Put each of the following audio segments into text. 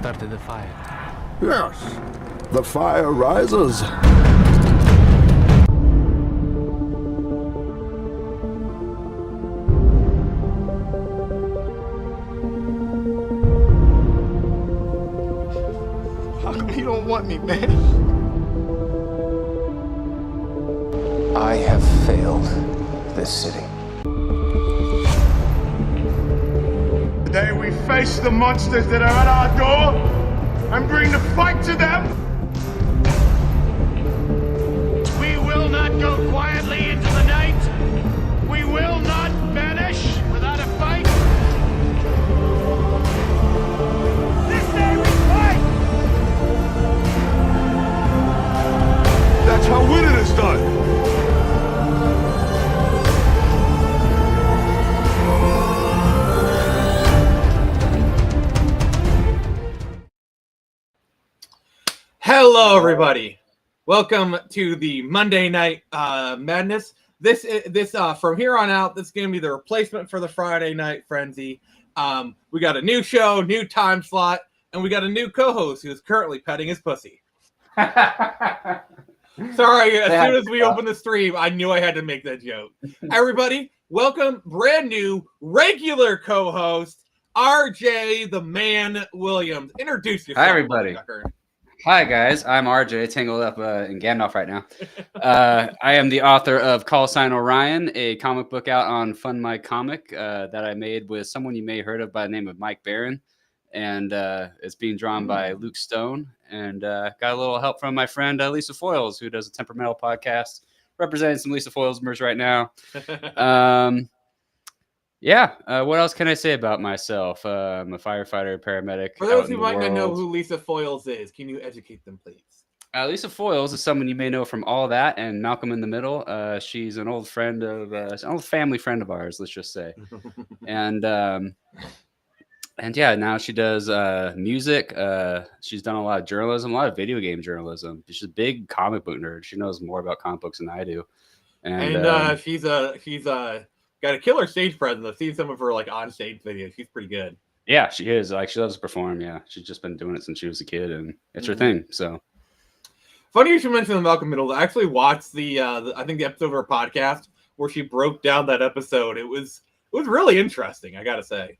started the fire. Yes, the fire rises. How come you don't want me, man? I have failed this city. Today we face the monsters that are at our door and bring the fight to them. We will not go quietly into the night. We will not vanish without a fight. This day we fight! That's how winning is done. Hello, everybody. Welcome to the Monday Night Madness. This from here on out, this is going to be the replacement for the Friday Night Frenzy. We got a new show, new time slot, and we got a new co-host who is currently petting his pussy. Sorry, as soon as we opened the stream, I knew I had to make that joke. Everybody, welcome brand new regular co-host, RJ the Man Williams. Introduce yourself. Hi, everybody. Hi, guys. I'm RJ, tangled up in Gandalf right now. I am the author of Call Sign Orion, a comic book out on Fund My Comic that I made with someone you may have heard of by the name of Mike Barron. And it's being drawn by Luke Stone. And got a little help from my friend Lisa Foyles, who does a Temperamental podcast, representing some Lisa Foyles merch right now. What else can I say about myself? I'm a firefighter, paramedic. For those who might not know who Lisa Foyles is, can you educate them, please? Lisa Foyles is someone you may know from All That and Malcolm in the Middle. She's an old friend of, an old family friend of ours, let's just say. And yeah, now she does music. She's done a lot of journalism, a lot of video game journalism. She's a big comic book nerd. She knows more about comic books than I do. And she's got a killer stage presence. I've seen some of her on stage videos. She's pretty good. Yeah, she is. She loves to perform. Yeah, she's just been doing it since she was a kid, and it's her thing. So funny you should mention the Malcolm Middle. I actually watched the I think the episode of her podcast where she broke down that episode. It was really interesting, I gotta say.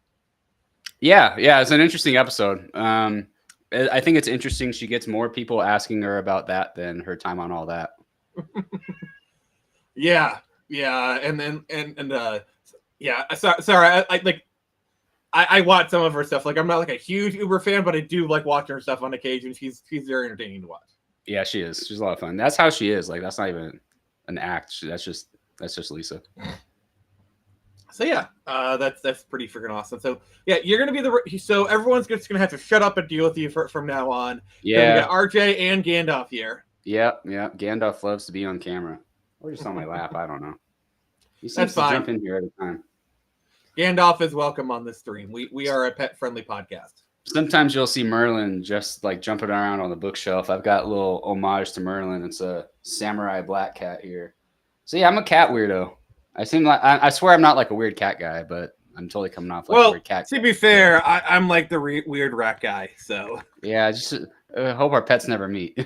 Yeah, it's an interesting episode. I think it's interesting. She gets more people asking her about that than her time on All That. Yeah, sorry. I watch some of her stuff. I'm not a huge Uber fan, but I do like watching her stuff on occasion. She's very entertaining to watch. Yeah, she is. She's a lot of fun. That's how she is. That's not even an act. That's just Lisa. So yeah, that's pretty freaking awesome. So yeah, you're gonna be so everyone's just gonna have to shut up and deal with you from now on. Yeah, we got RJ and Gandalf here. Yeah. Gandalf loves to be on camera. Or just on my lap. I don't know. He seems That's to fine. jump in here every time. Gandalf is welcome on this stream. We are a pet-friendly podcast. Sometimes you'll see Merlin just jumping around on the bookshelf. I've got a little homage to Merlin. It's a samurai black cat here. So yeah, I'm a cat weirdo. I swear I'm not a weird cat guy, but I'm totally coming off a weird cat guy. To be fair, I'm the weird rat guy. So yeah, just hope our pets never meet.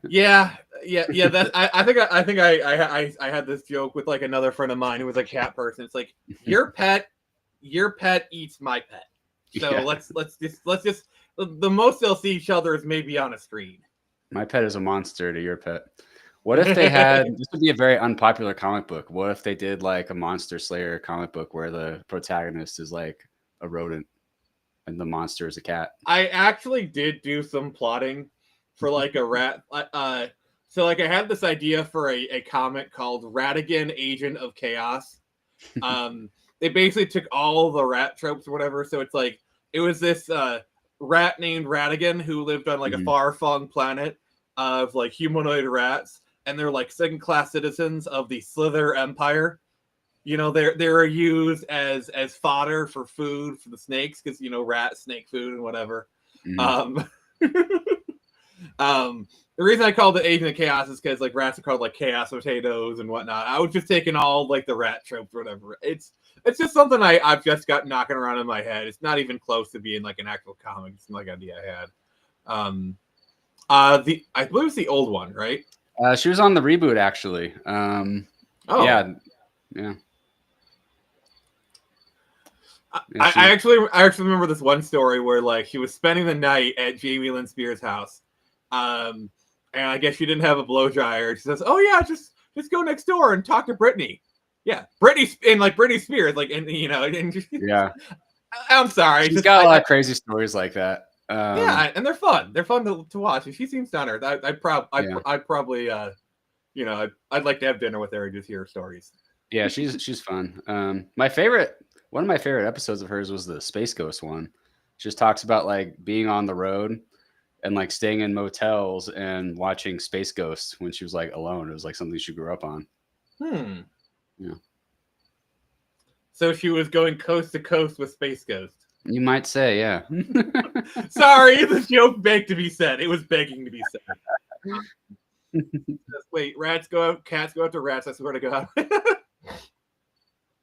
Yeah. That I think I had this joke with another friend of mine who was a cat person. It's your pet eats my pet. So yeah. let's just the most they'll see each other is maybe on a screen. My pet is a monster to your pet. What if they had this would be a very unpopular comic book. What if they did a Monster Slayer comic book where the protagonist is a rodent and the monster is a cat? I actually did do some plotting for a rat. So I had this idea for a comic called Ratigan, Agent of Chaos. They basically took all the rat tropes or whatever. So it's it was this rat named Ratigan who lived on a far-flung planet of humanoid rats, and they're second-class citizens of the Slither Empire. They're used as fodder for food for the snakes because rat snake food and whatever. The reason I called it Agent of Chaos is because like rats are called like chaos potatoes and whatnot. I was just taking all like the rat tropes or whatever. It's just something I've just got knocking around in my head. It's not even close to being like an actual comic. It's like idea I had. I believe it's the old one, right? She was on the reboot actually. Yeah. I actually remember this one story where like she was spending the night at Jamie Lynn Spears' house, and I guess she didn't have a blow dryer. She says, "Oh yeah, just go next door and talk to Brittany." Yeah, Britney Spears, like, and you know, and Yeah. I'm sorry, She's got a lot of crazy stories like that. Yeah, and they're fun. They're fun to watch. If she seems down to earth, I'd probably, you know, I'd like to have dinner with her and just hear her stories. Yeah, she's fun. One of my favorite episodes of hers was the Space Ghost one. She just talks about like being on the road and like staying in motels and watching Space Ghosts when she was like alone. It was like something she grew up on. Yeah. So she was going coast to coast with Space Ghost. You might say, yeah. Sorry, the joke begged to be said. It was begging to be said. Wait, rats go out, cats go out to rats. I swear to God.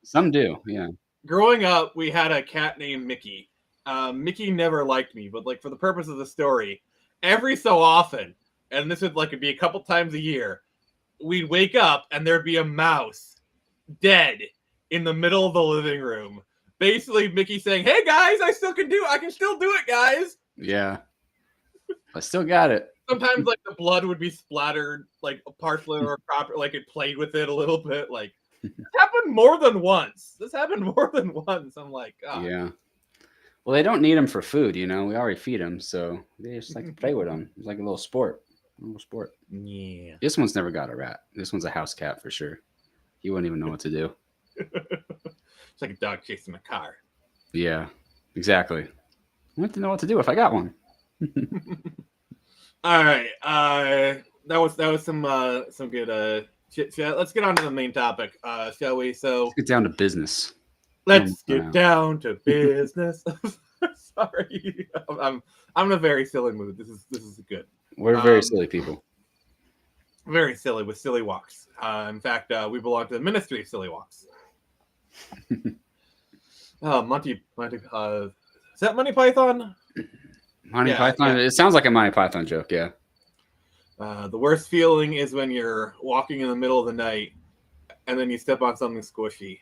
Some do, yeah. Growing up, we had a cat named Mickey. Mickey never liked me, but like for the purpose of the story, every so often, and this would like be a couple times a year, we'd wake up and there'd be a mouse dead in the middle of the living room. Basically, Mickey saying, "Hey guys, I can still do it, guys." Yeah, I still got it. Sometimes like the blood would be splattered, like partially or proper, like it played with it a little bit. Like this happened more than once. I'm like, oh. Yeah. Well, they don't need them for food, you know. We already feed them, so they just like to play with them. It's like a little sport. Yeah. This one's never got a rat. This one's a house cat for sure. He wouldn't even know what to do. It's like a dog chasing a car. Yeah, exactly. I wouldn't to know what to do if I got one. All right. That was some good chit chat. Let's get on to the main topic, shall we? So let's get down to business. Let's get down to business. Sorry, I'm in a very silly mood. This is good. We're very silly people. Very silly with silly walks. In fact, we belong to the Ministry of Silly Walks. Monty. Is that Monty Python? Monty Python. Yeah. It sounds like a Monty Python joke. Yeah. The worst feeling is when you're walking in the middle of the night and then you step on something squishy.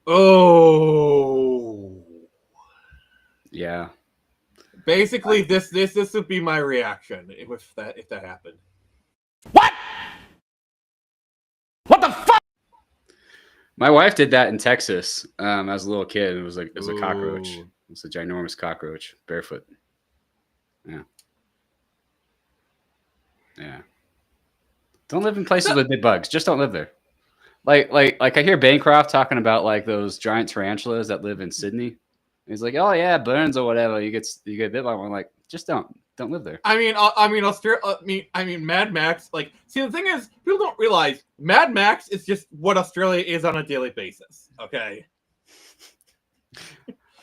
Oh. Yeah. Basically, this would be my reaction if that happened. What? What the fuck? My wife did that in Texas as a little kid. It was a cockroach. It was a ginormous cockroach, barefoot. Yeah. Yeah. Don't live in places with big bugs. Just don't live there. Like I hear Bancroft talking about like those giant tarantulas that live in Sydney. He's like, oh yeah, burns or whatever. You get bit by one. Like, just don't live there. I mean, Mad Max. Like, see, the thing is, people don't realize Mad Max is just what Australia is on a daily basis. Okay.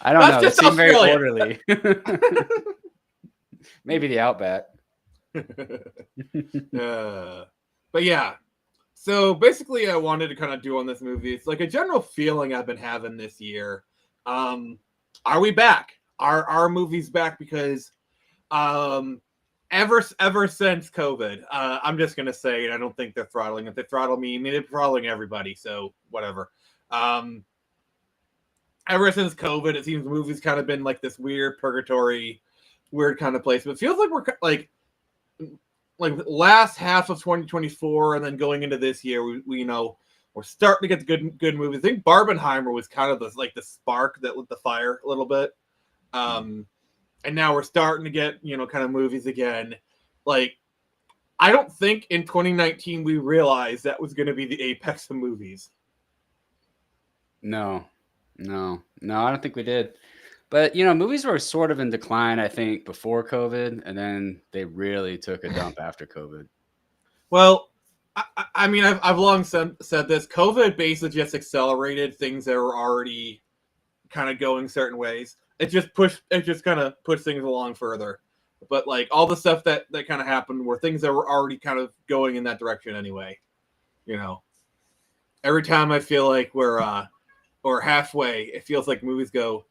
I don't know. It seemed very orderly. Maybe the Outback. But yeah. So basically, I wanted to kind of do on this movie. It's like a general feeling I've been having this year. Are we back? Are our movies back? Because ever since COVID, I'm just gonna say it. I don't think they're throttling. If they throttle me, I mean they're throttling everybody. So whatever. Ever since COVID, it seems movies kind of been like this weird purgatory, weird kind of place. But it feels like we're like last half of 2024, and then going into this year, we you know. We're starting to get good movies. I think Barbenheimer was kind of the spark that lit the fire a little bit. And now we're starting to get, you know, kind of movies again. Like, I don't think in 2019 we realized that was going to be the apex of movies. No, I don't think we did. But, you know, movies were sort of in decline, I think, before COVID, and then they really took a dump after COVID. Well, I mean, I've long said this. COVID basically just accelerated things that were already kind of going certain ways. It just kind of pushed things along further. but like all the stuff that kind of happened were things that were already kind of going in that direction anyway. You know, every time I feel like we're or halfway, it feels like movies go,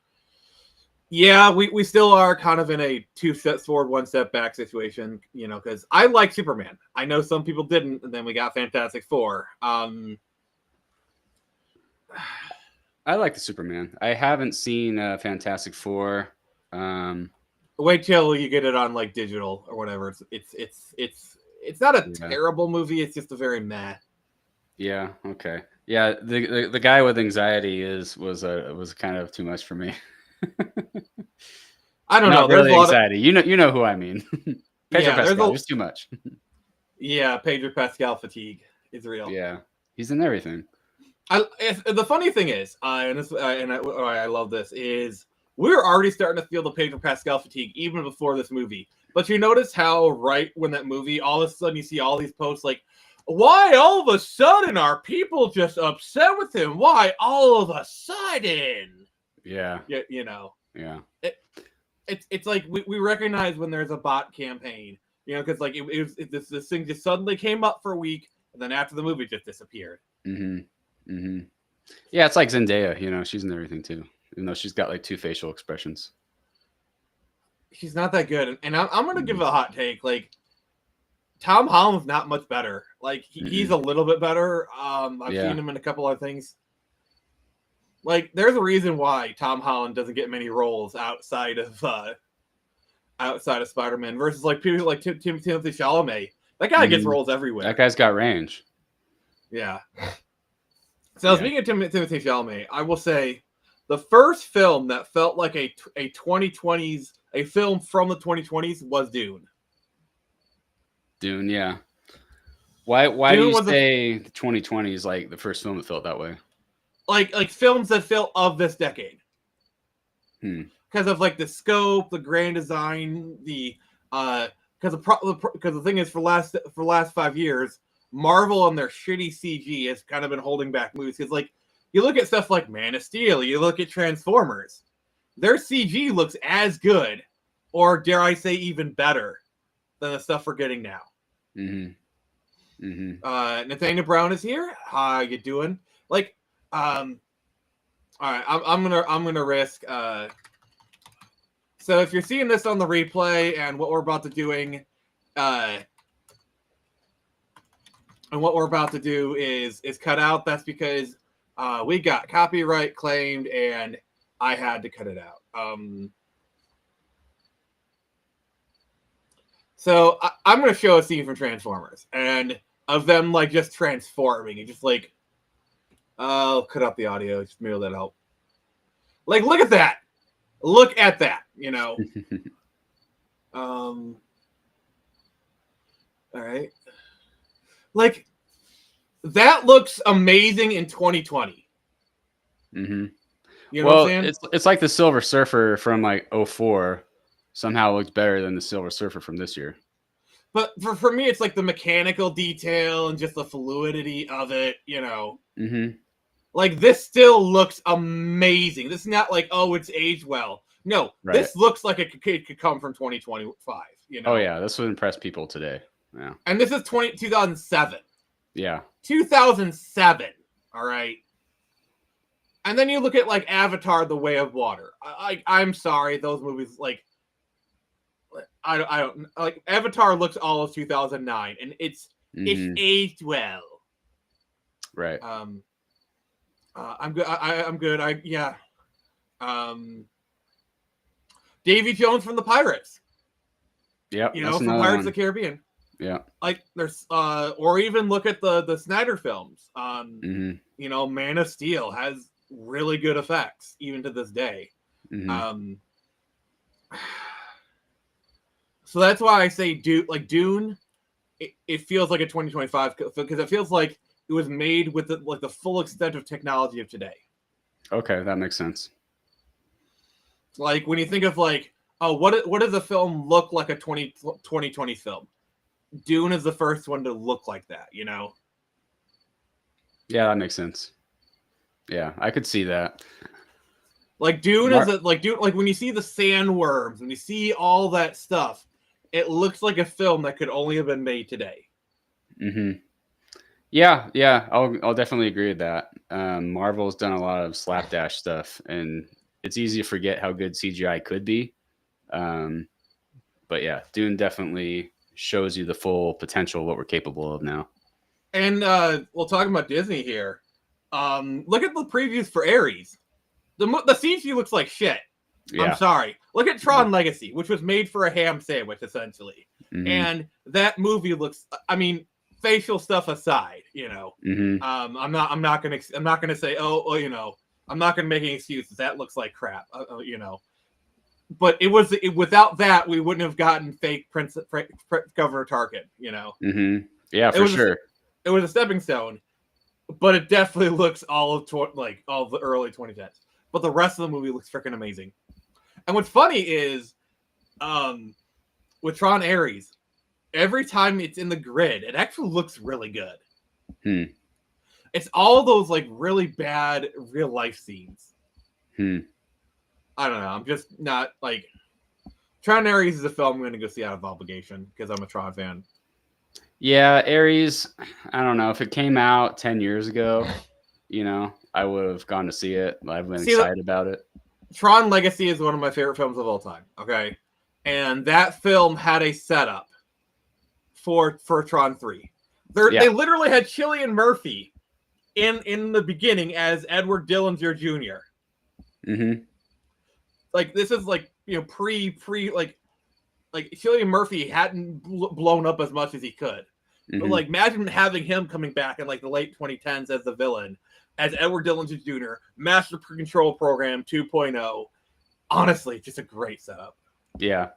yeah, we still are kind of in a 2 steps forward, 1 step back situation, you know, because I like Superman. I know some people didn't, and then we got Fantastic Four. I like the Superman. I haven't seen Fantastic Four. Wait till you get it on like digital or whatever. It's not a terrible movie. It's just a very meh. Yeah. Okay. Yeah. The guy with anxiety was kind of too much for me. I don't know. There's really a lot anxiety. You know who I mean. Pedro Pascal. There's too much. Yeah, Pedro Pascal fatigue is real. Yeah, he's in everything. The funny thing is, I love this, is we're already starting to feel the Pedro Pascal fatigue even before this movie. But you notice how right when that movie, all of a sudden you see all these posts like, why all of a sudden are people just upset with him? Why all of a sudden? Yeah. You know. Yeah. It's like we recognize when there's a bot campaign, you know, because like this thing just suddenly came up for a week, and then after the movie just disappeared. Mm-hmm. Mm-hmm. Yeah, it's like Zendaya. You know, she's in everything too, even though she's got like 2 facial expressions. She's not that good, and I'm gonna give it a hot take. Like Tom Holland's not much better. Like he's a little bit better. I've seen him in a couple of things. Like, there's a reason why Tom Holland doesn't get many roles outside of Spider-Man versus like people like Timothy Chalamet. That guy gets roles everywhere. That guy's got range. Yeah. So speaking of Timothy Chalamet, I will say the first film that felt like a 2020s, a film from the 2020s was Dune. Dune, yeah. Why do you say the 2020s like the first film that felt that way? Like films that felt of this decade, because of like the scope, the grand design, the because the thing is for last 5 years, Marvel and their shitty CG has kind of been holding back movies. Because like you look at stuff like Man of Steel, you look at Transformers, their CG looks as good, or dare I say even better, than the stuff we're getting now. Mm-hmm. Mm-hmm. Nathaniel Brown is here. How you doing? Like. All right, I'm gonna risk. So if you're seeing this on the replay and what we're about to do is cut out, that's because we got copyright claimed and I had to cut it out. So I'm gonna show a scene from Transformers and of them like just transforming and just like. I'll cut out the audio. Just maybe that help. Like, look at that. Look at that. You know. All right. Like, that looks amazing in 2020. Mm-hmm. You know what I'm saying? It's like the Silver Surfer from like 2004 somehow looks better than the Silver Surfer from this year. But for me, it's like the mechanical detail and just the fluidity of it, you know. Mm-hmm. Like, this still looks amazing. This is not like, oh, it's aged well. No, This looks like it could come from 2025, you know? Oh, yeah, this would impress people today. Yeah. And this is 2007. Yeah. 2007, all right? And then you look at, like, Avatar, The Way of Water. I'm sorry, those movies, like, I don't, like, Avatar looks all of 2009, and it's aged well. Right. I'm good. I'm good. Davy Jones from the Pirates. Yep. You know, from Pirates of the Caribbean. Yeah. Like there's or even look at the Snyder films. Mm-hmm. You know, Man of Steel has really good effects even to this day. Mm-hmm. So that's why I say Dune. It feels like a 2025 because it feels like it was made with the full extent of technology of today. Okay, that makes sense. Like when you think of like, oh, what does a film look like a 2020 film? Dune is the first one to look like that, you know? Yeah, that makes sense. Yeah, I could see that. Like Dune is like when you see the sandworms, when you see all that stuff, it looks like a film that could only have been made today. Mm-hmm. Yeah, I'll definitely agree with that. Marvel's done a lot of slapdash stuff, and it's easy to forget how good CGI could be. But yeah, Dune definitely shows you the full potential of what we're capable of now. And we'll talk about Disney here. Look at the previews for Ares. The CG looks like shit. Yeah. I'm sorry. Look at Tron Legacy, which was made for a ham sandwich, essentially. Mm-hmm. And that movie looks. I mean, facial stuff aside, Mm-hmm. I'm not gonna say, I'm not gonna make any excuses. That looks like crap, But without that, we wouldn't have gotten fake Governor Tarkin, Mm-hmm. Yeah, for sure. It was a stepping stone, but it definitely looks all of the early 2010s. But the rest of the movie looks freaking amazing. And what's funny is, with Tron Ares, every time it's in the grid, it actually looks really good. It's all those like really bad real life scenes. I don't know. I'm just not like Tron Ares is a film I'm going to go see out of obligation because I'm a Tron fan. Yeah, Ares. I don't know if it came out 10 years ago. I would have gone to see it. I've been excited about it. Tron Legacy is one of my favorite films of all time. Okay, and that film had a setup for Tron 3. They literally had Cillian Murphy in the beginning as Edward Dillinger Jr. Mm-hmm. Like this is like pre like Cillian Murphy hadn't blown up as much as he could. Mm-hmm. But like imagine having him coming back in like the late 2010s as the villain, as Edward Dillinger Jr., Master Control Program 2.0. Honestly, just a great setup. Yeah.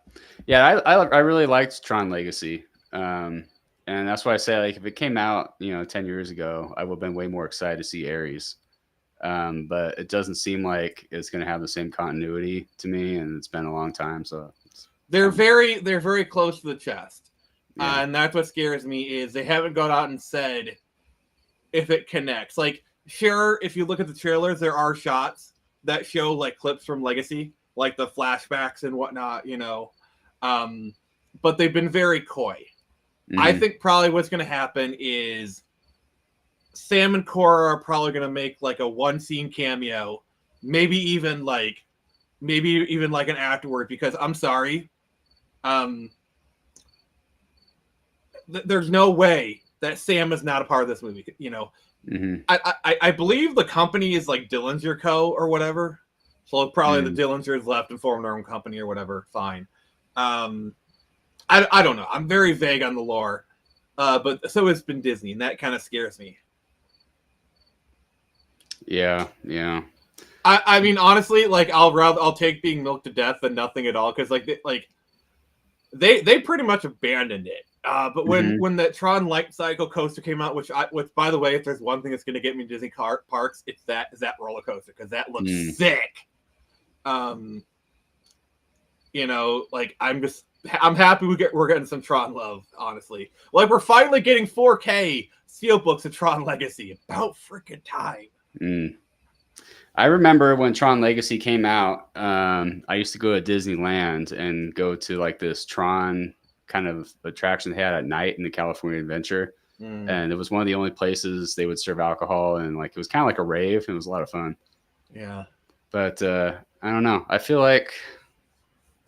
I really liked Tron Legacy, and that's why I say like if it came out 10 years ago, I would have been way more excited to see Ares. But it doesn't seem like it's going to have the same continuity to me, and it's been a long time. So they're very close to the chest, Yeah. And that's what scares me is they haven't gone out and said if it connects. Like, sure, if you look at the trailers, there are shots that show like clips from Legacy, like the flashbacks and whatnot, but they've been very coy. Mm-hmm. I think probably what's going to happen is Sam and Cora are probably going to make like a one scene cameo, maybe even like an afterward, because I'm sorry, there's no way that Sam is not a part of this movie. Mm-hmm. I believe the company is like Dillinger Co. or whatever. So probably the Dillingers left and formed their own company or whatever. Fine. I don't know. I'm very vague on the lore. But so has been Disney, and that kind of scares me. Yeah. I mean, honestly, like I'll take being milked to death than nothing at all, because they pretty much abandoned it. But when the Tron Light Cycle coaster came out, which by the way, if there's one thing that's going to get me to Disney parks, it's that roller coaster, because that looks sick. I'm happy we're getting some Tron love, honestly. Like we're finally getting 4K steelbooks of Tron Legacy. About freaking time. I remember when Tron Legacy came out, I used to go to Disneyland and go to like this Tron kind of attraction they had at night in the California Adventure. And it was one of the only places they would serve alcohol, and like it was kind of like a rave. It was a lot of fun. Yeah. But I don't know. I feel like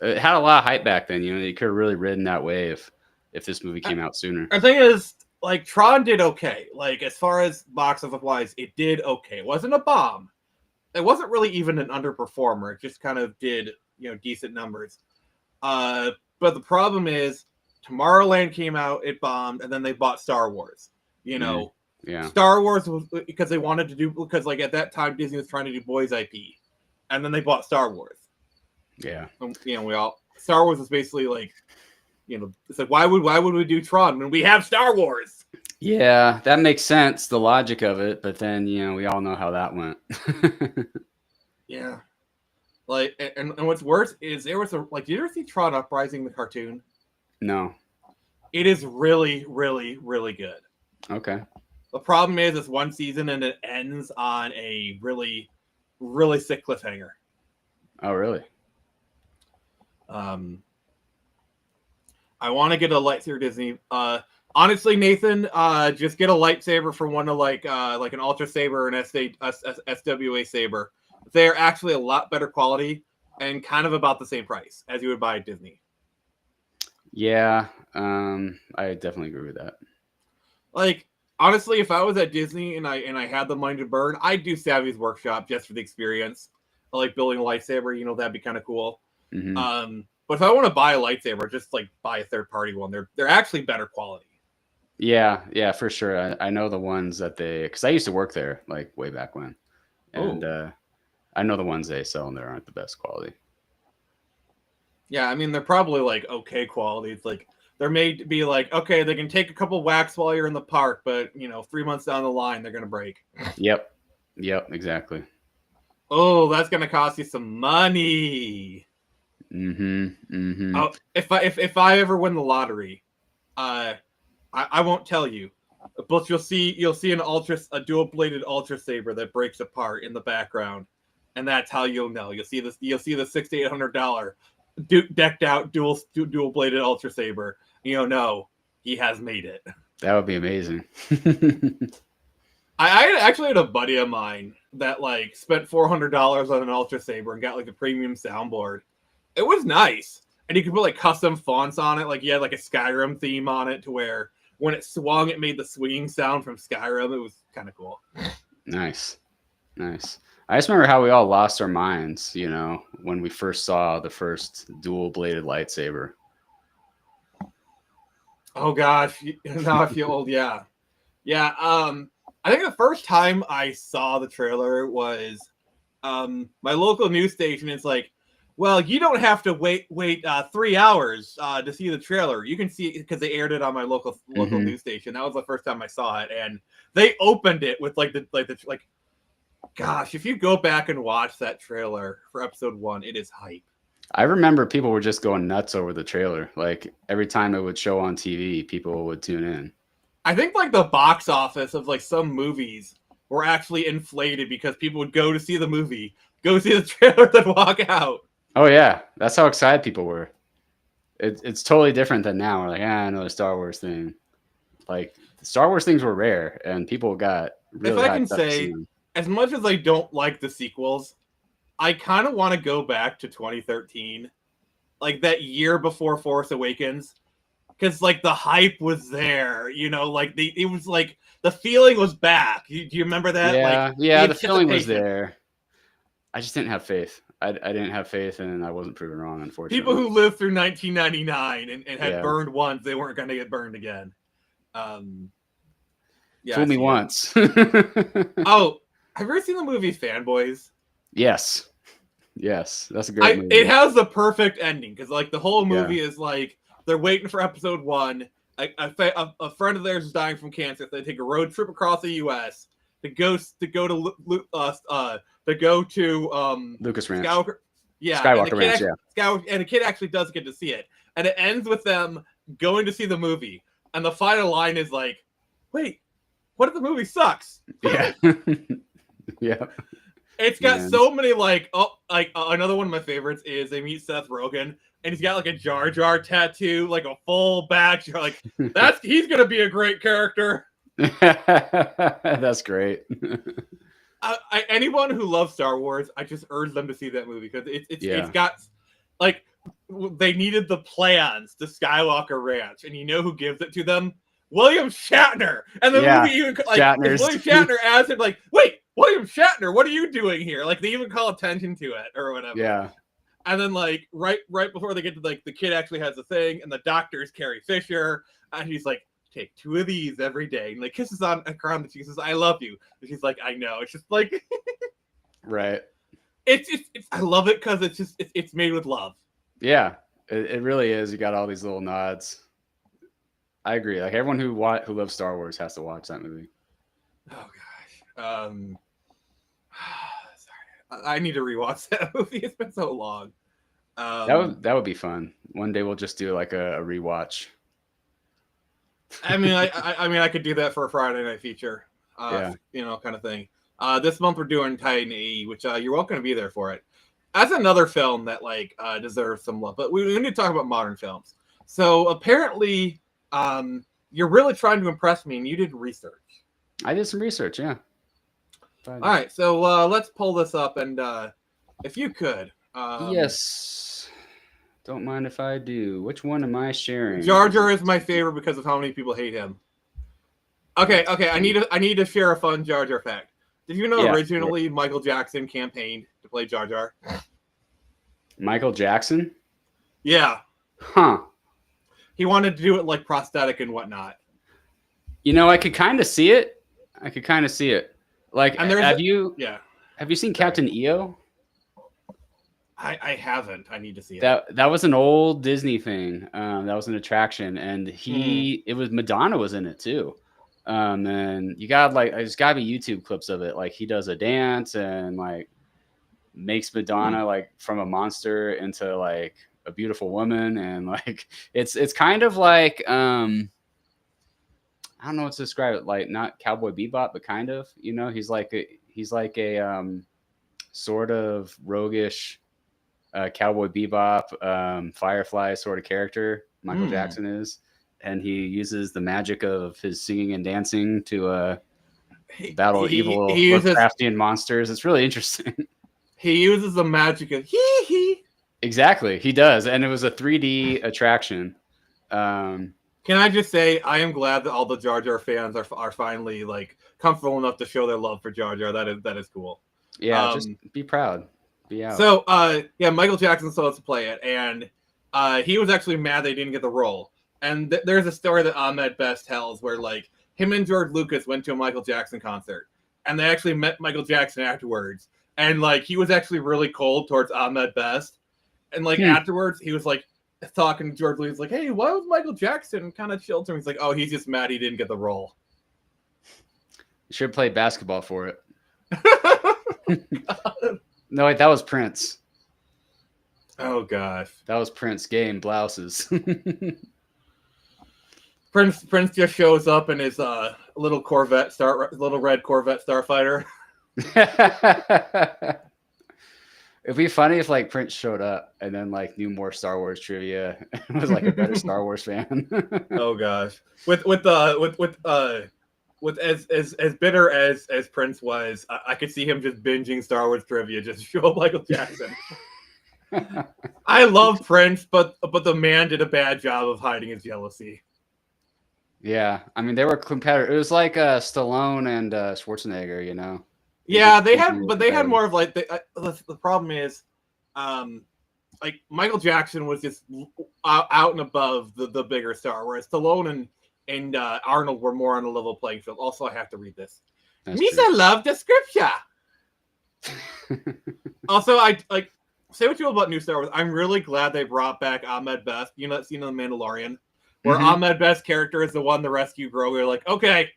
it had a lot of hype back then. You could have really ridden that wave if this movie came out sooner. The thing is, like, Tron did okay. Like, as far as box office wise, it did okay. It wasn't a bomb. It wasn't really even an underperformer. It just kind of did, decent numbers. But the problem is, Tomorrowland came out, it bombed, and then they bought Star Wars. Yeah. Star Wars was because they wanted to do, because like at that time Disney was trying to do boys IP, and then they bought Star Wars. Yeah. Star Wars is basically like, it's like why would we do Tron when we have Star Wars? Yeah, that makes sense, the logic of it, but then we all know how that went. Yeah. Like, and what's worse is there was did you ever see Tron Uprising, the cartoon? No. It is really, really, really good. Okay. The problem is it's one season and it ends on a really, really sick cliffhanger. Oh, really? I want to get a lightsaber Disney. Honestly, Nathan, just get a lightsaber from one of like an Ultra Saber and SWA Saber. They're actually a lot better quality and kind of about the same price as you would buy at Disney. Yeah, I definitely agree with that. Like, honestly, if I was at Disney and I had the money to burn, I'd do Savvy's Workshop just for the experience. I like building a lightsaber, that'd be kind of cool. Mm-hmm. But if I want to buy a lightsaber, just like buy a third party one. They're actually better quality. Yeah, for sure. I know the ones that because I used to work there like way back when, and I know the ones they sell and they aren't the best quality. Yeah, I mean they're probably like okay quality. It's like they're made to be like okay, they can take a couple whacks while you're in the park, but 3 months down the line they're gonna break. Yep, exactly. Oh, that's gonna cost you some money. Oh, if I ever win the lottery, I won't tell you, but you'll see a dual bladed Ultra Saber that breaks apart in the background, and that's how you'll know. You'll see the $600 to $800 decked out dual bladed Ultra Saber. You'll know he has made it. That would be amazing. I actually had a buddy of mine that like spent $400 on an Ultra Saber and got like a premium soundboard. It was nice, and you could put like custom fonts on it. Like you had like a Skyrim theme on it to where when it swung, it made the swinging sound from Skyrim. It was kind of cool. Nice. I just remember how we all lost our minds, when we first saw the first dual-bladed lightsaber. Oh gosh, now I feel old. Yeah. I think the first time I saw the trailer was my local news station. It's like, well, you don't have to wait 3 hours to see the trailer. You can see it because they aired it on my local news station. That was the first time I saw it, and they opened it with gosh, if you go back and watch that trailer for episode 1, it is hype. I remember people were just going nuts over the trailer. Like every time it would show on TV, people would tune in. I think like the box office of like some movies were actually inflated because people would go to see the movie, go see the trailer, then walk out. Oh yeah, that's how excited people were. It's totally different than now. We're like, another Star Wars thing. Like the Star Wars things were rare, and people got really. If I can say, as much as I don't like the sequels, I kind of want to go back to 2013, like that year before Force Awakens, because like the hype was there. It was like the feeling was back. Do you remember that? Yeah, the feeling was there. I just didn't have faith. I didn't have faith, and I wasn't proven wrong, unfortunately. People who lived through 1999 and had burned once, they weren't going to get burned again. Fool me once. Oh, have you ever seen the movie Fanboys? Yes, that's a great movie. It has the perfect ending because like the whole movie is like they're waiting for episode 1. A friend of theirs is dying from cancer. So they take a road trip across the U.S. to go to Lucas Ranch. Skywalker Ranch. Yeah. And the kid actually does get to see it, and it ends with them going to see the movie, and the final line is like, "Wait, what if the movie sucks?" Yeah. Yeah. It's got so many another one of my favorites is they meet Seth Rogen, and he's got like a Jar Jar tattoo, like a full badge. You're like, he's gonna be a great character. That's great. Anyone who loves Star Wars, I just urge them to see that movie because it's got like they needed the plans to Skywalker Ranch, and you know who gives it to them? William Shatner. And the movie even William Shatner asks him like, "Wait, William Shatner, what are you doing here?" Like they even call attention to it or whatever. Yeah. And then like right before they get to like the kid actually has a thing, and the doctor is Carrie Fisher, and he's like, "Take 2 of these every day," and like kisses on a crown that she says, "I love you," and she's like, "I know." It's just like right. It's I love it because it's made with love. Yeah, it really is. You got all these little nods. I agree. Like everyone who loves Star Wars has to watch that movie. Oh gosh. Sorry. I need to rewatch that movie. It's been so long. That would be fun. One day we'll just do like a rewatch. I mean, I could do that for a Friday night feature. Kind of thing. This month we're doing Titan AE, which you're welcome to be there for it. That's another film that like deserves some love. But we need to talk about modern films. So apparently, you're really trying to impress me, and you did research. I did some research, yeah. All right, so let's pull this up, and if you could, yes, don't mind if I do. Which one am I sharing? Jar Jar is my favorite because of how many people hate him. Okay. I need to share a fun Jar Jar fact. Did you know originally Michael Jackson campaigned to play Jar Jar? Michael Jackson? Yeah. Huh. He wanted to do it like prosthetic and whatnot. You know, I could kind of see it. Like, and have you seen Captain EO? I haven't. I need to see it. That was an old Disney thing. That was an attraction, and it was Madonna was in it too. And you got there's gotta be YouTube clips of it. Like he does a dance and like makes Madonna like from a monster into like a beautiful woman, and like it's kind of like I don't know what to describe it, like not Cowboy Bebop, but kind of, you know, he's like a sort of roguish Cowboy Bebop, Firefly sort of character. Michael Jackson is, and he uses the magic of his singing and dancing to battle evil Lovecraftian monsters. It's really interesting. He uses the magic of hee. Exactly, he does, and it was a 3D attraction. Can I just say, I am glad that all the Jar Jar fans are finally like comfortable enough to show their love for Jar Jar. That is cool. Yeah, just be proud. Be out. So, Michael Jackson still has to play it, and he was actually mad they didn't get the role. And there's a story that Ahmed Best tells where like him and George Lucas went to a Michael Jackson concert, and they actually met Michael Jackson afterwards, and like he was actually really cold towards Ahmed Best, and like afterwards he was like talking to George Lucas like, "Hey, why was Michael Jackson kind of chill to him?" He's like, "Oh, he's just mad he didn't get the role." You should play basketball for it. No, wait, that was Prince. Oh gosh, that was Prince. Game blouses. Prince just shows up in his little red Corvette Starfighter. It'd be funny if like Prince showed up and then like knew more Star Wars trivia and was like a better Star Wars fan. Oh gosh, with as bitter as Prince was, I could see him just binging Star Wars trivia just to show Michael Jackson. I love Prince, but the man did a bad job of hiding his jealousy. Yeah, I mean they were competitors. It was like Stallone and Schwarzenegger, you know. Yeah, they had more of like the problem is, like Michael Jackson was just out and above the bigger star, whereas Stallone and Arnold were more on a level playing field. Also, I have to read this. Misa love the scripture. Also, I like say what you will about new Star Wars. I'm really glad they brought back Ahmed Best. You know that scene in The Mandalorian where Ahmed Best's character is the one to rescue Grogu. Like, okay,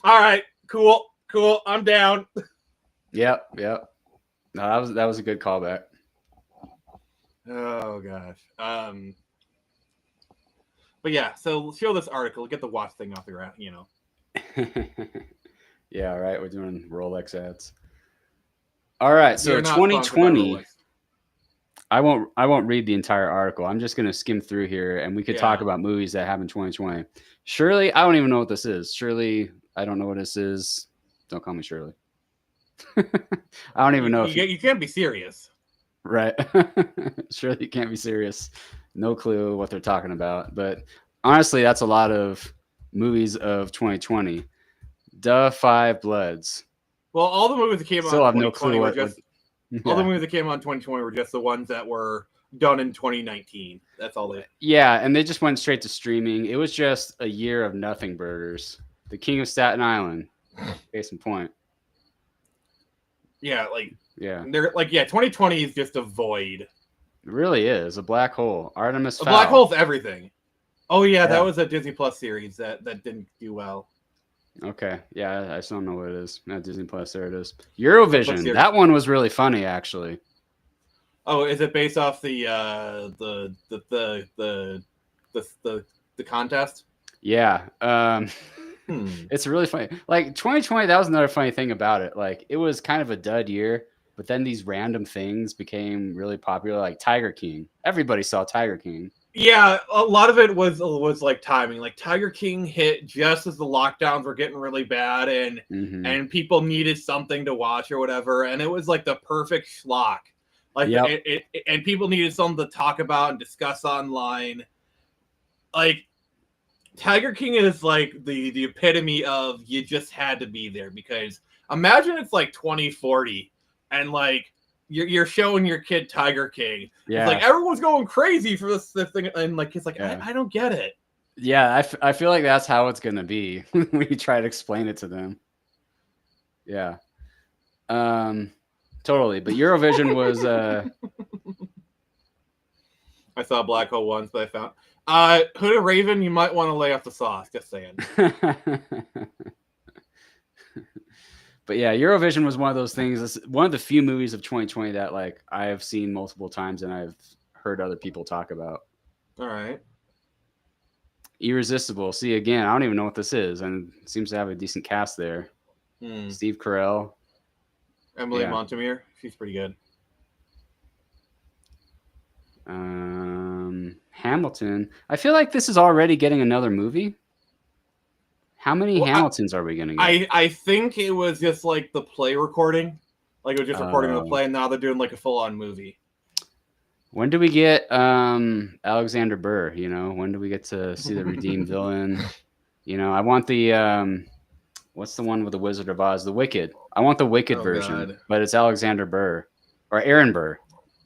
all right, cool, I'm down. Yep. No, that was a good callback. Oh gosh. But yeah, so show this article, get the watch thing off your, you know. Yeah, all right. We're doing Rolex ads. All right, so 2020. I won't read the entire article. I'm just gonna skim through here, and we could talk about movies that happened in 2020. Shirley, I don't even know what this is. Shirley, I don't know what this is. Don't call me Shirley. I don't even know. You can't be serious, right? Surely you can't be serious. No clue what they're talking about. But honestly, that's a lot of movies of 2020. The Five Bloods. Well, all the movies that came Still out have no clue were just all the movies that came out in 2020 were just the ones that were done in 2019. That's all they. Yeah, and they just went straight to streaming. It was just a year of nothing burgers. The King of Staten Island. Case in point. Yeah, they're like 2020 is just a void. It really is a black hole. Artemis Fowl. A black hole's everything. Oh yeah, that was a Disney Plus series that didn't do well. Okay, yeah, I still don't know what it is. Not Disney Plus. There it is. Eurovision. That one was really funny, actually. Oh, is it based off the contest? Yeah. It's really funny. Like 2020, that was another funny thing about it. Like it was kind of a dud year, but then these random things became really popular, like Tiger King. Everybody saw Tiger King. Yeah, a lot of it was like timing. Like Tiger King hit just as the lockdowns were getting really bad, and Mm-hmm. people needed something to watch or whatever, and it was like the perfect schlock. Like Yep. and people needed something to talk about and discuss online. Like Tiger King is like the epitome of you just had to be there, because imagine it's like 2040 and like you're showing your kid Tiger King. It's like Yeah. everyone's going crazy for this thing, and like it's like Yeah. I don't get it. Yeah, I feel like that's how it's gonna be when you try to explain it to them. Yeah, totally. But Eurovision was I saw Black Hole once, but I found Hooded Raven. You might want to lay off the sauce. Just saying. But yeah, Eurovision was one of those things. It's one of the few movies of 2020 that like I have seen multiple times and I've heard other people talk about. All right. Irresistible. See, again, I don't even know what this is, and it seems to have a decent cast there. Steve Carell, Emily Montemere. She's pretty good. Hamilton. I feel like this is already getting another movie. How many Hamiltons are we gonna get? I think it was just like the play recording, like it was just recording the play, and now they're doing like a full-on movie. When do we get Alexander Burr? You know, when do we get to see the redeemed villain? You know, I want the what's the one with the Wizard of Oz? The Wicked. I want the Wicked version, God. but it's Alexander Burr or Aaron Burr,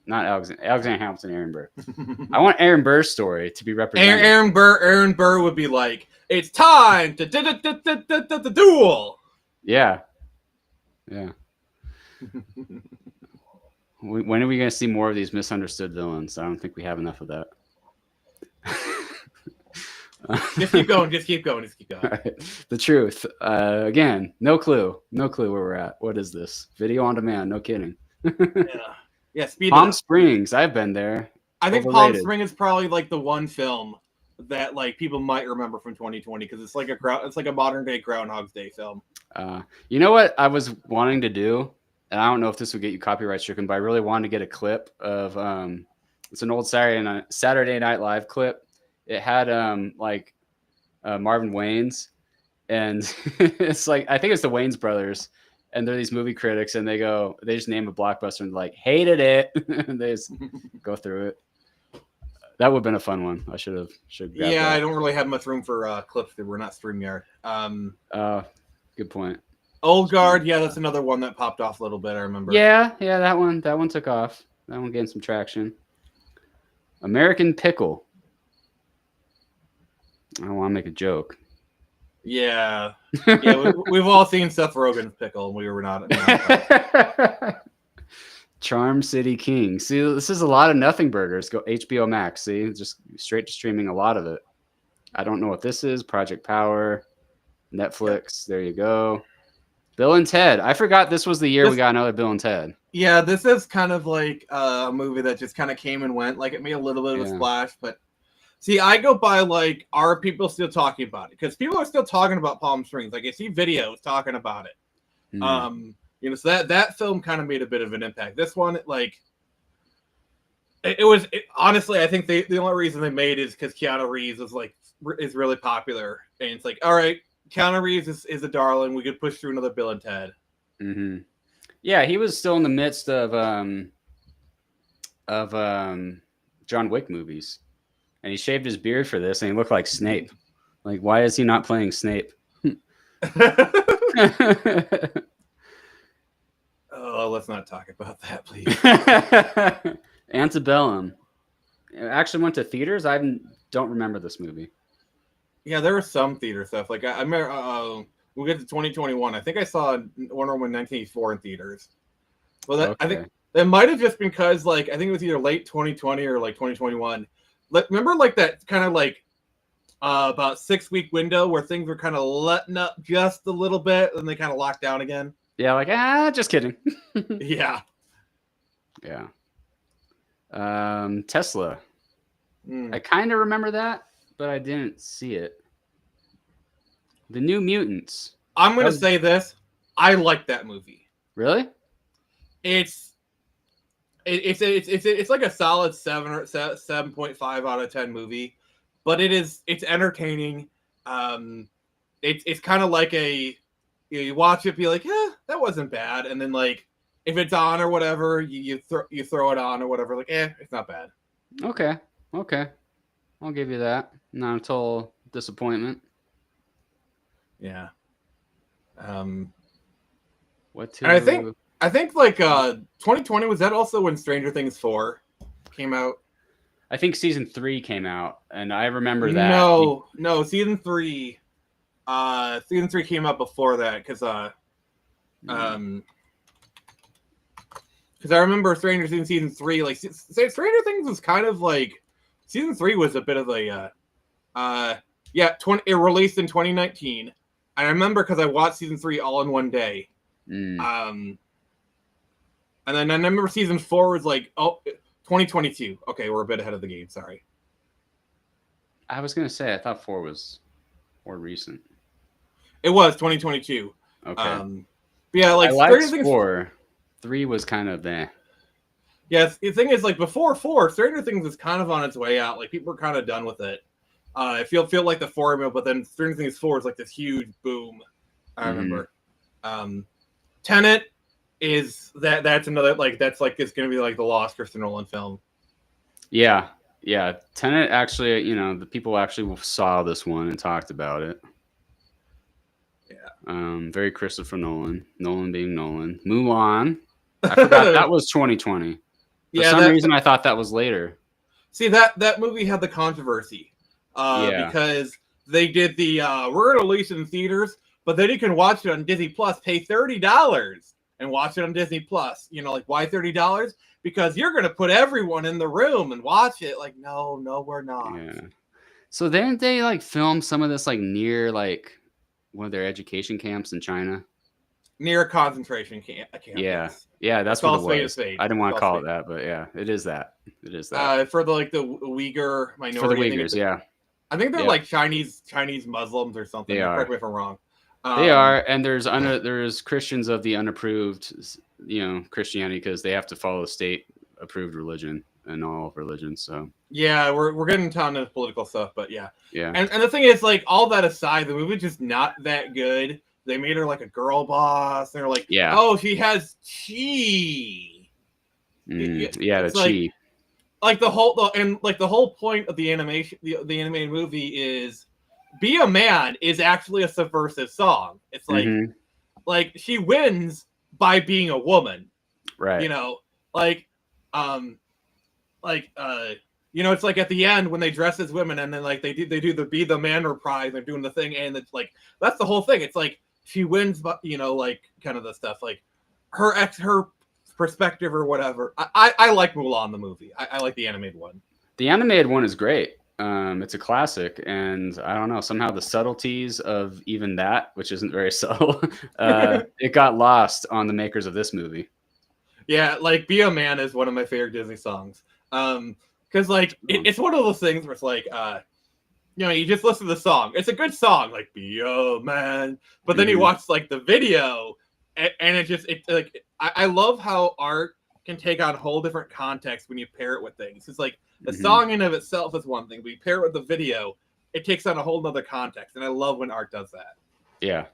not Alexander Hamilton. Aaron Burr. I want Aaron Burr's story to be represented. Aaron Burr would be like, "It's time to the duel." Yeah, yeah. When are we going to see more of these misunderstood villains? I don't think we have enough of that. Just keep going. Just keep going. Just keep going. Right. The truth. Again, no clue. No clue where we're at. What is this? Video on demand. No kidding. Yeah. Speed Palm Springs. I've been there. I think Overrated. Palm Springs is probably like the one film that like people might remember from 2020 because it's like a modern day Groundhog's Day film. You know what I was wanting to do, and I don't know if this would get you copyright stricken, but I really wanted to get a clip of it's an old Saturday Night Live clip. It had Marvin Wayans, and it's like I think it's the Wayans brothers, and they're these movie critics, and they just name a blockbuster and like hated it, and they just go through it. That would have been a fun one. I should. Yeah, that. I don't really have much room for clips that we're not StreamYard. Good point. Old Guard, yeah, that's another one that popped off a little bit. I remember. Yeah, that one took off. That one gained some traction. American Pickle. I don't want to make a joke. Yeah, we've all seen Seth Rogen's Pickle, and we were not. Charm City King. See, this is a lot of nothing burgers. Go HBO Max. See, just straight to streaming a lot of it. I don't know what this is. Project Power, Netflix. There you go. Bill and Ted. I forgot this was the year we got another Bill and Ted. Yeah, this is kind of like a movie that just kind of came and went. Like it made a little bit of a splash, but see, I go by like, are people still talking about it? Because people are still talking about Palm Springs. Like I see videos talking about it. You know, so that film kind of made a bit of an impact. This one, like, honestly, I think the only reason they made it is because Keanu Reeves is really popular, and it's like, all right, Keanu Reeves is a darling. We could push through another Bill and Ted. Mm-hmm. Yeah, he was still in the midst of John Wick movies, and he shaved his beard for this, and he looked like Snape. Like, why is he not playing Snape? Oh, let's not talk about that, please. Antebellum. It actually went to theaters. I don't remember this movie. Yeah, there was some theater stuff. Like I remember, we'll get to 2021. I think I saw Wonder Woman 1984 in theaters. Well, okay. I think that might have just been because, like, I think it was either late 2020 or like 2021. Remember, like that kind of like about 6-week window where things were kind of letting up just a little bit, and they kind of locked down again. Yeah, like, just kidding. Yeah. Tesla. I kind of remember that, but I didn't see it. The New Mutants. I'm going to say this. I like that movie. Really? it's like a solid 7.5 out of 10 movie, but it's entertaining. It's kind of like you watch it, be like, yeah, that wasn't bad, and then like if it's on or whatever, you throw it on or whatever, like it's not bad. Okay, I'll give you that. Not a total disappointment. Yeah. What to? And I think like 2020, was that also when Stranger Things 4 came out? I think season 3 came out, and I remember that. No, season 3. Season 3 came out before that because I remember Stranger Things season 3. Like Stranger Things was kind of like season 3 was a bit of a it released in 2019. And I remember because I watched season 3 all in one day. And then I remember season 4 was like 2022. Okay, we're a bit ahead of the game. Sorry. I was gonna say I thought 4 was more recent. It was 2022. Okay. But yeah, like I liked Stranger Things 4. 3 was kind of there. Yes, the thing is, like before 4, Stranger Things was kind of on its way out. Like people were kind of done with it. I feel like the formula, but then Stranger Things 4 is like this huge boom. I remember. Tenet is that's another that's like it's gonna be like the lost Christopher Nolan film. Yeah. Tenet actually, the people actually saw this one and talked about it. Yeah. Very Christopher Nolan. Nolan being Nolan. Mulan. I forgot that was 2020. For some reason, I thought that was later. See, that movie had the controversy because they did the we're gonna release it in theaters, but then you can watch it on Disney Plus. Pay $30 and watch it on Disney Plus. Like why $30? Because you're gonna put everyone in the room and watch it. Like no, we're not. Yeah. So didn't they like film some of this like near like one of their education camps in China? Near a concentration camp. Yeah, that's what it was. Spade. I didn't want to call it that, but yeah, it is that. For the Uyghur minority. For the Uyghurs, yeah. I think they're like Chinese Muslims or something. Correct me if I'm wrong. They are, and there's Christians of the unapproved, Christianity, because they have to follow the state-approved religion and all religions. So yeah, we're getting into political stuff, but yeah. And the thing is, like all that aside, the movie's just not that good. They made her like a girl boss. And they're like, oh, she has chi. The chi. Like the whole point of the animation, the animated movie is, "Be a Man" is actually a subversive song. It's like, like she wins by being a woman, right? It's like at the end when they dress as women and then like they do the "Be the Man" reprise. They're doing the thing, and it's like that's the whole thing. It's like she wins, but like kind of the stuff like her perspective or whatever. I like Mulan the movie. I like the animated one. The animated one is great. It's a classic, and I don't know, somehow the subtleties of even that, which isn't very subtle, it got lost on the makers of this movie. Yeah, like "Be a Man" is one of my favorite Disney songs. Because like it's one of those things where it's like you just listen to the song. It's a good song, like "Be a Man," but then you watch like the video, and I love how art can take on whole different context when you pair it with things. It's like the song in of itself is one thing, but you pair it with the video, it takes on a whole nother context, and I love when art does that. Yeah.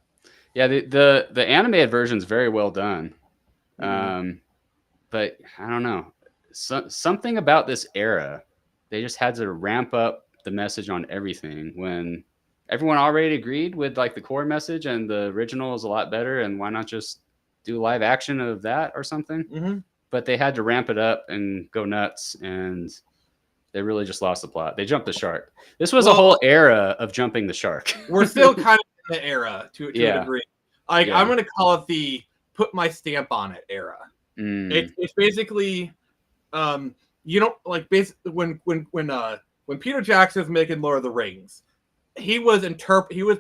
The animated version is very well done, but I don't know, something about this era, they just had to ramp up the message on everything when everyone already agreed with like the core message and the original is a lot better, and why not just do live action of that or something? But they had to ramp it up and go nuts, and they really just lost the plot. They jumped the shark. This was a whole era of jumping the shark. We're still kind of in the era to a degree. Like I'm going to call it the "put my stamp on it" era. It's basically, basically when Peter Jackson was making Lord of the Rings, he was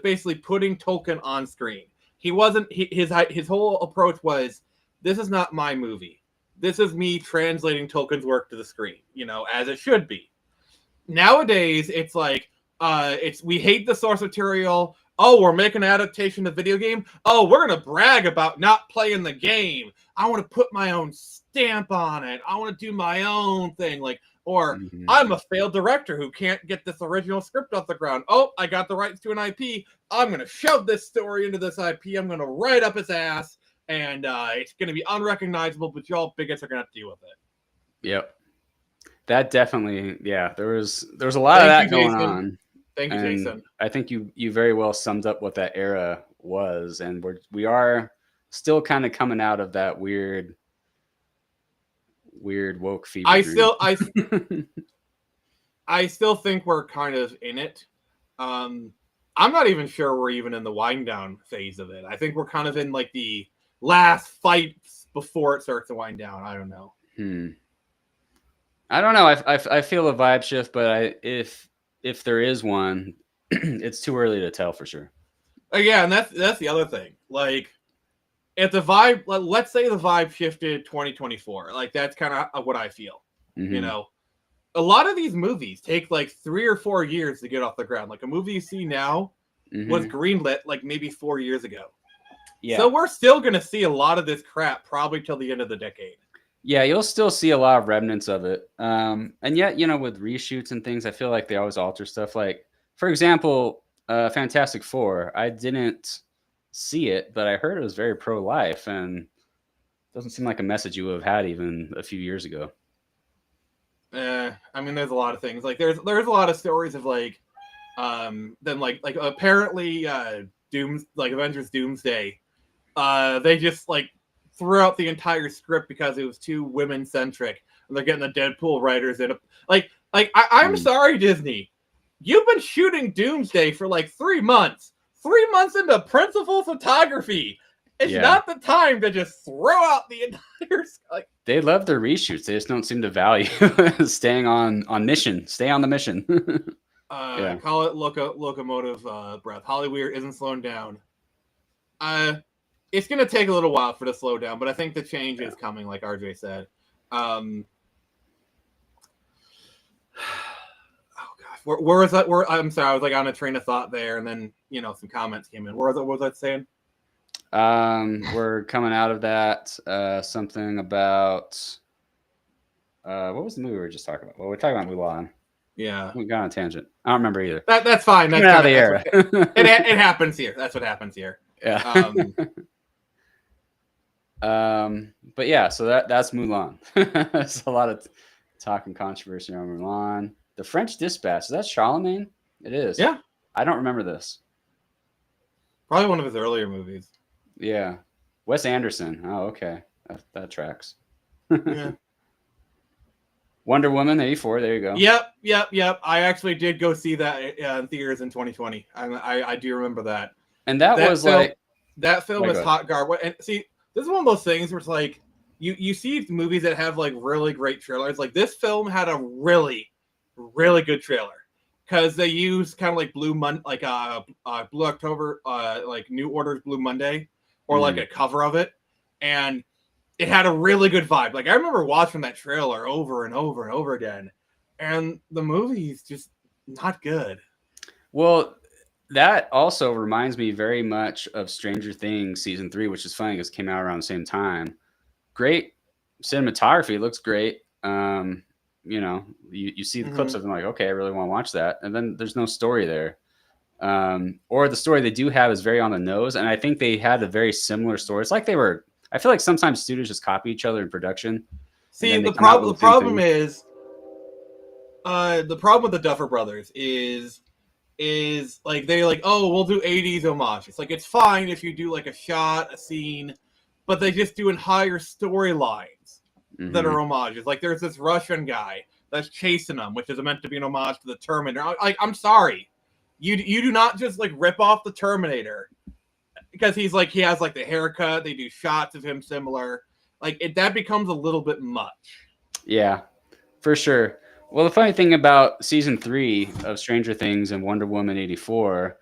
basically putting Tolkien on screen. He wasn't. His whole approach was, this is not my movie. This is me translating Tolkien's work to the screen, as it should be. Nowadays, it's like, we hate the source material. Oh, we're making an adaptation of the video game. Oh, we're gonna brag about not playing the game. I want to put my own stamp on it. I want to do my own thing. Like, or I'm a failed director who can't get this original script off the ground. Oh, I got the rights to an IP. I'm gonna shove this story into this IP. I'm gonna write up its ass, and it's gonna be unrecognizable. But y'all bigots are gonna have to deal with it. Yep. That definitely, yeah. There was a lot of that going on. Thank you, Jason. I think you very well summed up what that era was, and we are still kind of coming out of that weird woke fever. I still think we're kind of in it. I'm not even sure we're even in the wind down phase of it. I think we're kind of in like the last fights before it starts to wind down. I don't know. I don't know. I feel a vibe shift, but if there is one, it's too early to tell for sure. Yeah, and that's the other thing. Like, if the vibe, let's say the vibe shifted 2024, like that's kind of what I feel. Mm-hmm. You know, a lot of these movies take like 3 or 4 years to get off the ground. Like a movie you see now was greenlit like maybe 4 years ago. Yeah. So we're still gonna see a lot of this crap probably till the end of the decade. Yeah, you'll still see a lot of remnants of it. And yet, you know, with reshoots and things, I feel like they always alter stuff. Like, for example, Fantastic Four. I didn't see it, but I heard it was very pro-life, and doesn't seem like a message you would have had even a few years ago. I mean, there's a lot of things. Like, there's a lot of stories of like, then like apparently, Avengers Doomsday, they just like threw out the entire script because it was too women centric, and they're getting the Deadpool writers in. I'm sorry, Disney, you've been shooting Doomsday for like 3 months. 3 months into principal photography. It's not the time to just throw out the entire. Like, they love their reshoots. They just don't seem to value staying on mission. Stay on the mission. Call it locomotive breath. Hollywood isn't slowing down. It's going to take a little while for it to slow down, but I think the change is coming, like RJ said. Oh gosh, where was that? I'm sorry, I was like on a train of thought there, and then some comments came in. What was I saying? We're coming out of that. Something about what was the movie we were just talking about? Well, we're talking about Mulan. Yeah, we got on a tangent. I don't remember either. That's fine. That's out of the era. It happens here. That's what happens here. Yeah. But yeah, so that's Mulan. There's a lot of talk and controversy on Mulan. The French Dispatch, is that Charlemagne? It is. Yeah. I don't remember this. Probably one of his earlier movies. Yeah. Wes Anderson. Oh, okay. That tracks. Yeah. Wonder Woman 84. There you go. Yep. I actually did go see that in theaters in 2020. I do remember that. And that was film, like that film is hot garbage. And see, this is one of those things where it's like you see movies that have like really great trailers. Like this film had a really, really good trailer because they used kind of like Blue October, like New Order's Blue Monday, or like a cover of it, and it had a really good vibe. Like I remember watching that trailer over and over and over again, and the movie's just not good. Well, that also reminds me very much of Stranger Things season 3, which is funny because it came out around the same time. Great cinematography, looks great. You see the clips of them like, okay, I really want to watch that, and then there's no story there. Or the story they do have is very on the nose, and I think they had a very similar story. It's like they were. I feel like sometimes studios just copy each other in production. See, the problem is, the problem with the Duffer Brothers is like they're like, oh, we'll do 80s homage. It's like it's fine if you do like a shot, a scene, but they just do entire storylines that are homages. Like there's this Russian guy that's chasing them, which is meant to be an homage to the Terminator. I'm sorry, you do not just like rip off the Terminator. Because he has like the haircut, they do shots of him similar. Like that becomes a little bit much. Yeah, for sure. Well, the funny thing about season 3 of Stranger Things and Wonder Woman 84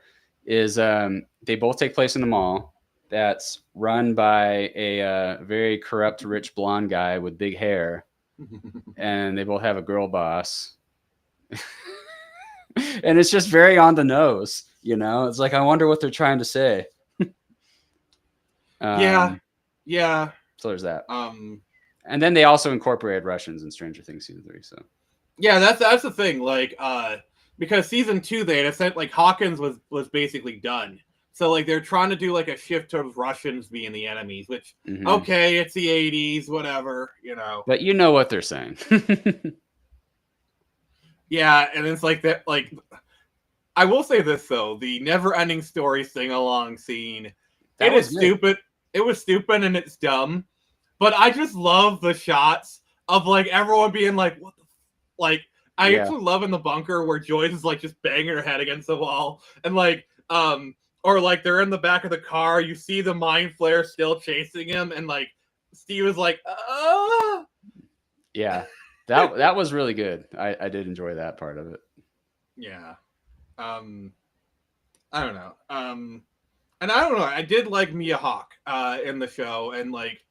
is they both take place in the mall that's run by a very corrupt, rich blonde guy with big hair, and they both have a girl boss. And it's just very on the nose. You know, it's like I wonder what they're trying to say. Yeah. So there's that. And then they also incorporated Russians in Stranger Things season 3. So yeah, that's the thing. Like, because season 2 they had said like Hawkins was basically done. So like they're trying to do like a shift towards Russians being the enemies, which okay, it's the 80s, whatever, you know. But you know what they're saying. Yeah, and it's like that. Like, I will say this though: the never-ending story sing-along scene. It is stupid. It was stupid and it's dumb, but I just love the shots of like everyone being like, "What the?" Like, I actually love in the bunker where Joyce is like just banging her head against the wall, and like, or like they're in the back of the car. You see the mind flare still chasing him, and like Steve is like, "Ah." Yeah, that was really good. I did enjoy that part of it. Yeah. I don't know. And I don't know. I did like Mia Hawke in the show, and like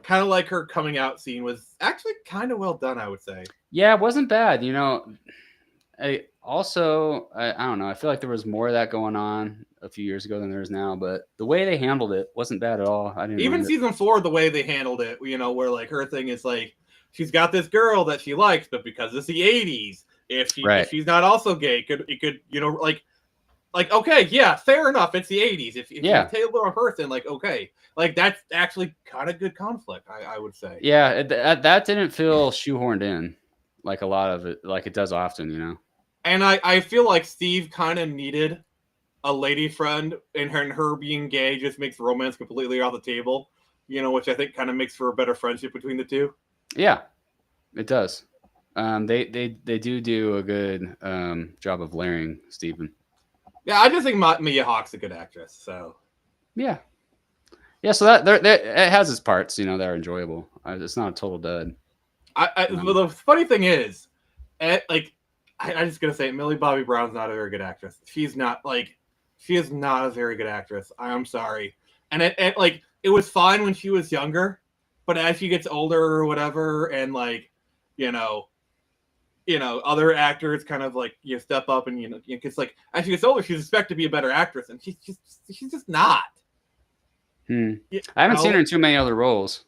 kind of like her coming out scene was actually kind of well done, I would say. Yeah, it wasn't bad. You know, I don't know. I feel like there was more of that going on a few years ago than there is now, but the way they handled it wasn't bad at all. I didn't even season 4, the way they handled it, you know, where like her thing is like she's got this girl that she likes, but because it's the 80s, if she's not also gay, it could you know like okay, yeah, fair enough. It's the 80s. If you tailor a person, like okay, like that's actually kind of good conflict, I would say. Yeah, that didn't feel shoehorned in like a lot of it, like it does often, you know. And I feel like Steve kind of needed a lady friend, and her being gay just makes romance completely off the table, you know, which I think kind of makes for a better friendship between the two. Yeah, it does. They do a good job of layering Steven. Yeah, I just think Mia Hawke's a good actress. So yeah. So that it has its parts, you know, that are enjoyable. It's not a total dud. Well, the funny thing is, I'm just gonna say, Millie Bobby Brown's not a very good actress. She is not a very good actress. I'm sorry. And it was fine when she was younger, but as she gets older or whatever, and like, you know, other actors kind of like step up, and it's like as she gets older, she's expected to be a better actress, and she's just not. I haven't seen her in too many other roles.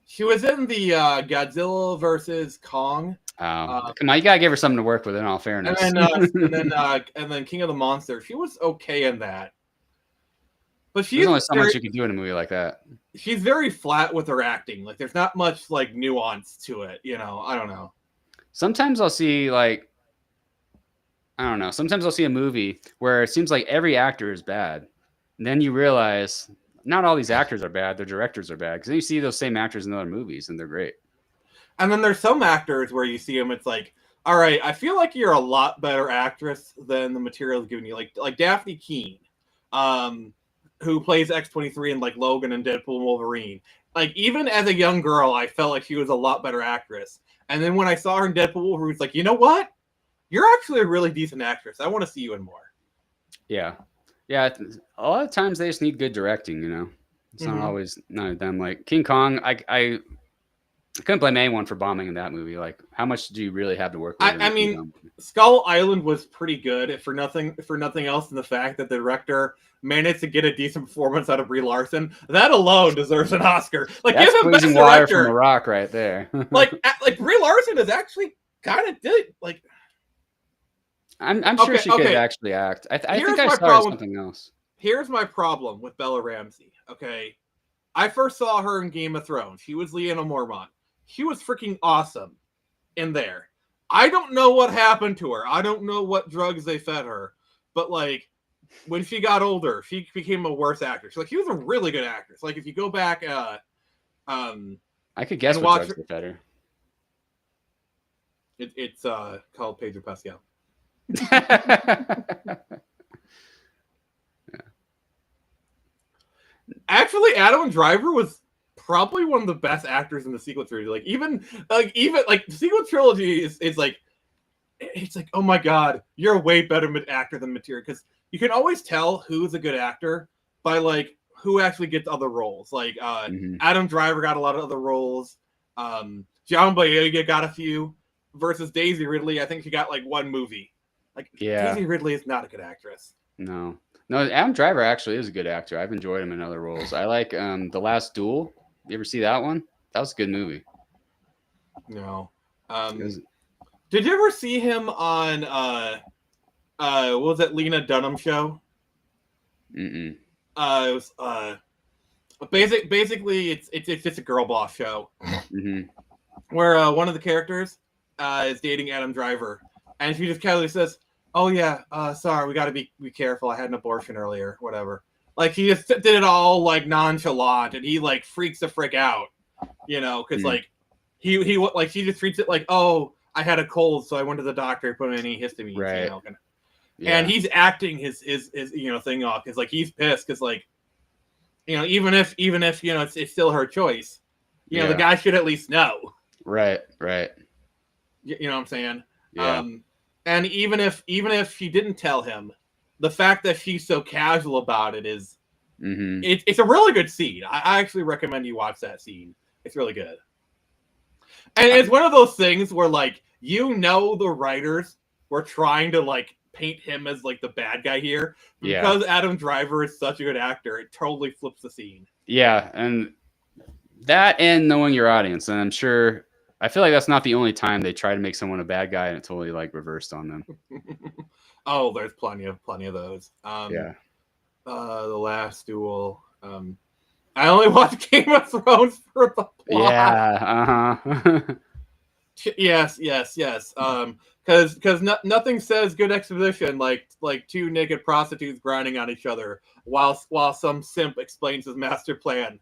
She was in the Godzilla versus Kong. Come on, you gotta give her something to work with. In all fairness, and then King of the Monsters. She was okay in that, but there's only so much you can do in a movie like that. She's very flat with her acting. Like there's not much like nuance to it. You know, I don't know. Sometimes I'll see Sometimes I'll see a movie where it seems like every actor is bad, and then you realize not all these actors are bad. Their directors are bad, because then you see those same actors in other movies, and they're great. And then there's some actors where you see them, it's like, all right, I feel like you're a lot better actress than the material is giving you. Like Daphne Keane, who plays X-23 in like Logan and Deadpool and Wolverine. Like even as a young girl, I felt like she was a lot better actress. And then when I saw her in Deadpool Wolverine, it's like, you know what? You're actually a really decent actress. I want to see you in more. Yeah. A lot of times they just need good directing, you know. It's not always none of them. Like King Kong, I couldn't blame anyone for bombing in that movie. Like, how much do you really have to work with? I mean, Skull Island was pretty good, for nothing else than the fact that the director managed to get a decent performance out of Brie Larson. That alone deserves an Oscar. Like, that's give him best squeezing water director from a rock right there. like Brie Larson is actually kind of good. Like, I'm sure she could actually act. I think I saw her something else. Here's my problem with Bella Ramsey. Okay, I first saw her in Game of Thrones. She was Lyanna Mormont. She was freaking awesome in there. I don't know what happened to her. I don't know what drugs they fed her. But, like, when she got older, she became a worse actress. She was a really good actress. Like, if you go back... I could guess what drugs they fed her. It's called Pedro Pascal. Actually, Adam Driver was probably one of the best actors in the sequel trilogy. Like even the sequel trilogy is like, it's like, oh my god, you're a way better actor than material, because you can always tell who's a good actor by like who actually gets other roles. Like Adam Driver got a lot of other roles. John Boyega got a few. Versus Daisy Ridley, I think she got like one movie. Like Daisy Ridley is not a good actress. No. No, Adam Driver actually is a good actor. I've enjoyed him in other roles. I like The Last Duel. You ever see that one? That was a good movie. No. It was, Did you ever see him on what was that Lena Dunham show? mm-mm. It was basically it's just a girl boss show Mm-hmm. where one of the characters is dating Adam Driver, and she just casually says, "Oh yeah, sorry, we got to be careful. I had an abortion earlier, whatever." Like he just did it all like nonchalant, and he like freaks the frick out, because like he like she just treats it like, "Oh, I had a cold, so I went to the doctor, put in antihistamines," Right. Yeah. And he's acting his thing off because like he's pissed because like even if it's still her choice, the guy should at least know. Right. You know what I'm saying? Yeah. And even if she didn't tell him, the fact that she's so casual about it is it's a really good scene. I actually recommend you watch that scene. It's really good. And it's one of those things where like the writers were trying to like paint him as like the bad guy here because Adam Driver is such a good actor. It totally flips the scene. Yeah, and that and knowing your audience, and I feel like that's not the only time they try to make someone a bad guy and it totally like reversed on them. Oh, there's plenty of those. The Last Duel. I only watch Game of Thrones for the plot. Yeah. Yes. Because nothing says good exposition like two naked prostitutes grinding on each other while some simp explains his master plan.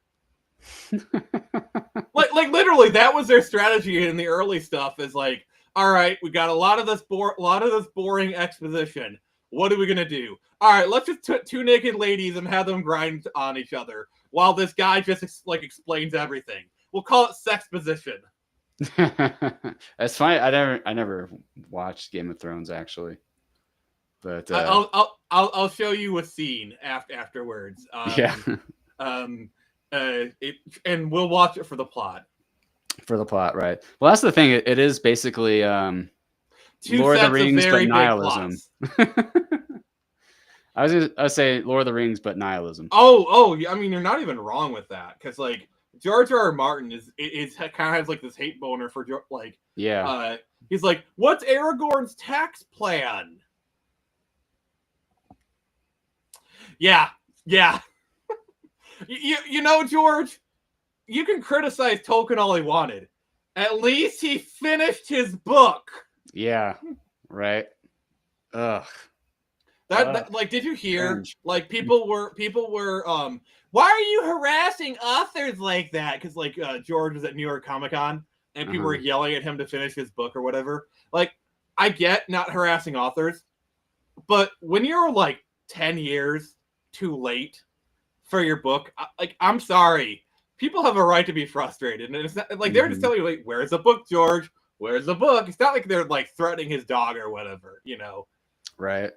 like literally, that was their strategy in the early stuff. Is like, all right, we got a lot of this boring exposition. What are we gonna do? All right, let's just two naked ladies and have them grind on each other while this guy just explains everything. We'll call it sex position. That's fine. I never watched Game of Thrones actually, but I'll show you a scene afterwards. And we'll watch it for the plot. For the plot, right? Well, that's the thing. It is basically Lord of the Rings, but nihilism. I was gonna say Lord of the Rings, but nihilism. Oh, I mean, you're not even wrong with that because like George R. Martin is kind of has like this hate boner for like he's like, what's Aragorn's tax plan? Yeah. George, you can criticize Tolkien all he wanted. At least he finished his book. Yeah, right. Ugh. That like, did you hear? Like, people were why are you harassing authors like that? Because like George was at New York Comic Con and people were yelling at him to finish his book or whatever. Like, I get not harassing authors, but when you're like 10 years too late for your book, like, I'm sorry, people have a right to be frustrated, and it's not like they're just telling you, like, where's the book, George? Where's the book? It's not like they're like threatening his dog or whatever, Right.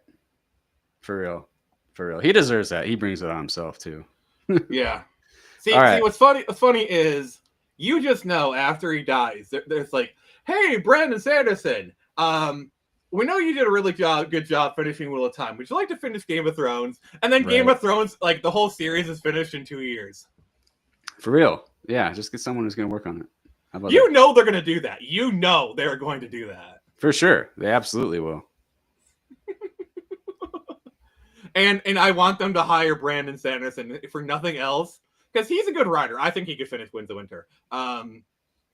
For real. He deserves that. He brings it on himself too. Yeah. See, what's funny is you just know after he dies, there's like, hey, Brandon Sanderson, we know you did a really good job finishing Wheel of Time. Would you like to finish Game of Thrones? And then Game of Thrones, like the whole series is finished in 2 years. For real. Yeah, just get someone who's going to work on it. How about that? Know they're going to do that. You know they're going to do that. For sure. They absolutely will. And I want them to hire Brandon Sanderson for nothing else, because he's a good writer. I think he could finish Winds of Winter.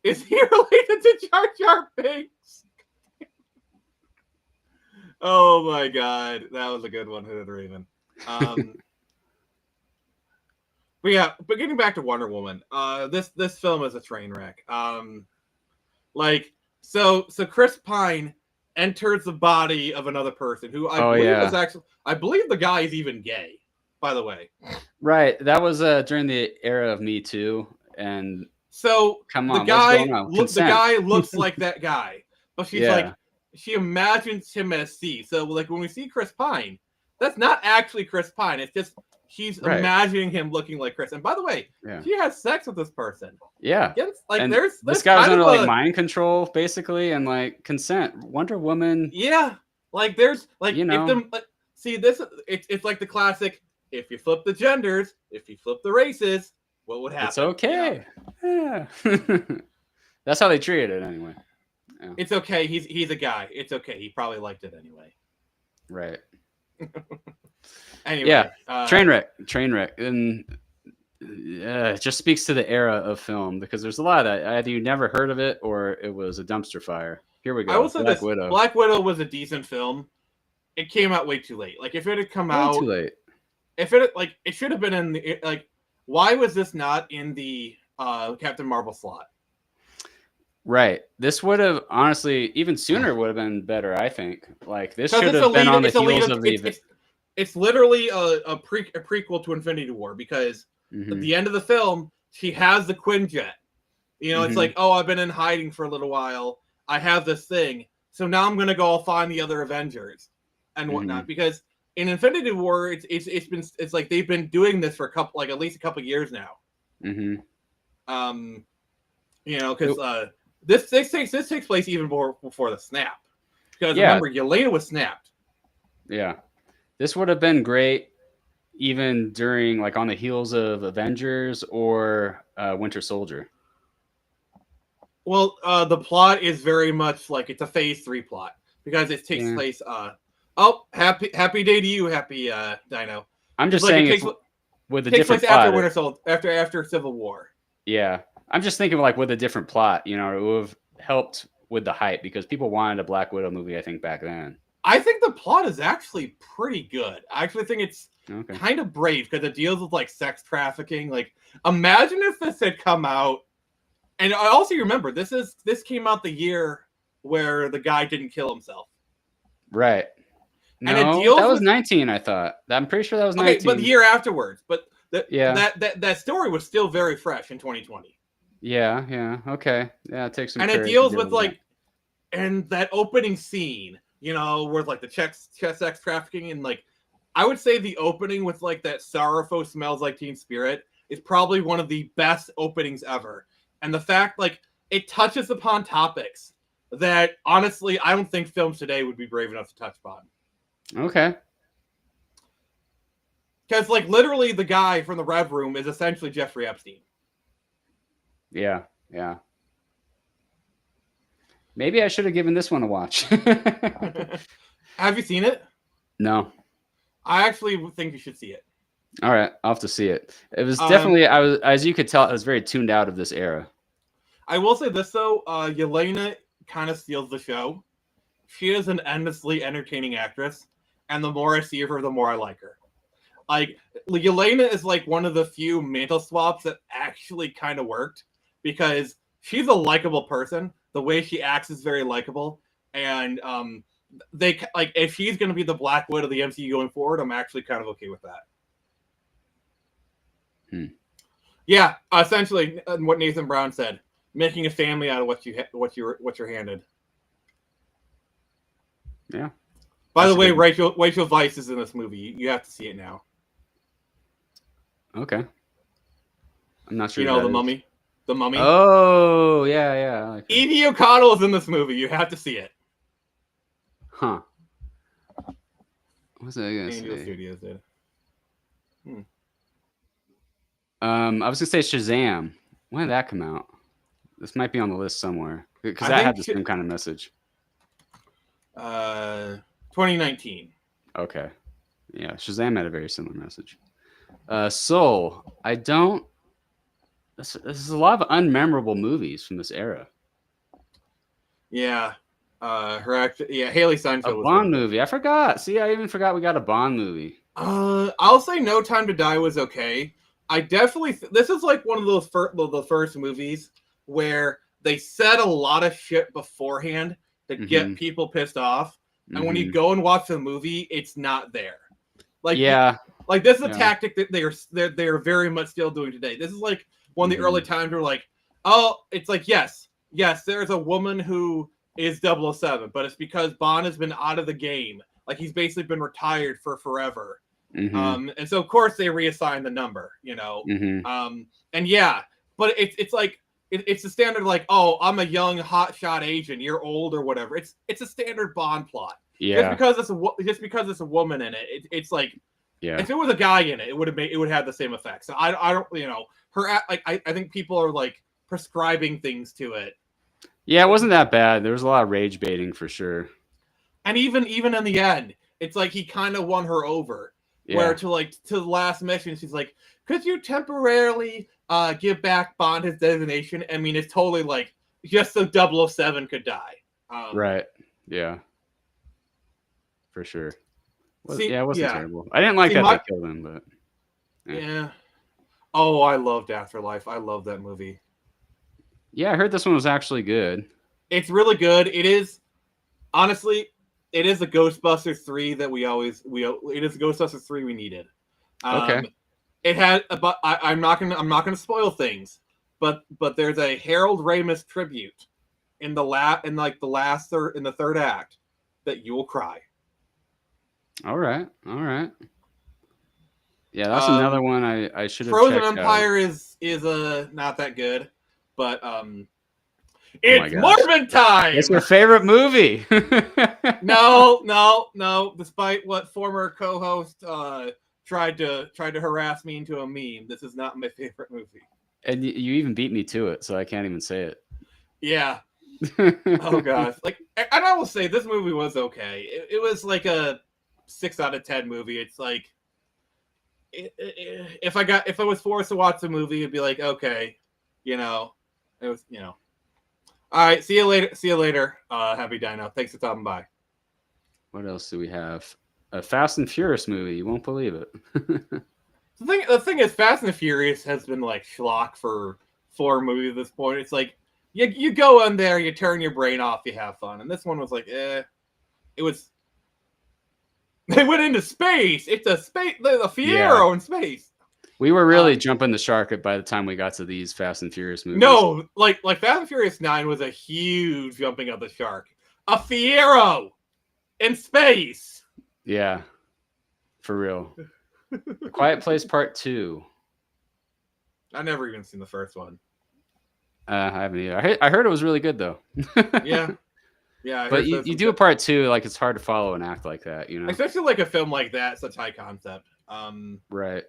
Is he related to Jar Jar Binks? Oh my god, that was a good one, Hooded Raven. But getting back to Wonder Woman, this film is a train wreck. So Chris Pine enters the body of another person who I believe the guy is even gay, by the way. Right. That was during the era of Me Too. And so come on, the guy looks like that guy, but she's like, she imagines him as C. So like when we see Chris Pine, that's not actually Chris Pine. It's just she's imagining him looking like Chris. And by the way, she has sex with this person. Yeah. Like there's this guy was under like mind control, basically, and like consent. Wonder Woman. Yeah. Like there's like See, it's like the classic. If you flip the genders, if you flip the races, what would happen? It's okay. Yeah. That's how they treated it anyway. Yeah. It's okay. He's a guy. It's okay. He probably liked it anyway. Right. Anyway. Yeah. Train wreck. And it just speaks to the era of film because there's a lot of that. Either you never heard of it or it was a dumpster fire. Here we go. I will say Black this. Widow. Black Widow was a decent film. It came out way too late. Like if it had come out too late. If it it should have been in the why was this not in the Captain Marvel slot? Right. This would have honestly even sooner would have been better. I think. Like this should have been on the heels of the event. It's literally a prequel to Infinity War because at the end of the film she has the Quinjet. You know, it's like, oh, I've been in hiding for a little while. I have this thing, so now I'm gonna go find the other Avengers and whatnot because in Infinity War it's like they've been doing this for at least a couple years now. You know, because this takes place even before the snap. Because remember, Yelena was snapped. Yeah, this would have been great even during on the heels of Avengers or Winter Soldier. Well, the plot is very much like it's a Phase 3 plot because it takes place. Happy day to you, Happy Dino. I'm just saying it's with a different plot. After Winter Soldier, after Civil War. Yeah, I'm just thinking with a different plot. You know, it would have helped with the hype because people wanted a Black Widow movie. I think back then. I think the plot is actually pretty good. I actually think it's kind of brave because it deals with sex trafficking. Like, imagine if this had come out. And I also remember this came out the year where the guy didn't kill himself. Right. No, and it deals that was 19. I thought. I'm pretty sure that was 19. Okay, but the year afterwards. But that story was still very fresh in 2020. Yeah. Yeah. Okay. Yeah. It takes some. And it deals with and that opening scene, you know, where the sex trafficking and I would say the opening with that sorrowful smells like Teen Spirit is probably one of the best openings ever. And the fact, it touches upon topics that, honestly, I don't think films today would be brave enough to touch upon. Okay. Because, literally, the guy from the Rev Room is essentially Jeffrey Epstein. Yeah, yeah. Maybe I should have given this one a watch. Have you seen it? No. I actually think you should see it. All right, I'll have to see it. It was definitely, as you could tell, I was very tuned out of this era. I will say this, though. Yelena kind of steals the show. She is an endlessly entertaining actress, and the more I see her, the more I like her. Yelena is one of the few mantle swaps that actually kind of worked because she's a likable person. The way she acts is very likable, and they if she's going to be the Black Widow of the MCU going forward, I'm actually kind of okay with that. Yeah, essentially, what Nathan Brown said. Making a family out of what you're handed. Yeah. By the way, Rachel Weisz is in this movie. You have to see it now. Okay. I'm not sure. You know the Mummy. The Mummy. Oh yeah. Like Evie O'Connell is in this movie. You have to see it. Huh. What's that gonna Angel say? Studios did. I was gonna say Shazam. When did that come out? This might be on the list somewhere because that had the same kind of message. 2019. Okay. Yeah, Shazam had a very similar message. Soul. I don't. This is a lot of unmemorable movies from this era. Yeah. Haley Steinfeld. A Bond movie. I forgot. See, I even forgot we got a Bond movie. I'll say No Time to Die was okay. I definitely. This is one of those the first movies where they said a lot of shit beforehand to get people pissed off, and when you go and watch the movie, it's not there. This is a tactic that they are very much still doing today. This is one of the early times where yes, there's a woman who is 007, but it's because Bond has been out of the game. He's basically been retired for forever. And so of course they reassign the number, you know. And yeah, but it's a standard oh, I'm a young hotshot agent, you're old or whatever. It's a standard Bond plot. Yeah. Just because it's a woman in it, it's like Yeah. if it was a guy in it, it would have the same effect. So I don't I think people are like prescribing things to it. Yeah, it wasn't that bad. There was a lot of rage baiting for sure. And even in the end, it's like he kind of won her over. Yeah. Where to the last mission, she's like, "Could you temporarily give back Bond his designation?" I mean, it's totally like just so 007 could die. Right. Yeah. For sure. It wasn't yeah. terrible. I didn't like that they killed him, but yeah. Oh, I loved Afterlife. I love that movie. Yeah, I heard this one was actually good. It's really good. It is, honestly, it is a Ghostbusters 3 that it is a Ghostbusters 3 we needed. Okay. It had, but I'm not gonna spoil things, but there's a Harold Ramis tribute in the third act that you will cry. All right. Yeah, that's another one I should have Frozen checked Empire out. is not that good, but my it's gosh. Marvin time. It's your favorite movie. No. Despite what former co-host tried to harass me into a meme, this is not my favorite movie. And you even beat me to it, so I can't even say it. Yeah. Oh gosh. And I will say this movie was okay. It was like a 6 out of 10 movie. It's like if I was forced to watch the movie, it'd be like, okay, it was, all right, see you later. Happy Dino. Thanks for stopping by. What else do we have? A Fast and Furious movie. You won't believe it. The thing is, Fast and Furious has been like schlock for 4 movies at this point. It's like you go in there, you turn your brain off, you have fun. And this one was like, it was. They went into space. It's a space. The Fiero in space. We were really jumping the shark by the time we got to these Fast and Furious movies. No, like Fast and Furious 9 was a huge jumping of the shark. A Fiero in space. Yeah, for real. The Quiet Place Part 2. I've never even seen the first one. I haven't either. I heard it was really good though. Yeah. But you do a part 2, like it's hard to follow an act like that, Especially like a film like that, such high concept. Right.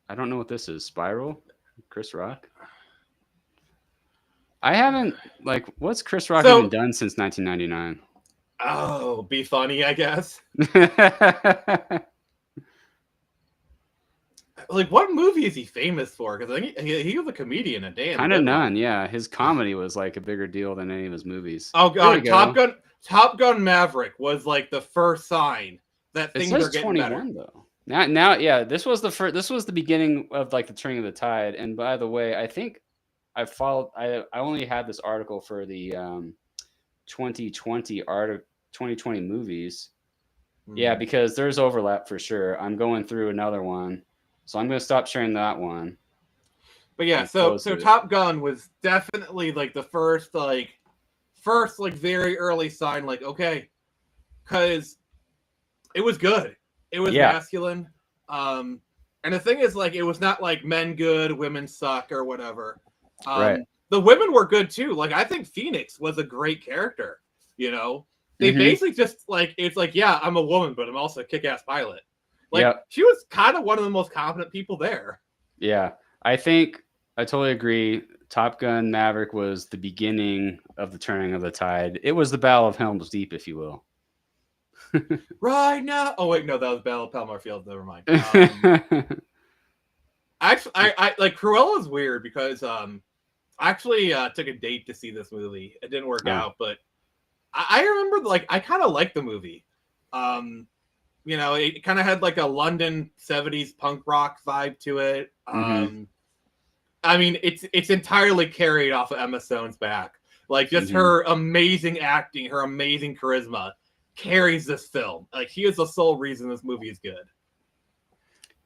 I don't know what this is. Spiral? Chris Rock? I haven't what's Chris Rock even done since 1999? Oh, be funny, I guess. Like, what movie is he famous for? Because I think he was a comedian at damn. Kind of none, yeah. His comedy was like a bigger deal than any of his movies. Oh god, Top Gun Maverick was like the first sign that things are getting 21, better. Though. Now, yeah, this was the beginning of like the turning of the tide. And by the way, I think I only had this article for the 2020 movies. Mm-hmm. Yeah, because there's overlap for sure. I'm going through another one. So I'm going to stop sharing that one. But yeah, so Top Gun was definitely like the first very early sign, like, okay, because it was good. It was masculine. And the thing is, like, it was not like men good, women suck or whatever. Right. The women were good too. Like, I think Phoenix was a great character. They basically just like, it's like, yeah, I'm a woman, but I'm also a kick-ass pilot. Like, she was kind of one of the most competent people there. Yeah, I think I totally agree. Top Gun Maverick was the beginning of the turning of the tide. It was the Battle of Helm's Deep, if you will. Right now. Oh, wait, no, that was Battle of Palomar Field. Never mind. Actually, I like Cruella's weird because I actually took a date to see this movie. It didn't work out, but I remember, like, I kind of liked the movie. It kind of had like a London 70s punk rock vibe to it. I mean, it's entirely carried off of Emma Stone's back. Like, just her amazing acting, her amazing charisma carries this film. Like, she is the sole reason this movie is good.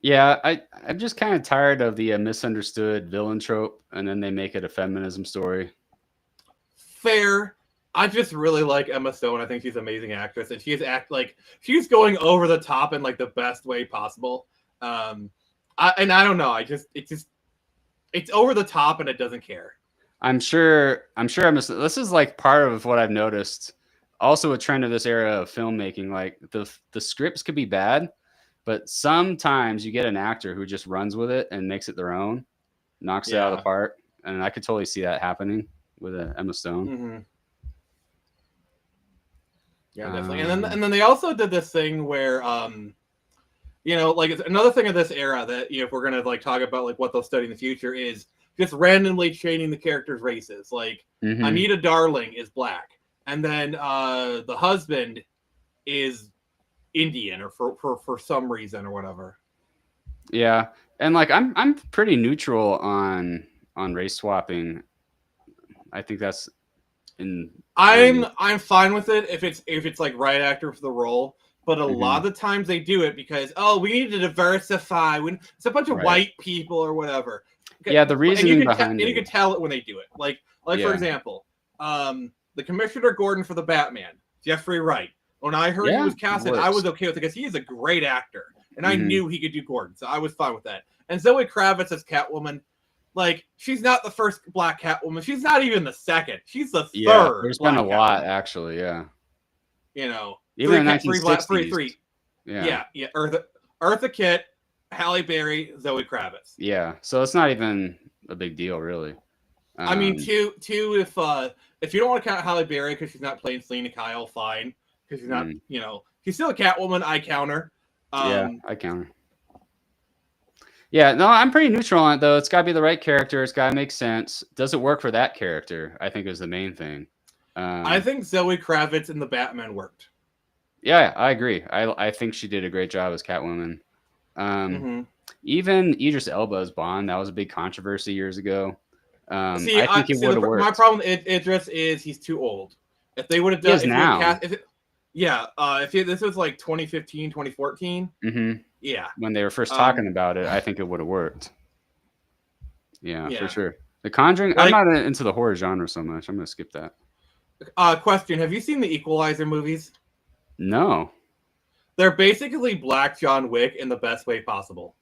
Yeah, I'm just kind of tired of the misunderstood villain trope, and then they make it a feminism story. Fair. I just really like Emma Stone. I think she's an amazing actress, and she's going over the top in like the best way possible. I don't know. It's over the top, and it doesn't care. I'm sure. This is like part of what I've noticed also a trend of this era of filmmaking. Like the scripts could be bad, but sometimes you get an actor who just runs with it and makes it their own, knocks it out of the park. And I could totally see that happening with Emma Stone. Mm-hmm. Yeah, definitely. And then they also did this thing where, like it's another thing of this era that if we're gonna like talk about like what they'll study in the future is just randomly changing the characters' races. Like Anita Darling is black, and then the husband is Indian or for some reason or whatever. Yeah, and like I'm pretty neutral on race swapping. I think that's I'm fine with it if it's like right actor for the role, but a lot of the times they do it because we need to diversify when it's a bunch of white people or whatever. Yeah, the reasoning behind it. You can tell it when they do it. Like for example, the Commissioner Gordon for the Batman, Jeffrey Wright. When I heard he was casted, I was okay with it because he is a great actor, and I knew he could do Gordon, so I was fine with that. And Zoe Kravitz as Catwoman. Like, she's not the first black Catwoman. She's not even the second. She's the third. There's been a lot, actually, yeah. Even in 1960s. Yeah. Eartha Kitt, Halle Berry, Zoe Kravitz. Yeah, so it's not even a big deal, really. I mean, if you don't want to count Halle Berry because she's not playing Selena Kyle, fine. Because she's not, she's still a Catwoman. I count her. I count her. Yeah, no, I'm pretty neutral on it, though. It's got to be the right character. It's got to make sense. Does it work for that character? I think is the main thing. I think Zoe Kravitz in the Batman worked. Yeah, I agree. I think she did a great job as Catwoman. Even Idris Elba's Bond, that was a big controversy years ago. I think it would have worked. My problem with Idris is he's too old. If they would have done if this was like 2015, 2014. Yeah. When they were first talking about it, I think it would have worked. Yeah, for sure. The Conjuring, I'm not into the horror genre so much. I'm going to skip that. Question. Have you seen the Equalizer movies? No. They're basically Black John Wick in the best way possible.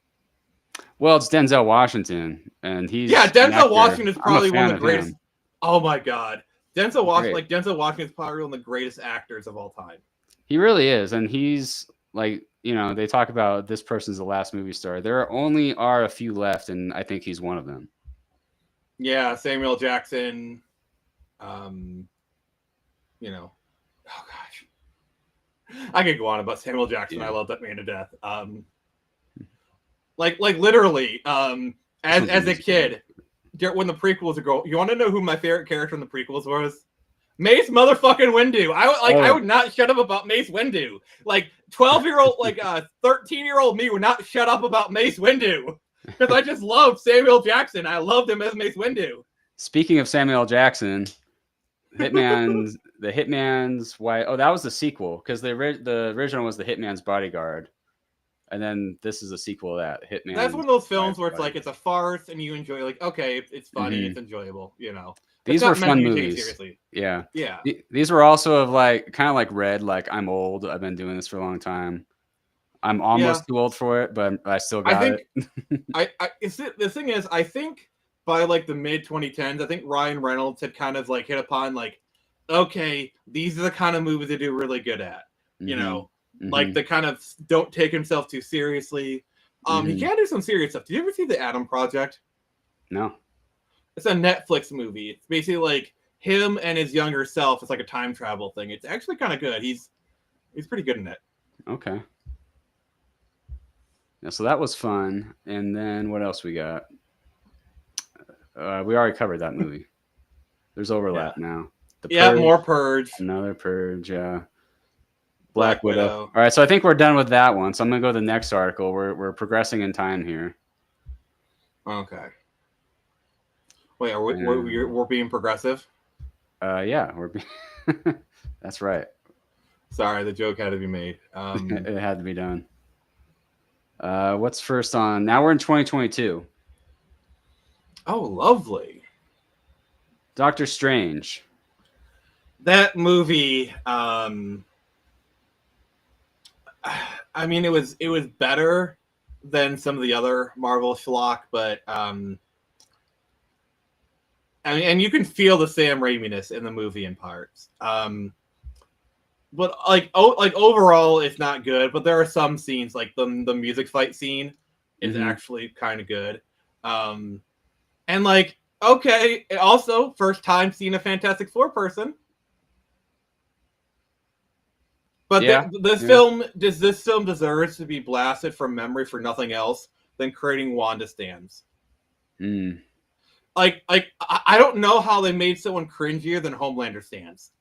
Well, it's Denzel Washington, and he's Denzel Washington is probably one of the greatest. Oh my God. Denzel Washington is probably one of the greatest actors of all time. He really is, and he's like, they talk about this person's the last movie star. There only are a few left, and I think he's one of them. Yeah, Samuel Jackson. Oh gosh, I could go on about Samuel Jackson. I love that man to death. Like literally, as a kid, when the prequels are going, you want to know who my favorite character in the prequels was? Mace motherfucking Windu. I would not shut up about Mace Windu. Like 12-year-old, 13-year-old me would not shut up about Mace Windu because I just loved Samuel Jackson. I loved him as Mace Windu. Speaking of Samuel Jackson, the Hitman's Wife. Oh, that was the sequel because the original was the Hitman's Bodyguard, and then this is a sequel of that Hitman. That's one of those films where it's like it's a farce and you enjoy. Like, okay, it's funny, it's enjoyable, These were fun movies. Yeah. These were also of kind of like Red. Like, I'm old. I've been doing this for a long time. I'm almost too old for it, but I still got it. The thing is, I think by the mid 2010s, I think Ryan Reynolds had kind of hit upon okay, these are the kind of movies they do really good at. The kind of don't take himself too seriously. He can do some serious stuff. Did you ever see The Adam Project? No. It's a Netflix movie. It's basically him and his younger self. It's like a time travel thing. It's actually kind of good. He's pretty good in it. Okay. Yeah, so that was fun. And then what else we got? We already covered that movie. There's overlap now. More Purge. Another Purge. Black Widow. All right, so I think we're done with that one. So I'm gonna go to the next article. We're progressing in time here. Okay. Wait, we're being progressive? Yeah, we're being. That's right. Sorry, the joke had to be made. It had to be done. What's first on? Now we're in 2022. Oh, lovely. Doctor Strange. That movie. I mean, it was better than some of the other Marvel schlock, but and you can feel the Sam Raimi-ness in the movie in parts. but like overall, it's not good. But there are some scenes, like the music fight scene, is actually kind of good. And like, okay, also first time seeing a Fantastic Four person. But this film deserves to be blasted from memory for nothing else than creating Wanda stands. Like I don't know how they made someone cringier than Homelander stands.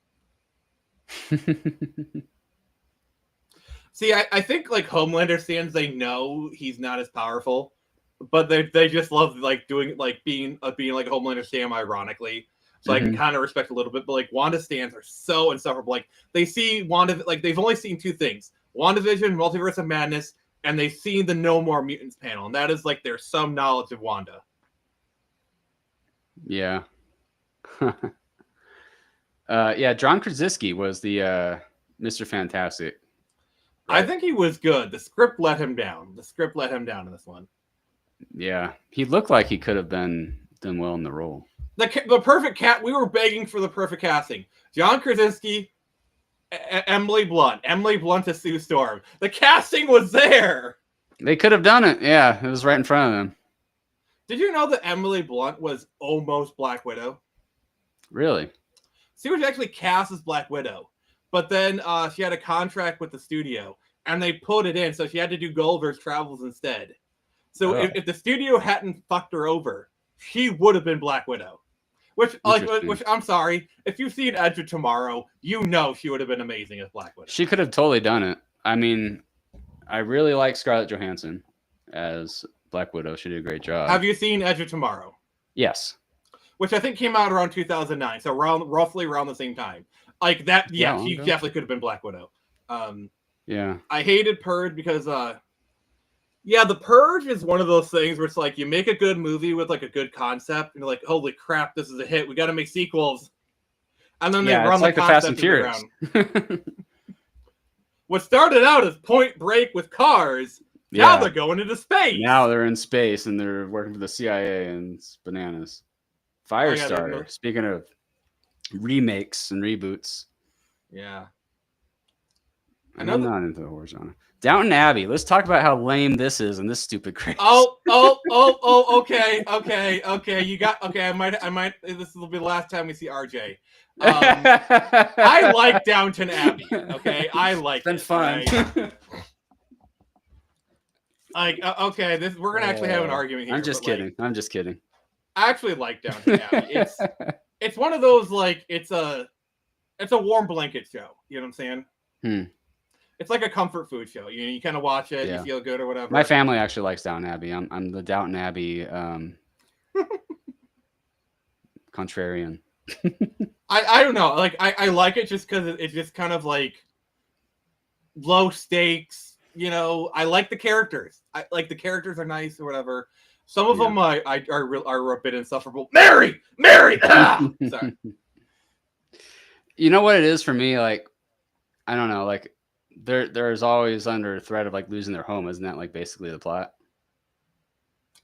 See, I think like Homelander stands, they know he's not as powerful, but they just love like doing like being like Homelander stand ironically. So I can kind of respect a little bit, but like Wanda stands are so insufferable. Like they see Wanda, like they've only seen two things: WandaVision, Multiverse of Madness, and they've seen the No More Mutants panel, and that is like their some knowledge of Wanda. Yeah. Yeah, John Krasinski was the Mr. Fantastic. Right? I think he was good. The script let him down. The script let him down in this one. Yeah, he looked like he could have done well in the role. The perfect cat. We were begging for the perfect casting. John Krasinski, Emily Blunt to Sue Storm. The casting was there. They could have done it. Yeah, it was right in front of them. Did you know that Emily Blunt was almost Black Widow? Really? She was actually cast as Black Widow, but then she had a contract with the studio, and they put it in, so she had to do Gulliver's Travels instead. So if the studio hadn't fucked her over, she would have been Black Widow. Which I'm sorry, if you've seen Edge of Tomorrow, you know she would have been amazing as Black Widow. She could have totally done it. I mean, I really like Scarlett Johansson as Black Widow. She did a great job. Have you seen Edge of Tomorrow? Yes. Which I think came out around 2009, so roughly around the same time. Like that, yeah, she definitely could have been Black Widow. Yeah. I hated Purge because yeah, The Purge is one of those things where it's like you make a good movie with like a good concept, and you're like, holy crap, this is a hit. We got to make sequels. And then they run the Fast and Furious. What started out as Point Break with cars, now they're going into space. Now they're in space and they're working for the CIA, and it's bananas. Firestarter. Speaking of remakes and reboots. Yeah. I'm not into the horror genre. Downton Abbey. Let's talk about how lame this is and this stupid craze. Okay. You got I might. This will be the last time we see RJ. I like Downton Abbey. Okay, I like. It's been fun. Right? Like okay, we're gonna actually have an argument here. I'm just kidding. I actually like Downton Abbey. It's one of those like it's a warm blanket show. You know what I'm saying? It's like a comfort food show. You kind of watch it, you feel good or whatever. My family actually likes Downton Abbey. I'm the Downton Abbey contrarian. I don't know. Like I like it just because it's just kind of like low stakes. You know, I like the characters. I like the characters are nice or whatever. Some of them are a bit insufferable. Mary. Sorry. You know what it is for me? Like, I don't know. Like, there's always under threat of like losing their home. Isn't that like basically the plot?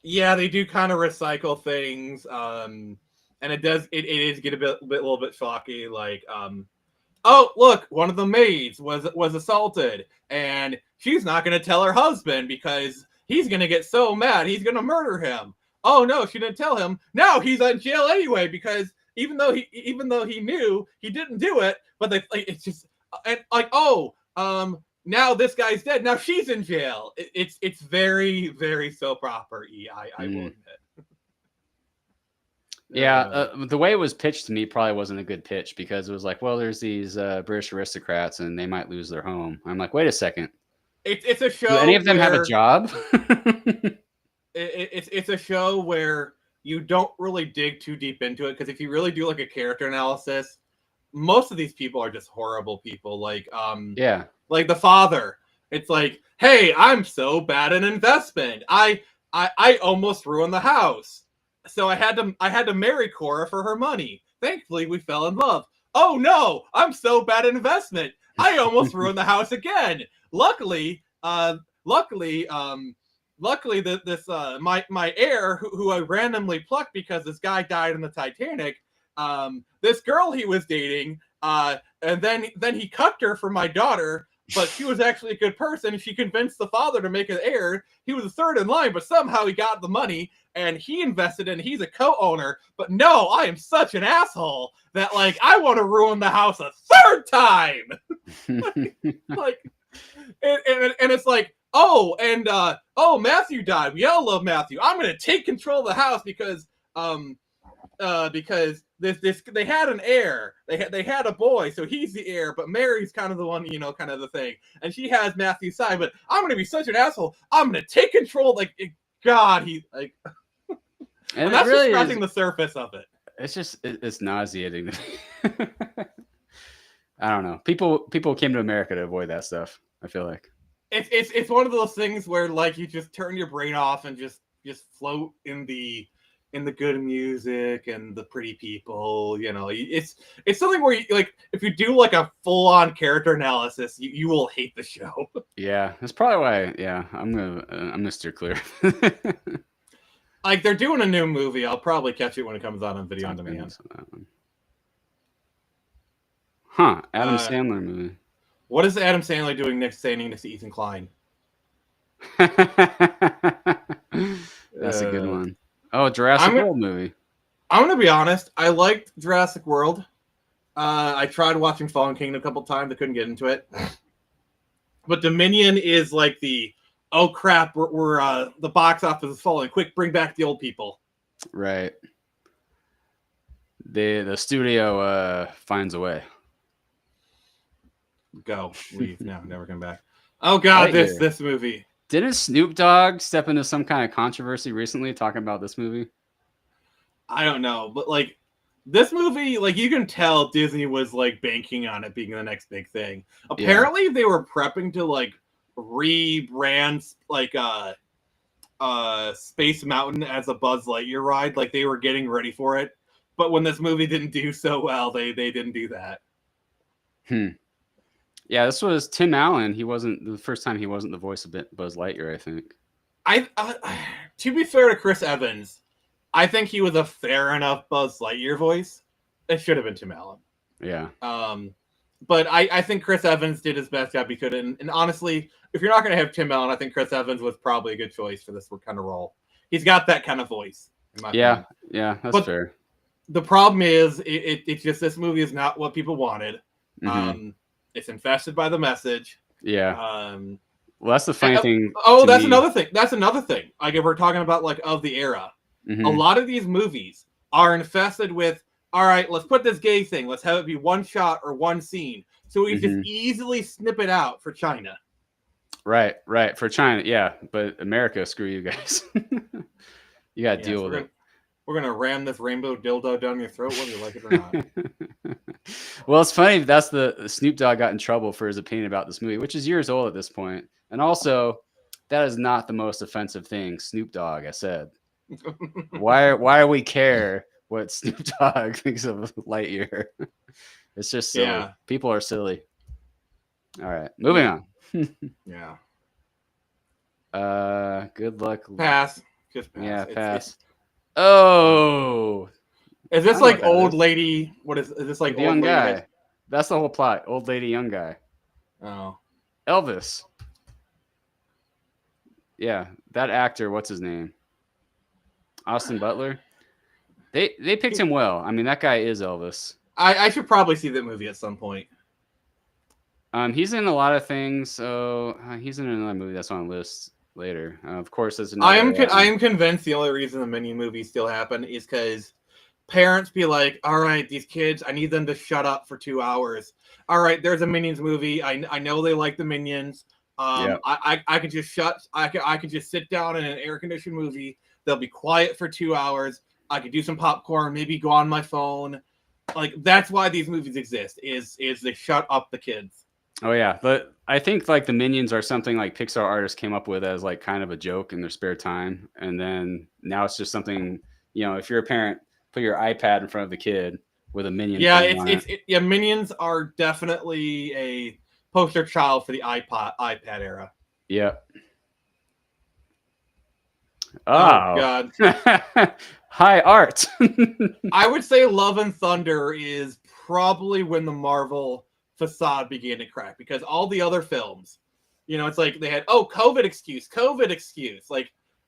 Yeah, they do kind of recycle things, and it is get a little bit shocky. Like, oh look, one of the maids was assaulted, and she's not going to tell her husband because he's going to get so mad he's going to murder him. Oh no, she didn't tell him. Now he's in jail anyway because even though he knew he didn't do it, but it's just and like now this guy's dead. Now she's in jail. It's very, very soap opera-y, I will admit. Yeah, the way it was pitched to me probably wasn't a good pitch because it was like, well, there's these British aristocrats and they might lose their home. I'm like, wait a second. It's a show. Do any of them have a job? It's a show where you don't really dig too deep into it because if you really do like a character analysis, most of these people are just horrible people. Like like the father. It's like, hey, I'm so bad at investment. I almost ruined the house. So I had to marry Cora for her money. Thankfully, we fell in love. Oh no, I'm so bad at investment. I almost ruined the house again. Luckily, my heir, who I randomly plucked because this guy died in the Titanic. This girl he was dating And then he cucked her for my daughter, but she was actually a good person. She convinced the father to make an heir. He was the third in line, but somehow he got the money and he invested in. He's a co-owner. But no, I am such an asshole that like I want to ruin the house a third time. like, and it's like, oh, and Matthew died. We all love Matthew. I'm gonna take control of the house because this they had an heir. They had a boy, so he's the heir, but Mary's kind of the one, kind of the thing. And she has Matthew's side, but I'm gonna be such an asshole. I'm gonna take control. Like God, he like and that's really just scratching the surface of it. It's nauseating. I don't know. People came to America to avoid that stuff, I feel like. It's one of those things where like you just turn your brain off and just float in the good music and the pretty people. It's something where you, like if you do like a full-on character analysis, you will hate the show. Yeah, that's probably why. Yeah, I'm gonna steer clear. Like they're doing a new movie. I'll probably catch it when it comes out on video on demand. Huh? Adam Sandler movie. What is Adam Sandler doing next? Standing next to Ethan Klein. That's a good one. Oh, Jurassic World movie. I'm gonna be honest. I liked Jurassic World. I tried watching Fallen Kingdom a couple times. I couldn't get into it. But Dominion is like the oh crap, we're the box office is falling. Quick, bring back the old people. Right. The studio finds a way. Go, leave now, never come back. Oh god, this movie. Didn't Snoop Dogg step into some kind of controversy recently talking about this movie? I don't know, but like this movie, like you can tell Disney was like banking on it being the next big thing. Apparently, they were prepping to like rebrand like Space Mountain as a Buzz Lightyear ride. Like they were getting ready for it, but when this movie didn't do so well, they didn't do that. Yeah, this was Tim Allen. He wasn't the first time he wasn't the voice of Buzz Lightyear, I think. To be fair to Chris Evans, I think he was a fair enough Buzz Lightyear voice. It should have been Tim Allen. Yeah. But I think Chris Evans did his best job he could. And honestly, if you're not going to have Tim Allen, I think Chris Evans was probably a good choice for this kind of role. He's got that kind of voice. In my opinion. Yeah, that's fair. The problem is, it's just this movie is not what people wanted. Mm-hmm. It's infested by the message. Yeah. Well, that's the funny thing. Another thing. That's another thing. Like if we're talking about like of the era, a lot of these movies are infested with. All right, let's put this gay thing. Let's have it be one shot or one scene, so we just easily snip it out for China. Right. For China, yeah. But America, screw you guys. You got to deal with it. We're gonna ram this rainbow dildo down your throat, whether you like it or not. Well, it's funny. That's the Snoop Dogg got in trouble for his opinion about this movie, which is years old at this point. And also, that is not the most offensive thing. Snoop Dogg, I said. Why do we care what Snoop Dogg thinks of Lightyear? It's just silly. Yeah. People are silly. All right, moving on. Yeah. Good luck. Pass. Just pass. Yeah, pass. Oh. Is this like old lady? What is this like? The young guy. That's the whole plot. Old lady, young guy. Oh. Elvis. Yeah, that actor. What's his name? Austin Butler. They picked him well. I mean, that guy is Elvis. I should probably see that movie at some point. He's in a lot of things. So he's in another movie that's on the list later. Of course, there's another. I am convinced the only reason the Minion movies still happen is because parents be like, all right, these kids, I need them to shut up for 2 hours. All right, there's a Minions movie. I know they like the Minions. I could just I could just sit down in an air conditioned movie. They'll be quiet for 2 hours. I could do some popcorn, maybe go on my phone. Like that's why these movies exist. Is they shut up the kids. Oh yeah, but I think like the Minions are something like Pixar artists came up with as like kind of a joke in their spare time, and then now it's just something, if you're a parent, put your iPad in front of the kid with a Minion. Yeah, Minions are definitely a poster child for the iPad era. Yep. Oh God. High art. I would say Love and Thunder is probably when the Marvel facade began to crack, because all the other films, it's like they had COVID excuse.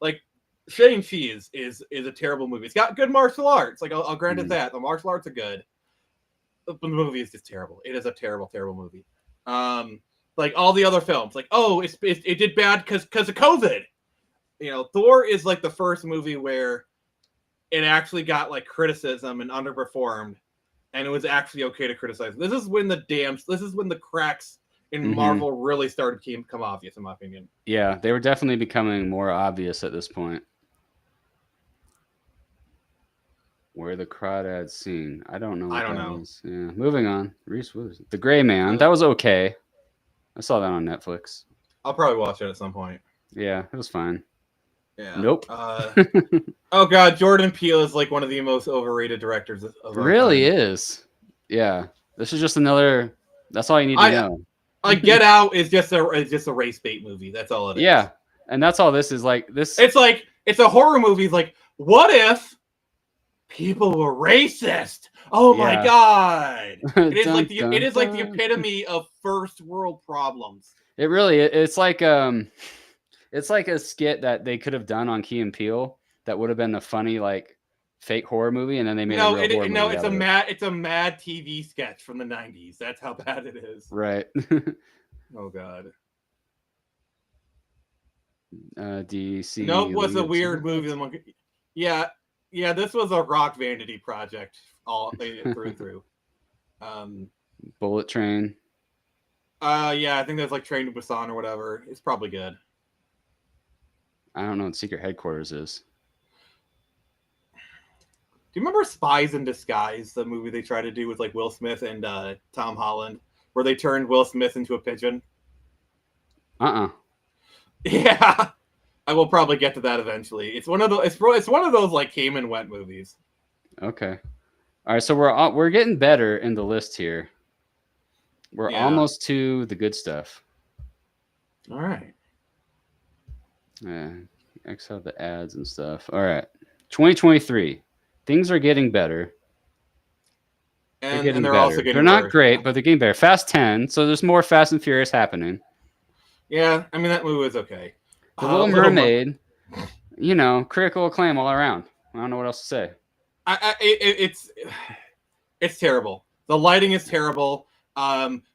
Like Shang-Chi is a terrible movie. It's got good martial arts. Like I'll grant it that the martial arts are good. But the movie is just terrible. It is a terrible, terrible movie. Like all the other films, like it did bad because of COVID. Thor is like the first movie where it actually got like criticism and underperformed, and it was actually okay to criticize. This is when the cracks in Marvel really started to come obvious, in my opinion. Yeah, they were definitely becoming more obvious at this point. Where the crawdads sing. I don't know. I don't know. Is. Yeah, moving on. Reese Witherspoon. The Gray Man. That was okay. I saw that on Netflix. I'll probably watch it at some point. Yeah, it was fine. Yeah. Nope. Oh God, Jordan Peele is like one of the most overrated directors of our really time. is. Yeah. This is just another. That's all you need to know. Like Get Out is just a race bait movie. That's all it is. Yeah, and that's all this is. Like this. It's like it's a horror movie. It's like, what if people were racist? Oh my God! It is like the epitome of first world problems. It really. It's like a skit that they could have done on Key and Peele that would have been a funny like fake horror movie, and then they made a real horror movie. No, it's a mad TV sketch from the 90s. That's how bad it is. Right. Oh God. DC. Nope, was a weird movie. Yeah. This was a rock vanity project, all through and through. Bullet Train. Yeah, I think that's like Train to Busan or whatever. It's probably good. I don't know what Secret Headquarters is. Do you remember Spies in Disguise, the movie they tried to do with like Will Smith and Tom Holland, where they turned Will Smith into a pigeon? Yeah, I will probably get to that eventually. It's one of those. It's one of those like came and went movies. Okay. All right, so we're getting better in the list here. We're almost to the good stuff. All right. Yeah, X out the ads and stuff. All right, 2023. Things are getting better. And they're they're better. also getting They're not great, but they're getting better. Fast 10, so there's more Fast and Furious happening. Yeah, I mean that movie was okay. The Little Mermaid, critical acclaim all around. I don't know what else to say. It's terrible. The lighting is terrible.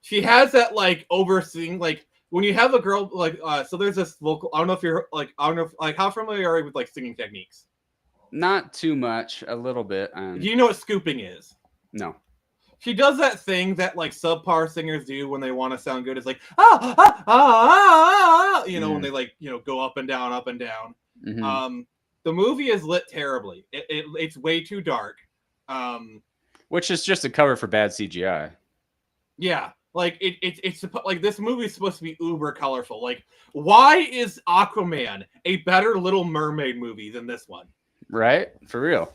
She has that like overseeing, like when you have a girl like so there's this vocal. I don't know if how familiar are you with like singing techniques? Not too much, a little bit. Do you know what scooping is? No. She does that thing that like subpar singers do when they want to sound good. It's like when they like go up and down, up and down. Mm-hmm. The movie is lit terribly. It's way too dark. Which is just a cover for bad CGI. Yeah, like it's like this movie is supposed to be uber colorful. Like, why is Aquaman a better Little Mermaid movie than this one? Right, for real.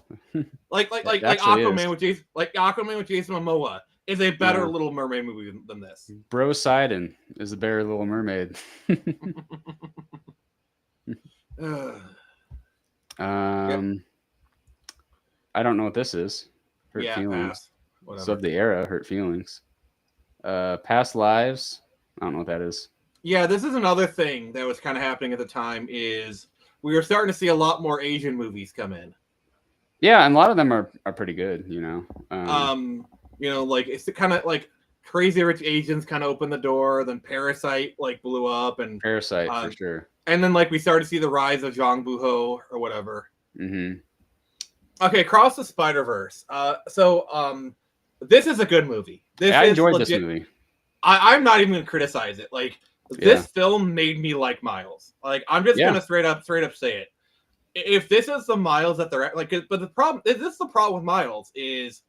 like Aquaman with Jason Momoa is a better Little Mermaid movie than this. Bro Sidon is a better Little Mermaid. I don't know what this is. Hurt Feelings. So of the era, Hurt Feelings. Past Lives. I don't know what that is. Yeah, this is another thing that was kind of happening at the time is we were starting to see a lot more Asian movies come in. Yeah, and a lot of them are pretty good, like it's kind of like Crazy Rich Asians kind of opened the door, then Parasite like blew up, and Parasite for sure. And then like we started to see the rise of Zhang Buho or whatever. Mm-hmm. Okay, Cross the Spider-Verse. This is a good movie. I enjoyed this movie. I'm not even gonna criticize it. Like this film made me like Miles. Like I'm just gonna straight up say it. If this is the Miles that they're like, but the problem with Miles is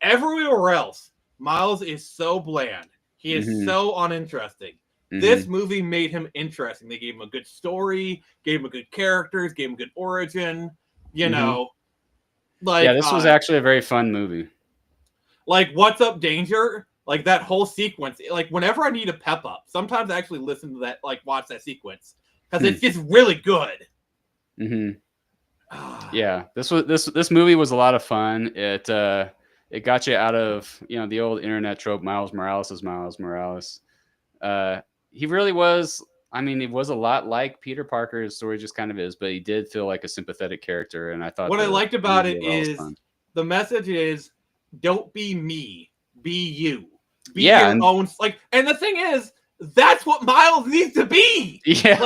everywhere else, Miles is so bland. He is so uninteresting. Mm-hmm. This movie made him interesting. They gave him a good story, gave him a good characters, gave him a good origin. Like this was actually a very fun movie. Like What's Up Danger, like that whole sequence. Like whenever I need a pep up, sometimes I actually listen to that, like watch that sequence because it's just really good. Mm-hmm. Yeah, this movie was a lot of fun. It it got you out of the old internet trope. Miles Morales is Miles Morales. He really was. I mean, it was a lot like Peter Parker. His story just kind of is, but he did feel like a sympathetic character, and I thought what I liked about it overall was is fun. the message is don't be me, be you, be Yeah, your and- own. Like, and the thing is, that's what Miles needs to be. Yeah,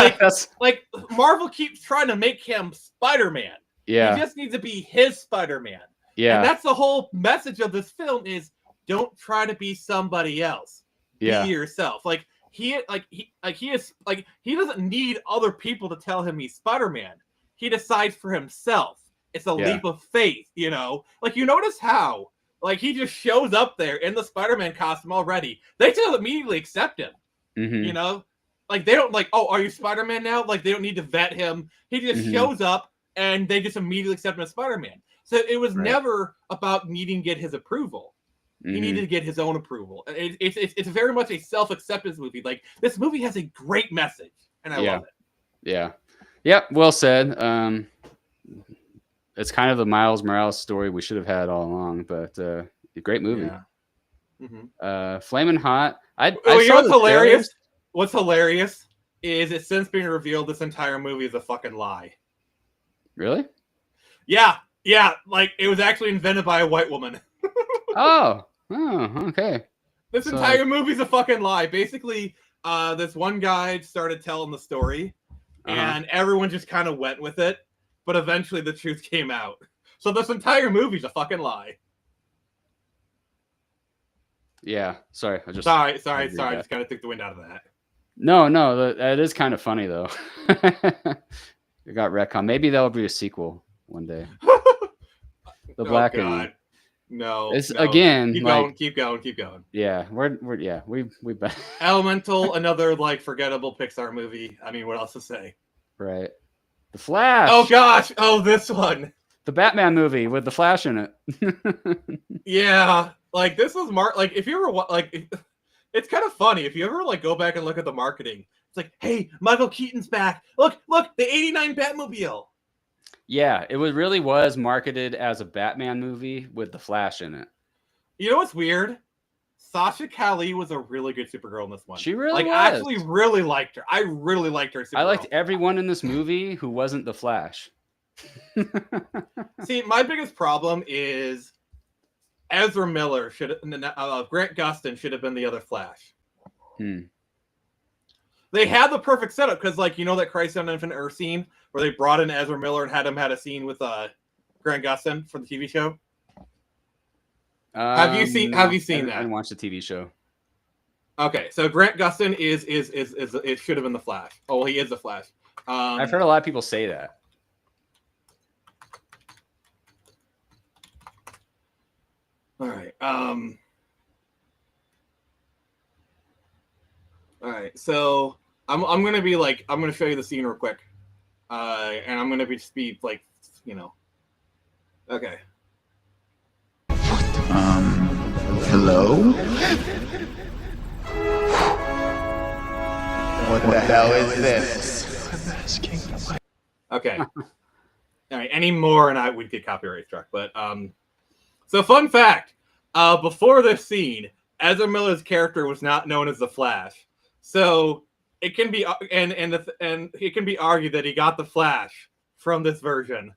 Like Marvel keeps trying to make him Spider-Man. yeah, He just needs to be his Spider-Man. yeah, And that's the whole message of this film is don't try to be somebody else. yeah. Be yourself. He doesn't need other people to tell him he's Spider-Man. He decides for himself. It's a leap of faith, Like, you notice how, like, he just shows up there in the Spider-Man costume already. They just immediately accept him, Mhm. Like, they don't, like, oh, are you Spider-Man now? Like, they don't need to vet him. He just shows up, and they just immediately accept him as Spider-Man. So it was never about needing to get his approval. He needed to get his own approval. It's very much a self-acceptance movie. Like, this movie has a great message, and I love it. Yeah. Yep. Well said. It's kind of the Miles Morales story we should have had all along, but a great movie. Yeah. Flamin' Hot. I you saw know what's the hilarious? trailers. What's hilarious is it's since been revealed this entire movie is a fucking lie. Really? Yeah. Like, it was actually invented by a white woman. Oh, okay. This entire movie's a fucking lie. Basically, this one guy started telling the story, and everyone just kind of went with it. But eventually, the truth came out. So this entire movie's a fucking lie. Yeah. Sorry. Sorry. I just kind of took the wind out of that. No, that is kind of funny though. It got retcon. Maybe that'll be a sequel one day. The Black one. No. It's no. again. Keep going. Yeah, we've been Elemental, another like forgettable Pixar movie. I mean, what else to say? right. The Flash. Oh gosh! Oh, this one. The Batman movie with the Flash in it. Yeah, like this was like if you ever it's kind of funny if you ever like go back and look at the marketing. It's like, hey, Michael Keaton's back. Look, the '89 Batmobile. Yeah, it really was marketed as a Batman movie with the Flash in it. You know what's weird? Sasha Calle was a really good Supergirl in this one. She really was. I actually really liked her. I really liked her. Supergirl. I liked everyone in this movie who wasn't the Flash. See, my biggest problem is Ezra Miller Grant Gustin should have been the other Flash. They had the perfect setup because, like, that Crisis on Infinite Earth scene where they brought in Ezra Miller and had a scene with Grant Gustin for the TV show. Have you seen that? I didn't watch the TV show. Okay, so Grant Gustin is it should have been the Flash. Oh, well, he is the Flash. I've heard a lot of people say that. All right. All right. So I'm gonna show you the scene real quick, and I'm gonna be like, okay. Hello? What the hell is this? Okay. All right. Any more, and I would get copyright struck. But so fun fact: before this scene, Ezra Miller's character was not known as the Flash. So it can be and it can be argued that he got the Flash from this version.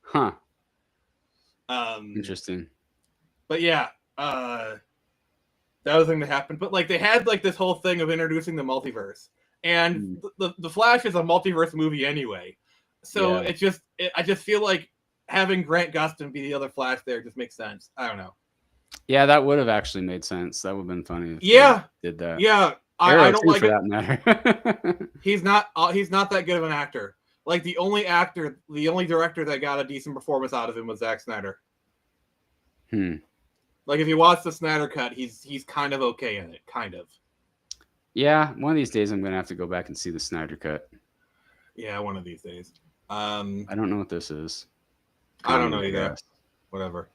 Huh. Interesting. But yeah, that was the thing that happened. But like they had like this whole thing of introducing the multiverse, and the Flash is a multiverse movie anyway. So I just feel like having Grant Gustin be the other Flash there just makes sense. I don't know. Yeah, that would have actually made sense. That would have been funny. If they did that. Yeah. I don't like for it. that matter. He's not that good of an actor. Like the only director that got a decent performance out of him was Zack Snyder. Like if you watch the Snyder cut, he's kind of okay in it, kind of. Yeah, one of these days I'm gonna have to go back and see the Snyder cut. Yeah, one of these days. I don't know what this is. I don't know either. Whatever.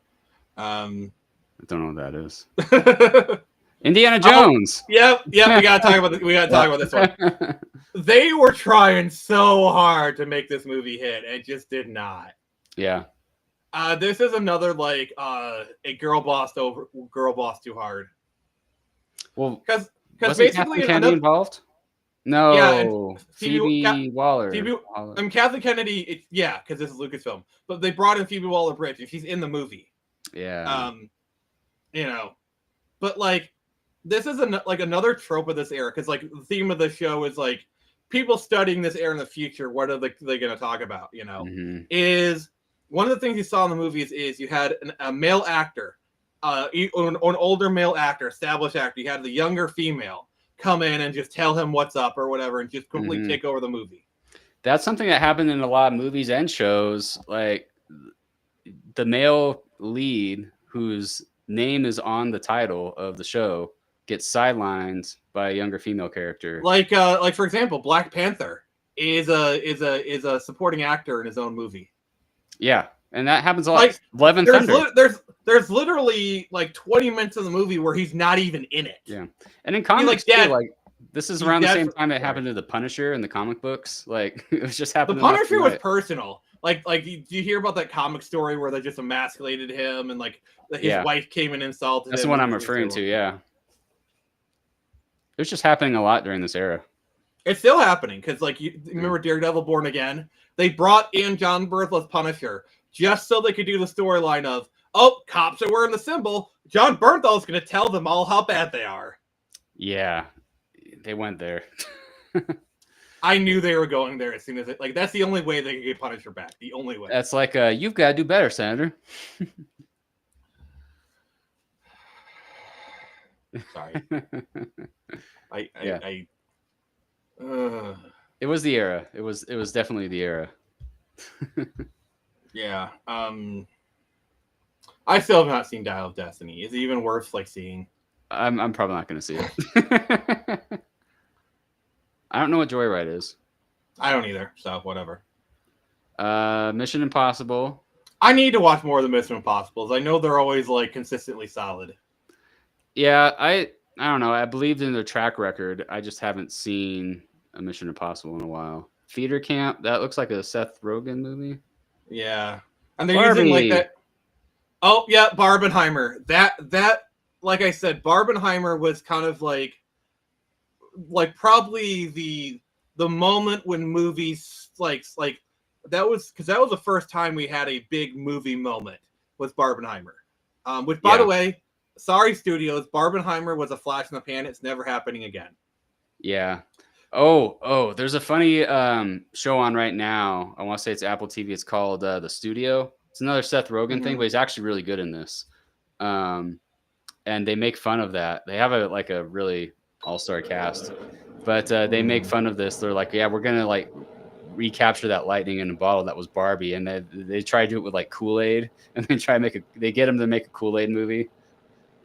I don't know what that is. Indiana Jones. Yep. We gotta talk about this. We gotta talk about this one. They were trying so hard to make this movie hit, and it just did not. Yeah. This is another like a girl bossed too hard. Well, Because wasn't basically Kathleen Kennedy involved? No, Yeah, and Phoebe Waller. Kathleen Kennedy. Because this is Lucasfilm, but they brought in Phoebe Waller-Bridge, and she's in the movie. Yeah. But like this is another trope of this era, because like the theme of the show is like people studying this era in the future. What are they going to talk about? Is one of the things you saw in the movies is you had a male actor, an older male actor, established actor. You had the younger female come in and just tell him what's up or whatever, and just completely take over the movie. That's something that happened in a lot of movies and shows. Like the male lead, whose name is on the title of the show, gets sidelined by a younger female character. Like for example, Black Panther is a supporting actor in his own movie. Yeah, and that happens a lot. Like, Love and Thunder. There's literally like 20 minutes of the movie where he's not even in it. Yeah, and in comics too, like this is around the same time it happened to the Punisher in the comic books. Like it was just happening. The Punisher was personal. Like do you hear about that comic story where they just emasculated him and like his wife came and insulted him? That's the one I'm referring to. Yeah, it was just happening a lot during this era. It's still happening because, like, you remember Daredevil Born Again? They brought in John Bernthal's Punisher just so they could do the storyline of, oh, cops are wearing the symbol. John Bernthal's going to tell them all how bad they are. Yeah, they went there. I knew they were going there as soon as like that's the only way they could get Punisher back. The only way. That's like, you've got to do better, Senator. Sorry. It was the era. It was definitely the era. Yeah. I still have not seen Dial of Destiny. Is it even worth like seeing? I'm probably not going to see it. I don't know what Joyride is. I don't either. So whatever. Mission Impossible. I need to watch more of the Mission Impossibles. I know they're always like consistently solid. Yeah, I don't know. I believed in their track record. I just haven't seen a Mission Impossible in a while. Theater Camp. That looks like a Seth Rogen movie. Yeah, and they're using like that. Oh yeah, Barbenheimer. That like I said, Barbenheimer was kind of like probably the moment when movies like that was because that was the first time we had a big movie moment with Barbenheimer. Which by the way, sorry studios, Barbenheimer was a flash in the pan. It's never happening again. Yeah. Oh, there's a funny show on right now. I want to say it's Apple TV. It's called The Studio. It's another Seth Rogen thing, but he's actually really good in this. And they make fun of that. They have a really all-star cast, but they make fun of this. They're like, yeah, we're gonna like recapture that lightning in a bottle that was Barbie, and they try to do it with like Kool-Aid, and they get him to make a Kool-Aid movie.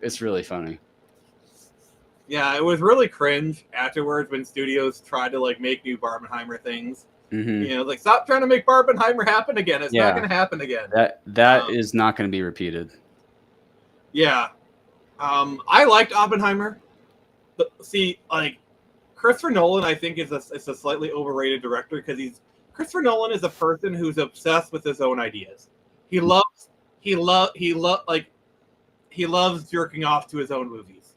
It's really funny. Yeah, it was really cringe afterwards when studios tried to like make new Barbenheimer things. Mm-hmm. You know, like stop trying to make Barbenheimer happen again. It's not going to happen again. That is not going to be repeated. Yeah, I liked Oppenheimer. But see, like Christopher Nolan, I think is a slightly overrated director because Christopher Nolan is a person who's obsessed with his own ideas. He loves jerking off to his own movies.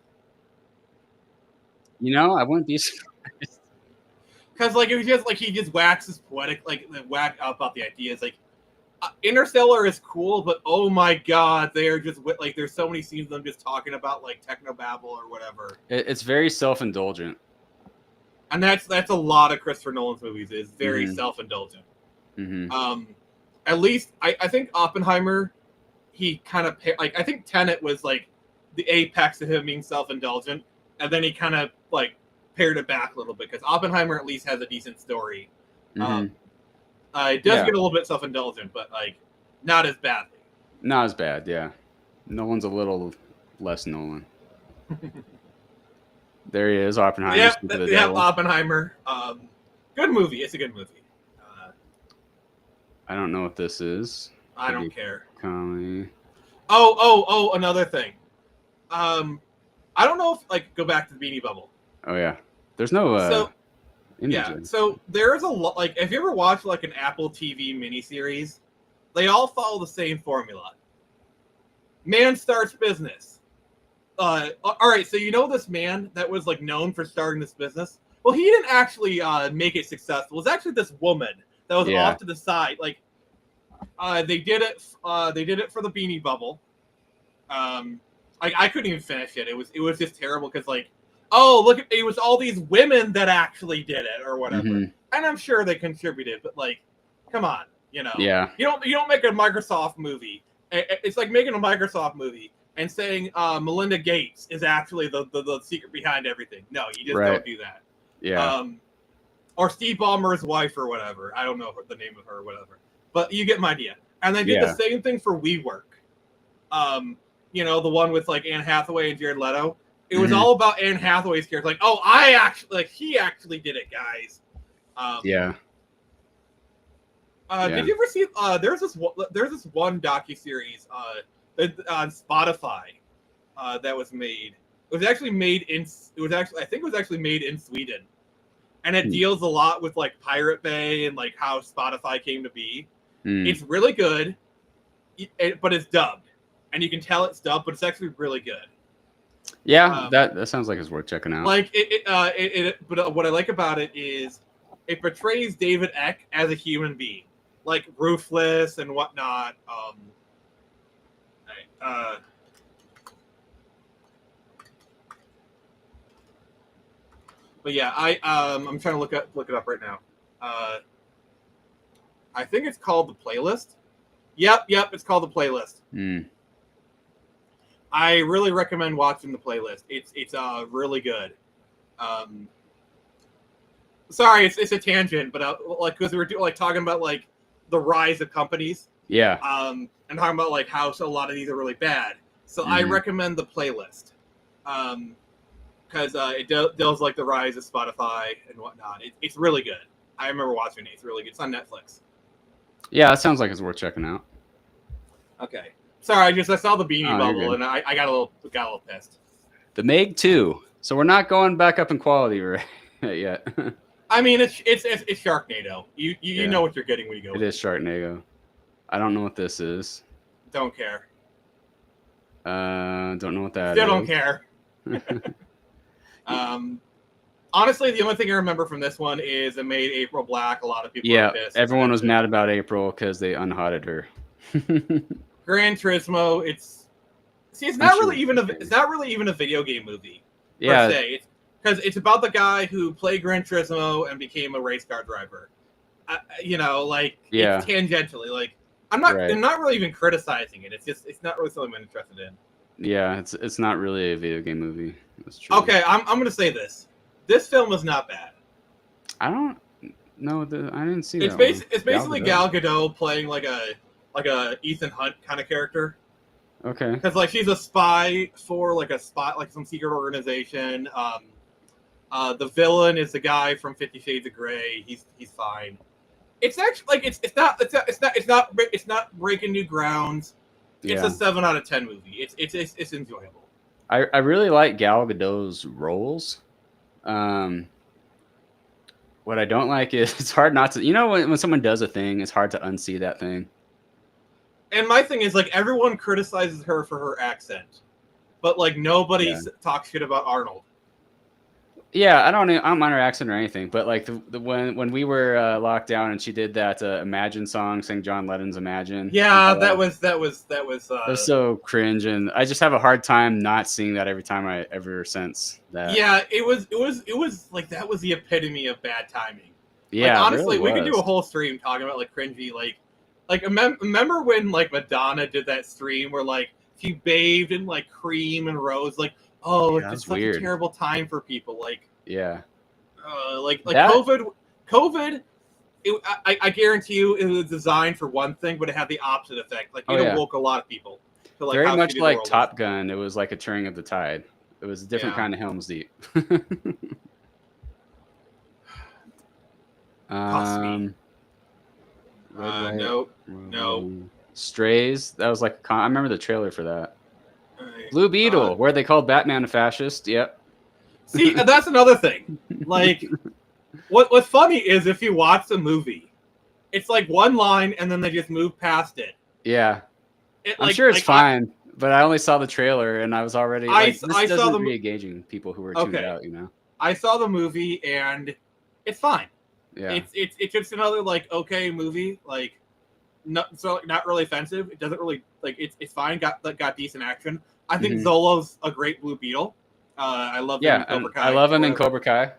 You know, I wouldn't be surprised. Because like it was just like he just waxes poetic, like whack about the ideas. Like Interstellar is cool, but oh my god, they are just like there's so many scenes of them just talking about like technobabble or whatever. It's very self-indulgent, and that's a lot of Christopher Nolan's movies. Is very self-indulgent. Mm-hmm. At least I think Oppenheimer, he kind of like I think Tenet was like the apex of him being self-indulgent. And then he kind of like pared it back a little bit because Oppenheimer at least has a decent story. Mm-hmm. It does get a little bit self-indulgent, but like not as badly. Not as bad, yeah. Nolan's a little less Nolan. There he is, Oppenheimer. Yeah, Oppenheimer. Good movie. It's a good movie. I don't know what this is. I don't care. Comedy. Oh, another thing. I don't know if like go back to the Beanie Bubble. Oh yeah, there's no. So there's a lot. Like, have you ever watched like an Apple TV miniseries They all follow the same formula. Man starts business. All right, so you know this man that was like known for starting this business? Well, he didn't actually make it successful. It was actually this woman that was off to the side. Like, they did it for the Beanie Bubble. I couldn't even finish it. It was just terrible because like, oh look, it was all these women that actually did it or whatever, and I'm sure they contributed, but like, come on, you know, you don't make a Microsoft movie. It's like making a Microsoft movie and saying Melinda Gates is actually the secret behind everything. No, you just don't do that. Yeah. Or Steve Ballmer's wife or whatever. I don't know the name of her or whatever, but you get my idea. And they did the same thing for WeWork. You know, the one with like Anne Hathaway and Jared Leto. It was all about Anne Hathaway's character. Like, oh, he actually did it, guys. Did you ever see? There's this one docuseries on Spotify that was made. I think it was actually made in Sweden, and it deals a lot with like Pirate Bay and like how Spotify came to be. It's really good, but it's dubbed, and you can tell it's dubbed, but it's actually really good. Yeah, that sounds like it's worth checking out. Like but what I like about it is it portrays David Eck as a human being, like ruthless and whatnot. But yeah, I'm trying to look it up right now. I think it's called The Playlist. Yep, it's called The Playlist. I really recommend watching The Playlist. It's really good. Sorry, it's a tangent, but like because we were like talking about like the rise of companies. Yeah. And talking about like how a lot of these are really bad. So I recommend The Playlist. Because it deals like the rise of Spotify and whatnot. It's really good. I remember watching it. It's really good. It's on Netflix. Yeah, it sounds like it's worth checking out. Okay. Sorry, I saw the Beanie Bubble and I got a little pissed. The Meg 2. So we're not going back up in quality right yet. I mean, it's Sharknado. You know what you're getting when you go. It is Sharknado. I don't know what this is. Don't care. Don't know what that Still is. don't care. Honestly, the only thing I remember from this one is it made April Black. A lot of people were pissed. Everyone was mad about April because they unhotted her. Gran Turismo, it's not really even a video game movie. Yeah, per se. Because it's about the guy who played Gran Turismo and became a race car driver. It's tangentially. Like I'm not really even criticizing it. It's not really something I'm interested in. Yeah, it's not really a video game movie. That's true. Okay, I'm gonna say this. This film is not bad. I don't know. I didn't see it's that. It's basically Gal Gadot playing like a Ethan Hunt kind of character. Okay. Because like she's a spy for like some secret organization. The villain is the guy from 50 Shades of Grey. He's fine. It's actually like it's not breaking new grounds. It's a 7 out of 10 movie. It's enjoyable. I really like Gal Gadot's roles. What I don't like is it's hard not to. You know, when someone does a thing, it's hard to unsee that thing. And my thing is like everyone criticizes her for her accent, but like nobody talks shit about Arnold. Yeah, I don't mind her accent or anything, but like when we were locked down and she did that Imagine song, sang John Lennon's Imagine. Yeah, that was so cringe, and I just have a hard time not seeing that every time I ever sense that. Yeah, it was like that was the epitome of bad timing. Yeah, like, honestly, really we could do a whole stream talking about like cringy, like remember when like Madonna did that stream where like she bathed in like cream and rose, like. Oh, it's just such a terrible time for people. Like, like that... COVID. I guarantee you, it was designed for one thing, but it had the opposite effect. Like, it awoke a lot of people. To, like, very much like Top Gun. It was like a turning of the tide. It was a different kind of Helm's Deep. No. Strays. That was like I remember the trailer for that. Blue Beetle, where they called Batman a fascist. Yep. See, that's another thing. Like, what's funny is if you watch the movie, it's like one line and then they just move past it. Yeah. It, I'm like, sure it's like, fine, but I only saw the trailer and I was already I this saw doesn't the be engaging people who are tuned Okay. out, you know. I saw the movie and it's fine. Yeah. It's just another like okay movie, like not really offensive. It doesn't really like it's fine. Got decent action. I think Mhm. Zolo's a great Blue Beetle. I love him in Cobra Kai. I love him in Cobra Kai.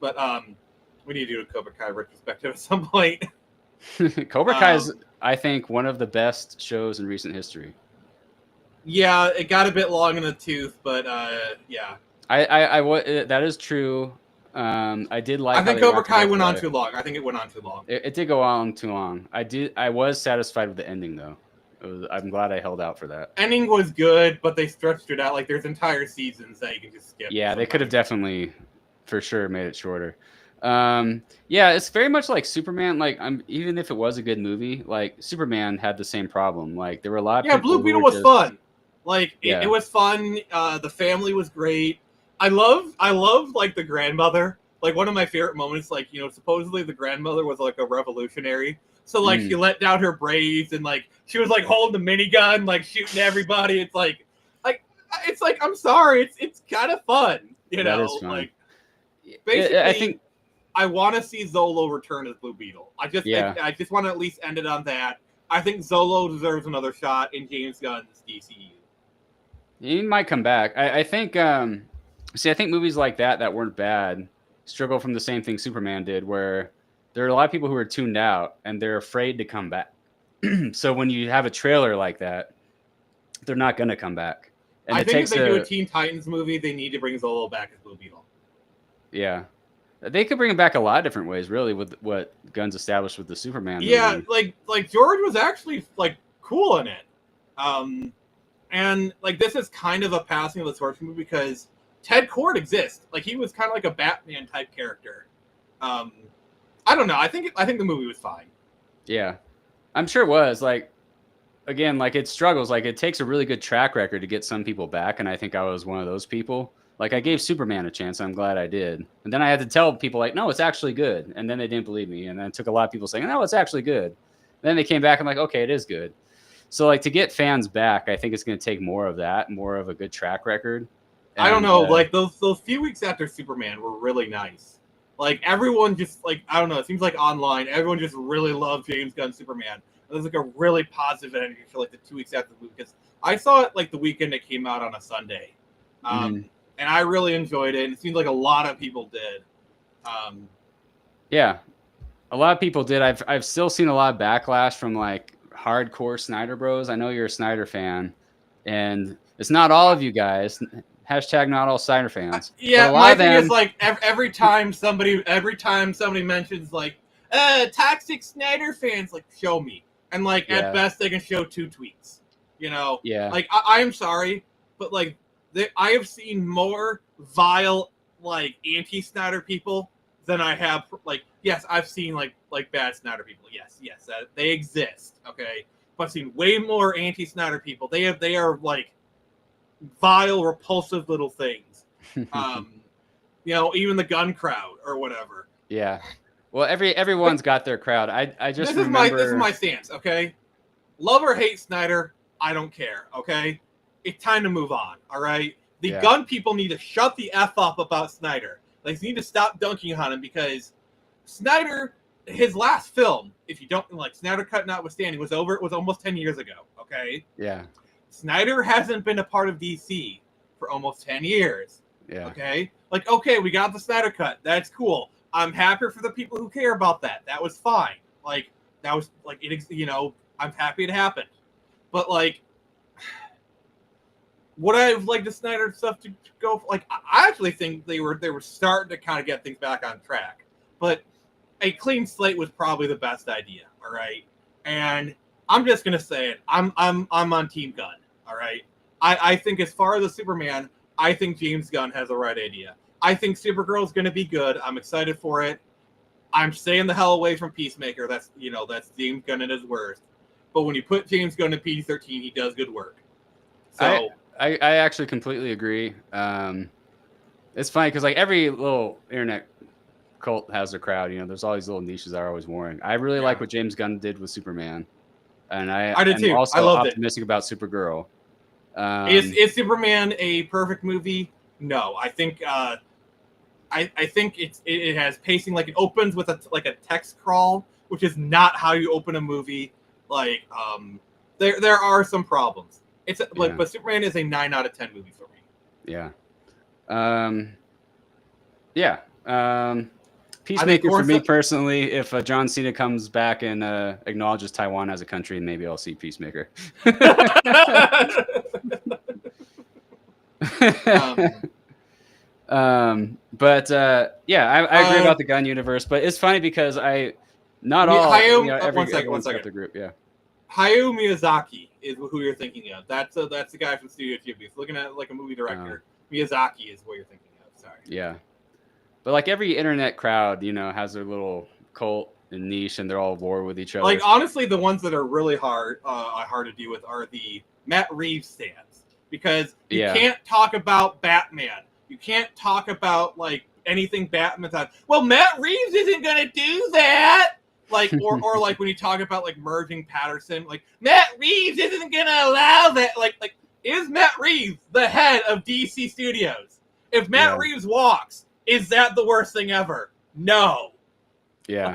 But we need to do a Cobra Kai retrospective at some point. Cobra Kai is, I think, one of the best shows in recent history. Yeah, it got a bit long in the tooth, but yeah. That is true. I did like. I think Cobra Kai went on too long. I think it went on too long. It did go on too long. I was satisfied with the ending though. I'm glad I held out for that. Ending was good, but they stretched it out. Like there's entire seasons that you can just skip. Yeah, they could have definitely, for sure, made it shorter. Yeah, it's very much like Superman. Like, even if it was a good movie, like Superman had the same problem. Like, there were a lot of people. Blue Beetle was fun. Like, it was fun. The family was great. I love like the grandmother. Like one of my favorite moments. Like, you know, supposedly the grandmother was like a revolutionary. So like she let down her braids and like she was like holding the minigun, like shooting everybody. It's like I'm sorry, it's kind of fun, you know. That is fun. Like basically, I think I want to see Zolo return as Blue Beetle. I just want to at least end it on that. I think Zolo deserves another shot in James Gunn's DCU. He might come back. I think. I think movies like that weren't bad struggle from the same thing Superman did, where there are a lot of people who are tuned out and they're afraid to come back. So when you have a trailer like that, they're not going to come back. And I think if they do a Teen Titans movie, they need to bring Zolo back as Blue Beetle. Yeah. They could bring him back a lot of different ways, really, with what Gunn's established with the Superman movie. Yeah, like George was actually like cool in it. And like this is kind of a passing of the torch movie because Ted Kord exists. Like he was kind of like a Batman type character. I don't know. I think the movie was fine. Yeah, I'm sure it was. Like, again, like it struggles. Like it takes a really good track record to get some people back, and I think I was one of those people. Like I gave Superman a chance. I'm glad I did. And then I had to tell people like, no, it's actually good. And then they didn't believe me. And then it took a lot of people saying, no, it's actually good. And then they came back. I'm like, okay, it is good. So like to get fans back, I think it's going to take more of that, more of a good track record. And, I don't know. Like those few weeks after Superman were really nice. Like everyone just like, I don't know. It seems like online, everyone just really loved James Gunn's Superman. There's like a really positive energy for like the 2 weeks after the movie because I saw it like the weekend it came out on a Sunday. And I really enjoyed it. And it seems like a lot of people did. Yeah, a lot of people did. I've still seen a lot of backlash from like hardcore Snyder bros. I know you're a Snyder fan, and it's not all of you guys. Hashtag not all Snyder fans. Yeah, my thing is like every time somebody mentions like toxic Snyder fans, like show me. And like at best they can show 2 tweets. You know? Yeah. Like I'm sorry, but like I have seen more vile like anti-Snyder people than I have like yes, I've seen like bad Snyder people. Yes, they exist. Okay, but I've seen way more anti-Snyder people. They are like vile, repulsive little things. You know, even the gun crowd or whatever. Yeah. Well, everyone's got their crowd. I just this is my stance. Okay, love or hate Snyder, I don't care. Okay, it's time to move on. All right, the gun people need to shut the f up about Snyder. Like, they need to stop dunking on him because Snyder, his last film, if you don't like Snyder Cut notwithstanding, was almost 10 years ago. Okay. Yeah. Snyder hasn't been a part of DC for almost 10 years. Yeah. Okay. Like, okay, we got the Snyder Cut. That's cool. I'm happy for the people who care about that. That was fine. Like, that was like it. You know, I'm happy it happened. But like, would I have liked the Snyder stuff to go? Like, I actually think they were starting to kind of get things back on track. But a clean slate was probably the best idea. All right, and I'm just gonna say it. I'm on Team Gunn. All right. I think as far as the Superman, I think James Gunn has the right idea. I think Supergirl is going to be good. I'm excited for it. I'm staying the hell away from Peacemaker. That's James Gunn at his worst. But when you put James Gunn in PG-13, he does good work. So I actually completely agree. It's funny because like every little internet cult has their crowd. You know, there's all these little niches that are always warring. I really like what James Gunn did with Superman, and I did too. Also, I loved optimistic about Supergirl. Is Superman a perfect movie? No, I think I think it has pacing. Like, it opens with a text crawl, which is not how you open a movie. Like, there are some problems. It's like, but Superman is a 9 out of 10 movie for me. Yeah. Peacemaker for me personally. If John Cena comes back and acknowledges Taiwan as a country, maybe I'll see Peacemaker. But I agree about the Gun universe. But it's funny because one second. The group, yeah. Hayao Miyazaki is who you're thinking of. That's the guy from Studio Ghibli. Looking at like a movie director, Miyazaki is what you're thinking of. Sorry. Yeah, but like every internet crowd, has their little cult and niche, and they're all at war with each other. Like, honestly, the ones that are really hard to deal with are the Matt Reeves stands, because you can't talk about Batman. You can't talk about like anything Batman's on. Well, Matt Reeves isn't gonna do that. Like, or like when you talk about like merging Patterson, like Matt Reeves isn't gonna allow that. Like is Matt Reeves the head of DC Studios? If Matt Reeves walks, is that the worst thing ever? No. Yeah.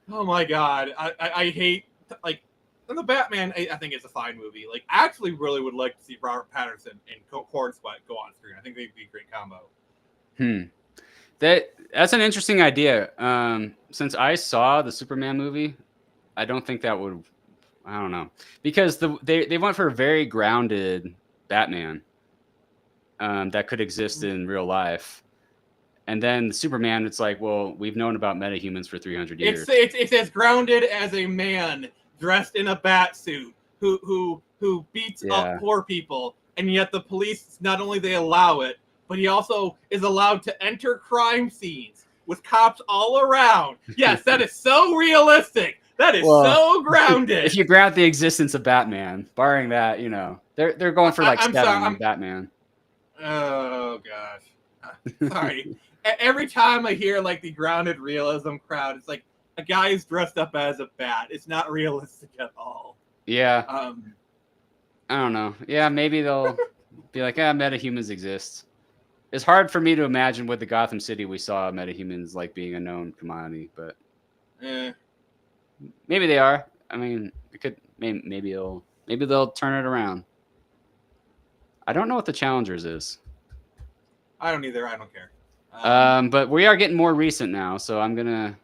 Oh my God, I hate like. And the Batman, I think, is a fine movie. Like, I actually really would like to see Robert Pattinson and Corn Sweat go on screen. I think they'd be a great combo. That's an interesting idea. Since I saw the Superman movie, I don't think that would. I don't know, because they went for a very grounded Batman that could exist in real life, and then Superman, it's like, well, we've known about metahumans for 300 years. It's as grounded as a man dressed in a bat suit who beats up poor people, and yet the police, not only they allow it, but he also is allowed to enter crime scenes with cops all around. Yes, that is so realistic. That is so grounded. If you ground the existence of Batman, barring that, they're going for like Batman. Oh gosh, sorry. Every time I hear like the grounded realism crowd, it's like a guy is dressed up as a bat. It's not realistic at all. Yeah. I don't know. Yeah, maybe they'll be like, metahumans exist. It's hard for me to imagine with the Gotham City we saw metahumans like being a known commodity, but maybe they are. I mean, it could. Maybe they'll turn it around. I don't know what the Challengers is. I don't either. I don't care. But we are getting more recent now, so I'm gonna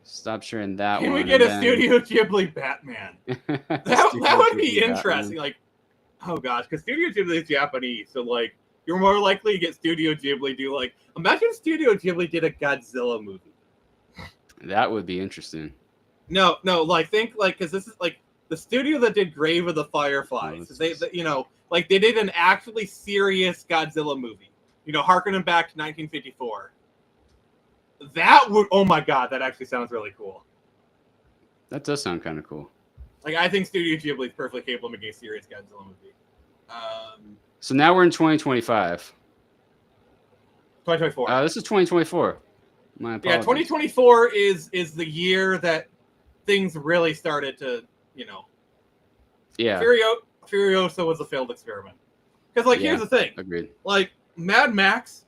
stop sharing that one. Can we get a Studio Ghibli Batman? that would be interesting. Like, oh gosh, because Studio Ghibli is Japanese, so like you're more likely to get Studio Ghibli do like. Imagine Studio Ghibli did a Godzilla movie. That would be interesting. No, like think like, because this is like the studio that did Grave of the Fireflies. They did an actually serious Godzilla movie. Harkening back to 1954. That would, oh my God, that actually sounds really cool. That does sound kind of cool. Like, I think Studio Ghibli is perfectly capable of making a serious Godzilla movie. So now we're in 2025. 2024. This is 2024. My apologies. Yeah, 2024 is the year that things really started to, Yeah. Furiosa was a failed experiment. Because, like, here's the thing. Agreed. Like, Mad Max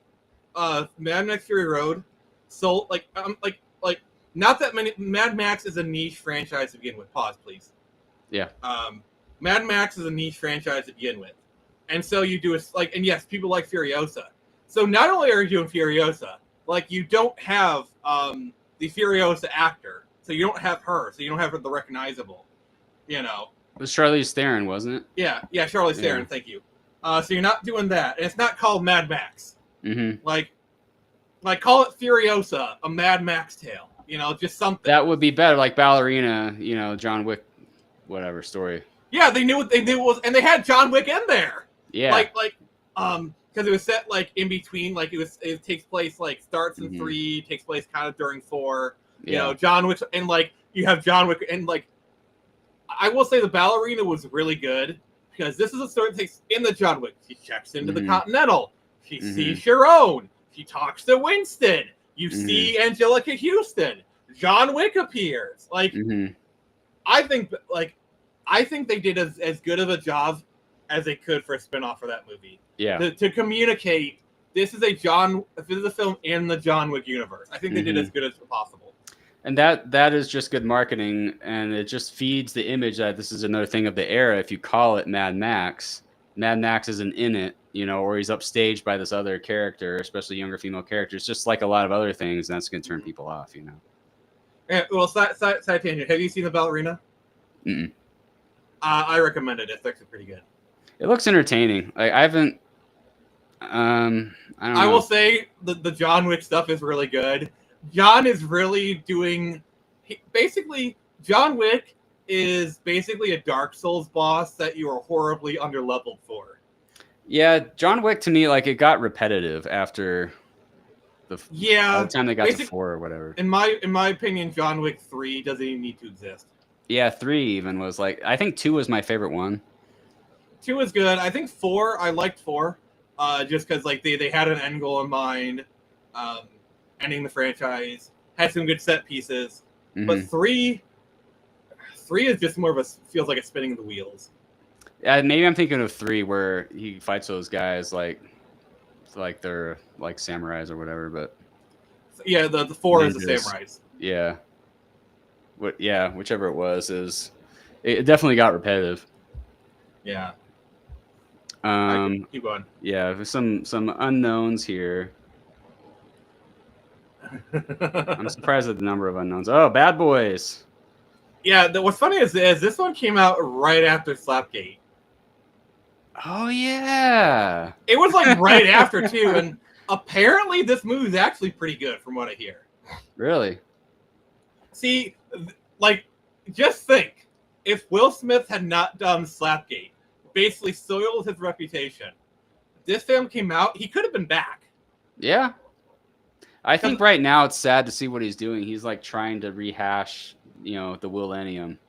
Fury Road sold, not that many. Mad Max is a niche franchise to begin with. Pause, please. Yeah. Mad Max is a niche franchise to begin with. And so you do and yes, people like Furiosa. So not only are you doing Furiosa, like you don't have the Furiosa actor. So you don't have her. So you don't have the recognizable, It was Charlize Theron, wasn't it? Yeah, Charlize Theron, thank you. So you're not doing that. And it's not called Mad Max. Mm-hmm. Like call it Furiosa, a Mad Max tale. Just something. That would be better, like Ballerina, John Wick, whatever story. Yeah, they knew what they knew was, and they had John Wick in there. Yeah. Because it was set like in between, like it takes place like starts in 3, takes place kind of during 4. John Wick, and like you have John Wick, and like I will say the Ballerina was really good because this is a story that takes in the John Wick. She checks into the Continental. She sees Sharon. He talks to Winston. You see Angelica Houston. John Wick appears. Like, I think they did as good of a job as they could for a spinoff for that movie. Yeah. To communicate this is a film in the John Wick universe. I think they did as good as possible. And that is just good marketing, and it just feeds the image that this is another thing of the era. If you call it Mad Max isn't in it, or he's upstaged by this other character, especially younger female characters, just like a lot of other things, and that's going to turn people off, Yeah, well, side tangent. Have you seen The Ballerina? Mm-mm. I recommend it. It's actually pretty good. It looks entertaining. Like, I haven't. I don't know. I will say the John Wick stuff is really good. John is really doing. Basically, John Wick is basically a Dark Souls boss that you are horribly underleveled for. Yeah, John Wick to me, like, it got repetitive after by the time they got to 4 or whatever. In my opinion, John Wick 3 doesn't even need to exist. Yeah, 3 even was like. I think 2 was my favorite one. 2 was good. I think 4. I liked 4, just because like they had an end goal in mind, ending the franchise, had some good set pieces. But 3 is just more of feels like a spinning of the wheels. Maybe I'm thinking of 3 where he fights those guys like they're like samurais or whatever. But yeah, the 4 is the samurais. Yeah. Whichever it was it definitely got repetitive. Yeah. Keep going. Yeah, there's some unknowns here. I'm surprised at the number of unknowns. Oh, Bad Boys. Yeah, what's funny is this one came out right after Slapgate. Oh yeah. It was like right after too, and apparently this movie is actually pretty good from what I hear. Really? See, like, just think, if Will Smith had not done Slapgate, basically soiled his reputation, this film came out, he could have been back. Yeah. I think right now it's sad to see what he's doing. He's like trying to rehash, the Millennium.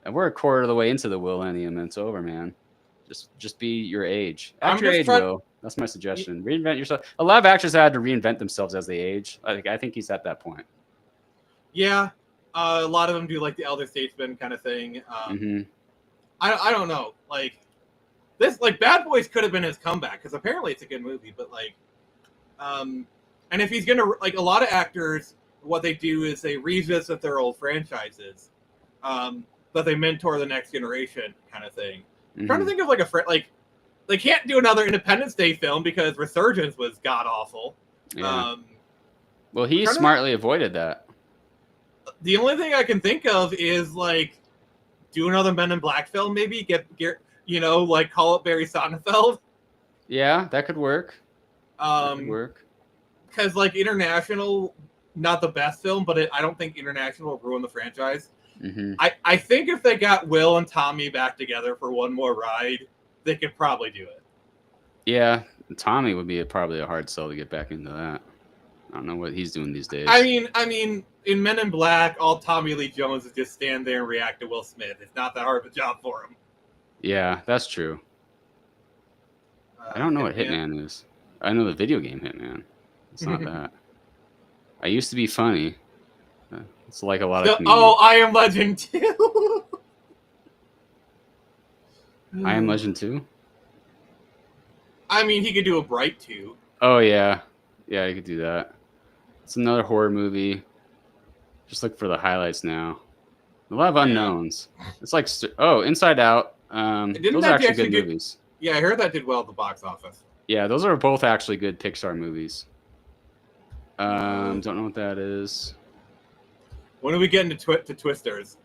And we're a quarter of the way into the Millennium and it's over, man. Just be your age. Act your age, Will. That's my suggestion. Reinvent yourself. A lot of actors had to reinvent themselves as they age. I think he's at that point. Yeah. A lot of them do like the elder statesman kind of thing. I don't know. Like this, like Bad Boys could have been his comeback because apparently it's a good movie. But like, and if he's gonna like a lot of actors, what they do is they revisit their old franchises, but they mentor the next generation kind of thing. I'm trying to think of like like they can't do another Independence Day film because Resurgence was god awful. Yeah. Well, he smartly avoided that. The only thing I can think of is like do another Men in Black film, maybe get like call it Barry Sonnenfeld. Yeah, that could work. Because like International, not the best film, but I don't think International will ruin the franchise. I think if they got Will and Tommy back together for one more ride, they could probably do it. Yeah, Tommy would be probably a hard sell to get back into that. I don't know what he's doing these days. I mean, in Men in Black, all Tommy Lee Jones is just stand there and react to Will Smith. It's not that hard of a job for him. Yeah, that's true. I don't know what Hitman is. I know the video game Hitman. It's not that. I used to be funny. It's like a lot of comedians. Oh, I Am Legend 2. I Am Legend 2? I mean, he could do a Bright 2. Oh, yeah. Yeah, he could do that. It's another horror movie. Just look for the highlights now. A lot of unknowns. It's like, Inside Out. Those are actually good movies. Yeah, I heard that did well at the box office. Yeah, those are both actually good Pixar movies. Don't know what that is. When are we getting to Twisters?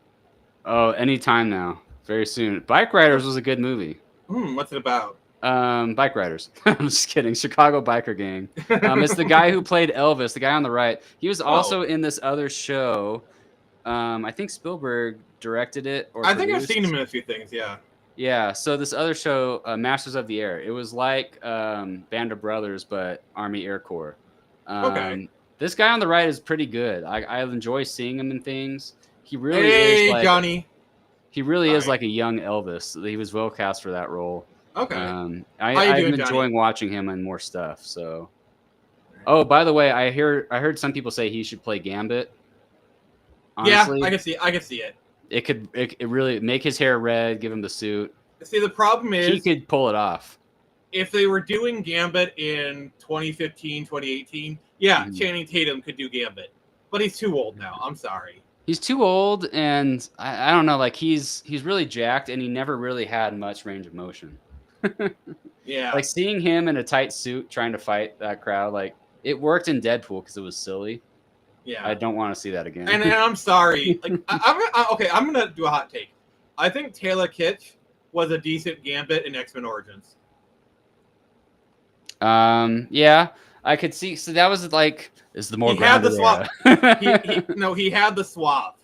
Oh, anytime now. Very soon. Bike Riders was a good movie. What's it about? Bike Riders. I'm just kidding. Chicago Biker Gang. It's the guy who played Elvis, the guy on the right. He was also in this other show. I think Spielberg directed it. I think I've seen him in a few things, yeah. Yeah, so this other show, Masters of the Air, it was like Band of Brothers, but Army Air Corps. Okay. This guy on the right is pretty good. I enjoy seeing him in things. He really is like, Johnny. He really is like a young Elvis. He was well cast for that role. Okay. I'm enjoying watching him in more stuff. So Oh, by the way, I heard some people say he should play Gambit. Honestly, Yeah, I can see it. It really make his hair red, give him the suit. See, the problem is He could pull it off. if they were doing Gambit in 2015, 2018, yeah, Channing Tatum could do Gambit, but he's too old now. I'm sorry. He's too old, and I don't know. Like he's really jacked, and he never really had much range of motion. Yeah, Like seeing him in a tight suit trying to fight that crowd, like it worked in Deadpool because it was silly. yeah. I don't want to see that again. And I'm sorry. Like I'm gonna do a hot take. I think Taylor Kitsch was a decent Gambit in X-Men Origins. Yeah, I could see. So that was like is the more he had the grounded swab. he had the swab.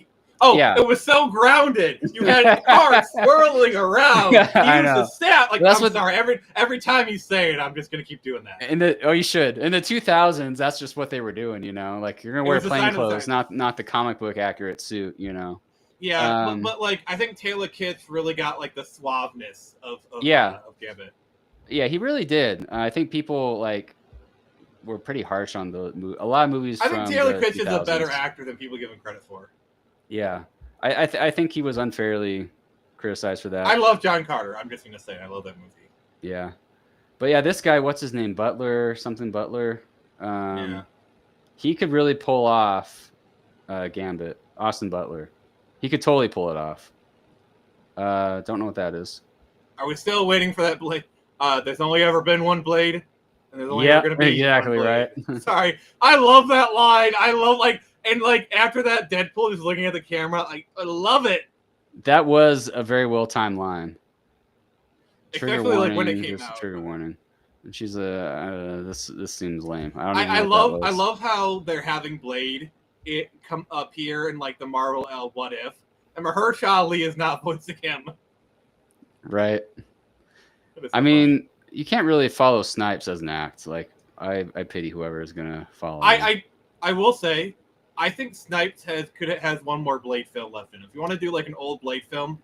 Oh, Yeah. It was so grounded. You had cars swirling around. He I used know. the stat. Like That's I'm what- sorry. Every time you say it, I'm just gonna keep doing that. You should. In the 2000s, that's just what they were doing. You know, like you're gonna wear was a sign plain of the clothes, not the comic book accurate suit. You know. Yeah, Um, but like I think Taylor Kitsch really got like the suaveness of Gambit. Yeah, he really did. I think people like were pretty harsh on a lot of movies. I think from Taylor the Kitsch is a better 2000s. actor than people give him credit for. Yeah, I think he was unfairly criticized for that. I love John Carter. I'm just gonna say I love that movie. Yeah, but yeah, this guy, what's his name? Butler. Yeah. He could really pull off Gambit. Austin Butler. He could totally pull it off. Don't know what that is. Are we still waiting for that blade? There's only ever been one blade, and there's only ever gonna be exactly one right. blade. Sorry, I love that line. I love after that, Deadpool is looking at the camera. Like I love it. That was a very well timed line. Especially like when it came There's a out. trigger warning. And she's this seems lame. I love how they're having Blade it come up here in like the Marvel What If, and Mahershala Ali is not voicing him. Right. It is so I mean, you can't really follow Snipes as an act. Like I pity whoever is gonna follow. him. I will say, I think Snipes has one more Blade film left in him. If you want to do like an old Blade film,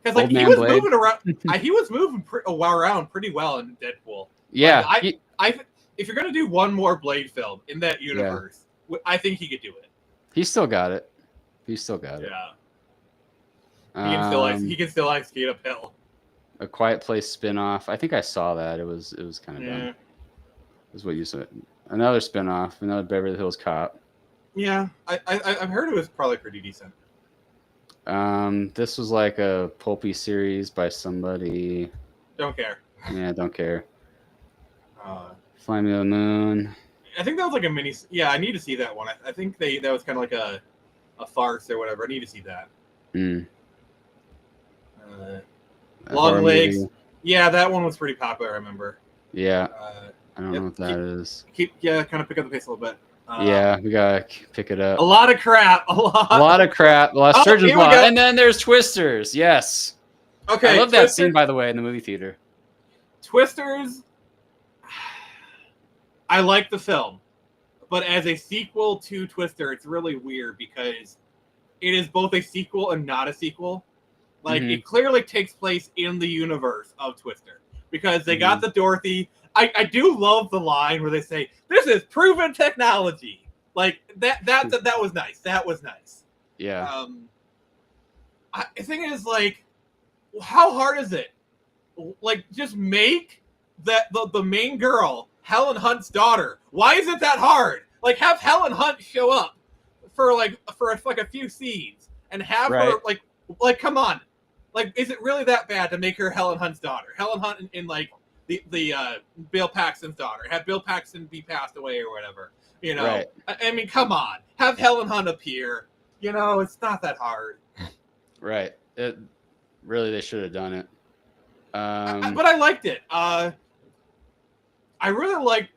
because like Old he Man was Blade? moving around, he was moving around pretty well in Deadpool. Yeah. Like, if you're gonna do one more Blade film in that universe, I think he could do it. He still got it. He still got it. Yeah, he can still skate uphill. A Quiet Place spinoff. I think I saw that. It was kind of Yeah. dumb. Is what you said. Another spinoff. Another Beverly Hills Cop. Yeah, I've heard it was probably pretty decent. This was like a pulpy series by somebody. Don't care. Yeah, don't care. Uh, Fly Me to the Moon. I think that was like a mini. Yeah, I need to see that one. I think that was kind of like a farce or whatever. I need to see that. A Long horror Legs. movie. Yeah, that one was pretty popular. I remember. Yeah, I don't know what that is. Kind of pick up the pace a little bit. Yeah, we gotta pick it up. A lot of crap. A lot of crap. A lot of Surgeon's here we Law. go. And then there's Twisters. Yes. Okay. I love that Twister- scene, by the way, in the movie theater. Twisters. I like the film, but as a sequel to Twister, it's really weird because it is both a sequel and not a sequel. Like it clearly takes place in the universe of Twister because they got the Dorothy. I do love the line where they say, "This is proven technology." Like that was nice. That was nice. Yeah. The thing is, like, how hard is it? Like, just make that the main girl Helen Hunt's daughter. Why is it that hard? Like, have Helen Hunt show up for a few scenes and have her like come on. Like, is it really that bad to make her Helen Hunt's daughter? Helen Hunt in like the Bill Paxton's daughter. Have Bill Paxton be passed away or whatever. You know. Right. I mean, come on. Have Helen Hunt appear. You know, it's not that hard. Right. Really, they should have done it. But I liked it. I really liked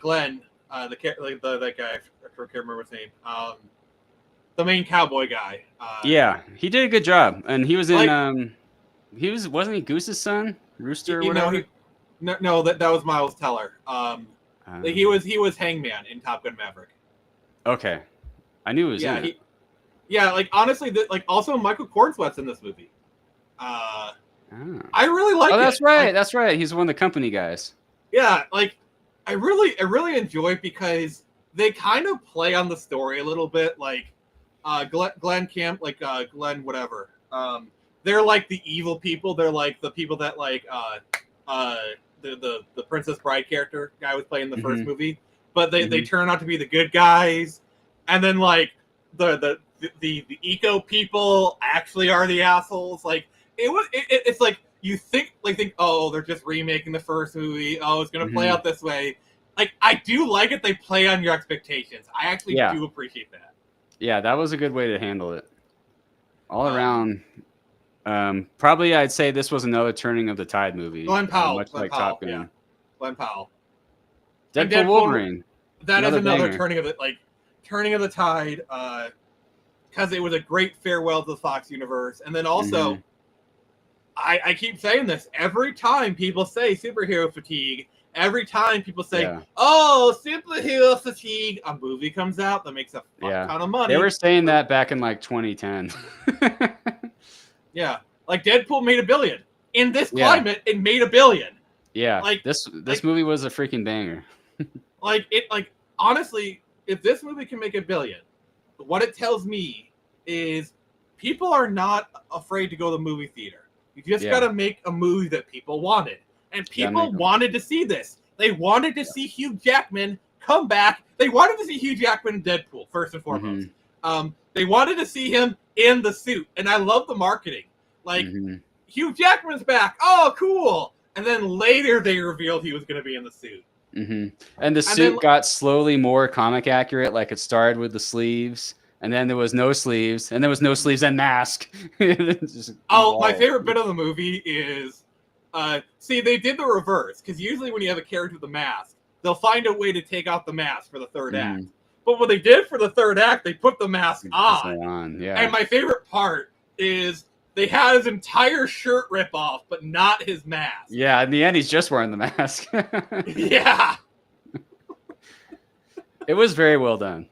Glenn, that guy. I can't remember his name. The main cowboy guy. Yeah, he did a good job, and he was in. Wasn't he Goose's son, Rooster or whatever? No, that was Miles Teller. He was Hangman in Top Gun Maverick. Okay, I knew he was in it. Like honestly, also Michael Cornsweat's in this movie. Oh. I really like it. Oh, that's right. Like, That's right. He's one of the company guys. yeah, like I really enjoy it because they kind of play on the story a little bit. Like Glenn Camp, like Glenn whatever. They're like the evil people. They're like the people that like the Princess Bride character guy was playing in the first movie, but they turn out to be the good guys, and then like the eco people actually are the assholes. Like it's like you think oh, they're just remaking the first movie. Oh, it's gonna play out this way. Like I do like it. They play on your expectations. I actually do appreciate that. Yeah, that was a good way to handle it. All around. Probably I'd say this was another turning of the tide movie. Glenn Powell, much Glenn like Powell, Top Gun. yeah. Glenn Powell. Deadpool Wolverine. That is another banger. turning of the tide, because it was a great farewell to the Fox universe. And then also, I keep saying this every time people say superhero fatigue. Every time people say, "Oh, superhero fatigue," a movie comes out that makes a fuck ton of money. They were saying that back in like 2010. Yeah, like Deadpool made $1 billion. In this climate, it made $1 billion. Yeah, like this movie was a freaking banger. Honestly, if this movie can make $1 billion, what it tells me is people are not afraid to go to the movie theater. You just got to make a movie that people wanted, and people wanted to see this. They wanted to see Hugh Jackman come back. They wanted to see Hugh Jackman in Deadpool first and foremost. They wanted to see him in the suit, and I love the marketing. Like Hugh Jackman's back. Oh, cool! And then later they revealed he was going to be in the suit. And the suit got slowly more comic accurate. Like it started with the sleeves, and then there was no sleeves, and there was no sleeves and mask. My favorite bit of the movie is, see, they did the reverse, because usually when you have a character with a mask, they'll find a way to take off the mask for the third act. But what they did for the third act, they put the mask on. And my favorite part is they had his entire shirt rip off, but not his mask. Yeah, in the end, he's just wearing the mask. Yeah. It was very well done.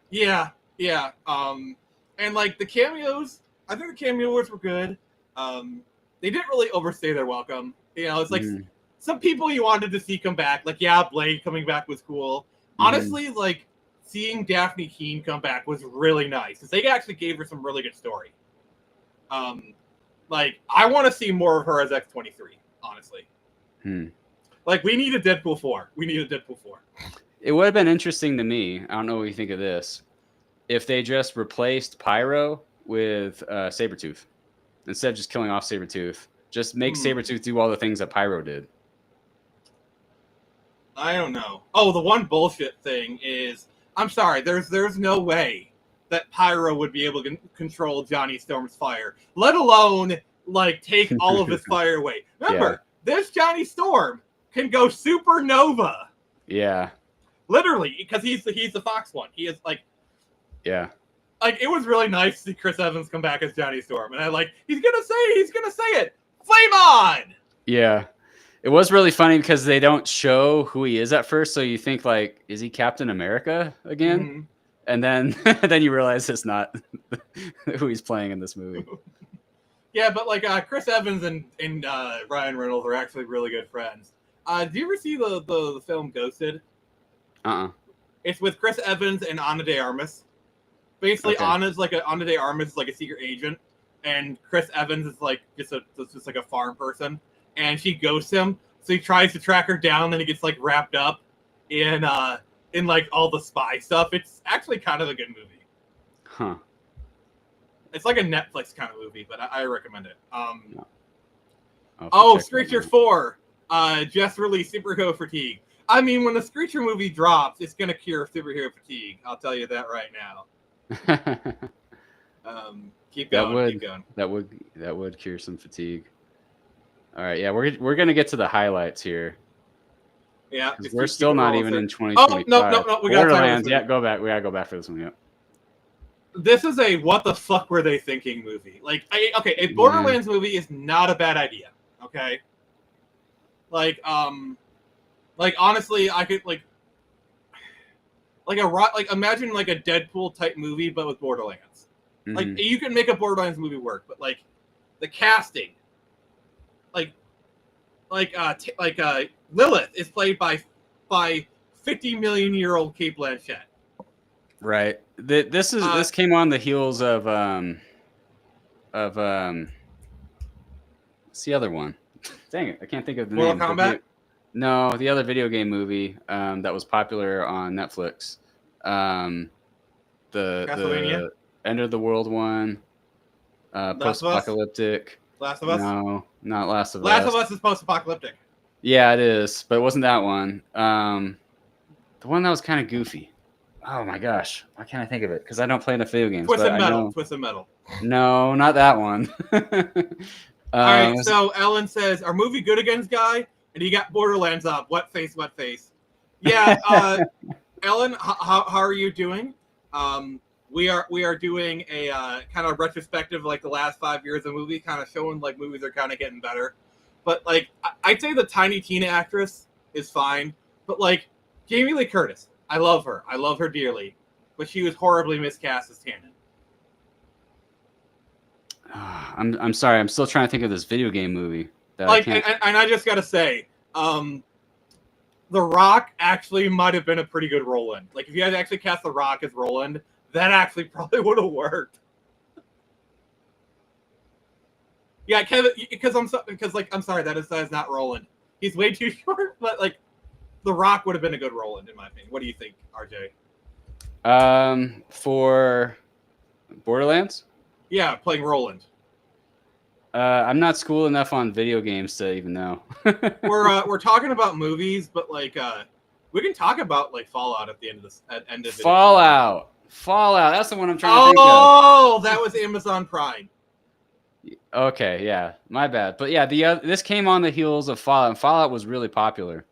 Yeah. And like the cameos, I think the cameos were good. They didn't really overstay their welcome. You know, it's like some people you wanted to see come back. Like, Blade coming back was cool. Honestly, like, seeing Daphne Keane come back was really nice, because they actually gave her some really good story. Like, I want to see more of her as X-23, honestly. Like, we need a Deadpool 4. It would have been interesting to me, I don't know what you think of this, if they just replaced Pyro with Sabretooth. Instead of just killing off Sabretooth. Just make Sabretooth do all the things that Pyro did. I don't know. Oh, the one bullshit thing is, I'm sorry, there's no way that Pyro would be able to control Johnny Storm's fire, let alone like take all of his fire away. Remember, this Johnny Storm can go supernova. Yeah. Literally, because he's the Fox one. He is like, like it was really nice to see Chris Evans come back as Johnny Storm, and he's gonna say it, flame on. Yeah. It was really funny because they don't show who he is at first, so you think like, is he Captain America again? And then you realize it's not who he's playing in this movie. Yeah, but like Chris Evans and Ryan Reynolds are actually really good friends. Do you ever see the film Ghosted? It's with Chris Evans and Ana de Armas. Basically, Ana de Armas is like a secret agent, and Chris Evans is like just like a farm person. And she ghosts him, so he tries to track her down. Then he gets like wrapped up in like all the spy stuff. It's actually kind of a good movie. It's like a Netflix kind of movie, but I recommend it. Screecher 4 just released superhero fatigue. I mean, when the Screecher movie drops, it's gonna cure superhero fatigue. I'll tell you that right now. Keep going. That would cure some fatigue. All right, yeah, we're gonna get to the highlights here. Yeah, we're still not even in 2025. Oh no, we got Borderlands. Yeah, go back. We gotta go back for this one. Yep. This is a what the fuck were they thinking movie. Like, a Borderlands movie is not a bad idea. Okay. Like honestly, I could imagine like a Deadpool type movie, but with Borderlands. Like, you can make a Borderlands movie work, but like the casting, Lilith is played by 50 million year old Kate Blanchett. Right. This came on the heels of what's the other one? Dang it, I can't think of the Mortal name. Kombat? No, the other video game movie that was popular on Netflix. The Castlevania? End of the World one. Last of Us? Post-apocalyptic. Last of Us? No, not Last of Us. Last of Us is post-apocalyptic. Yeah, it is, but it wasn't that one. The one that was kind of goofy. Oh my gosh, why can't I think of it? Because I don't play enough video games. Twisted but Metal. Twisted Metal. No, not that one. All right, so Ellen says, "Our movie good against guy?" And he got Borderlands up. What face? What face? Yeah, Ellen, how are you doing? We are doing a kind of retrospective, like the last 5 years of movie, kind of showing like movies are kind of getting better. But like I'd say the Tiny Tina actress is fine, but like Jamie Lee Curtis, I love her dearly, but she was horribly miscast as Tannen. I'm sorry, I'm still trying to think of this video game movie. Like, and I just gotta say, The Rock actually might have been a pretty good Roland. Like, if you had actually cast The Rock as Roland, that actually probably would have worked. Yeah, Kevin, I'm sorry, that is not Roland. He's way too short, but like, The Rock would have been a good Roland in my opinion. What do you think, RJ? For Borderlands? Yeah, playing Roland. I'm not schooled enough on video games to even know. We're talking about movies, but like we can talk about like Fallout at the end of this end of Fallout. That's the one I'm trying to think of. Oh, that was Amazon Prime. Okay, yeah, my bad. But yeah, this came on the heels of Fallout, and Fallout was really popular.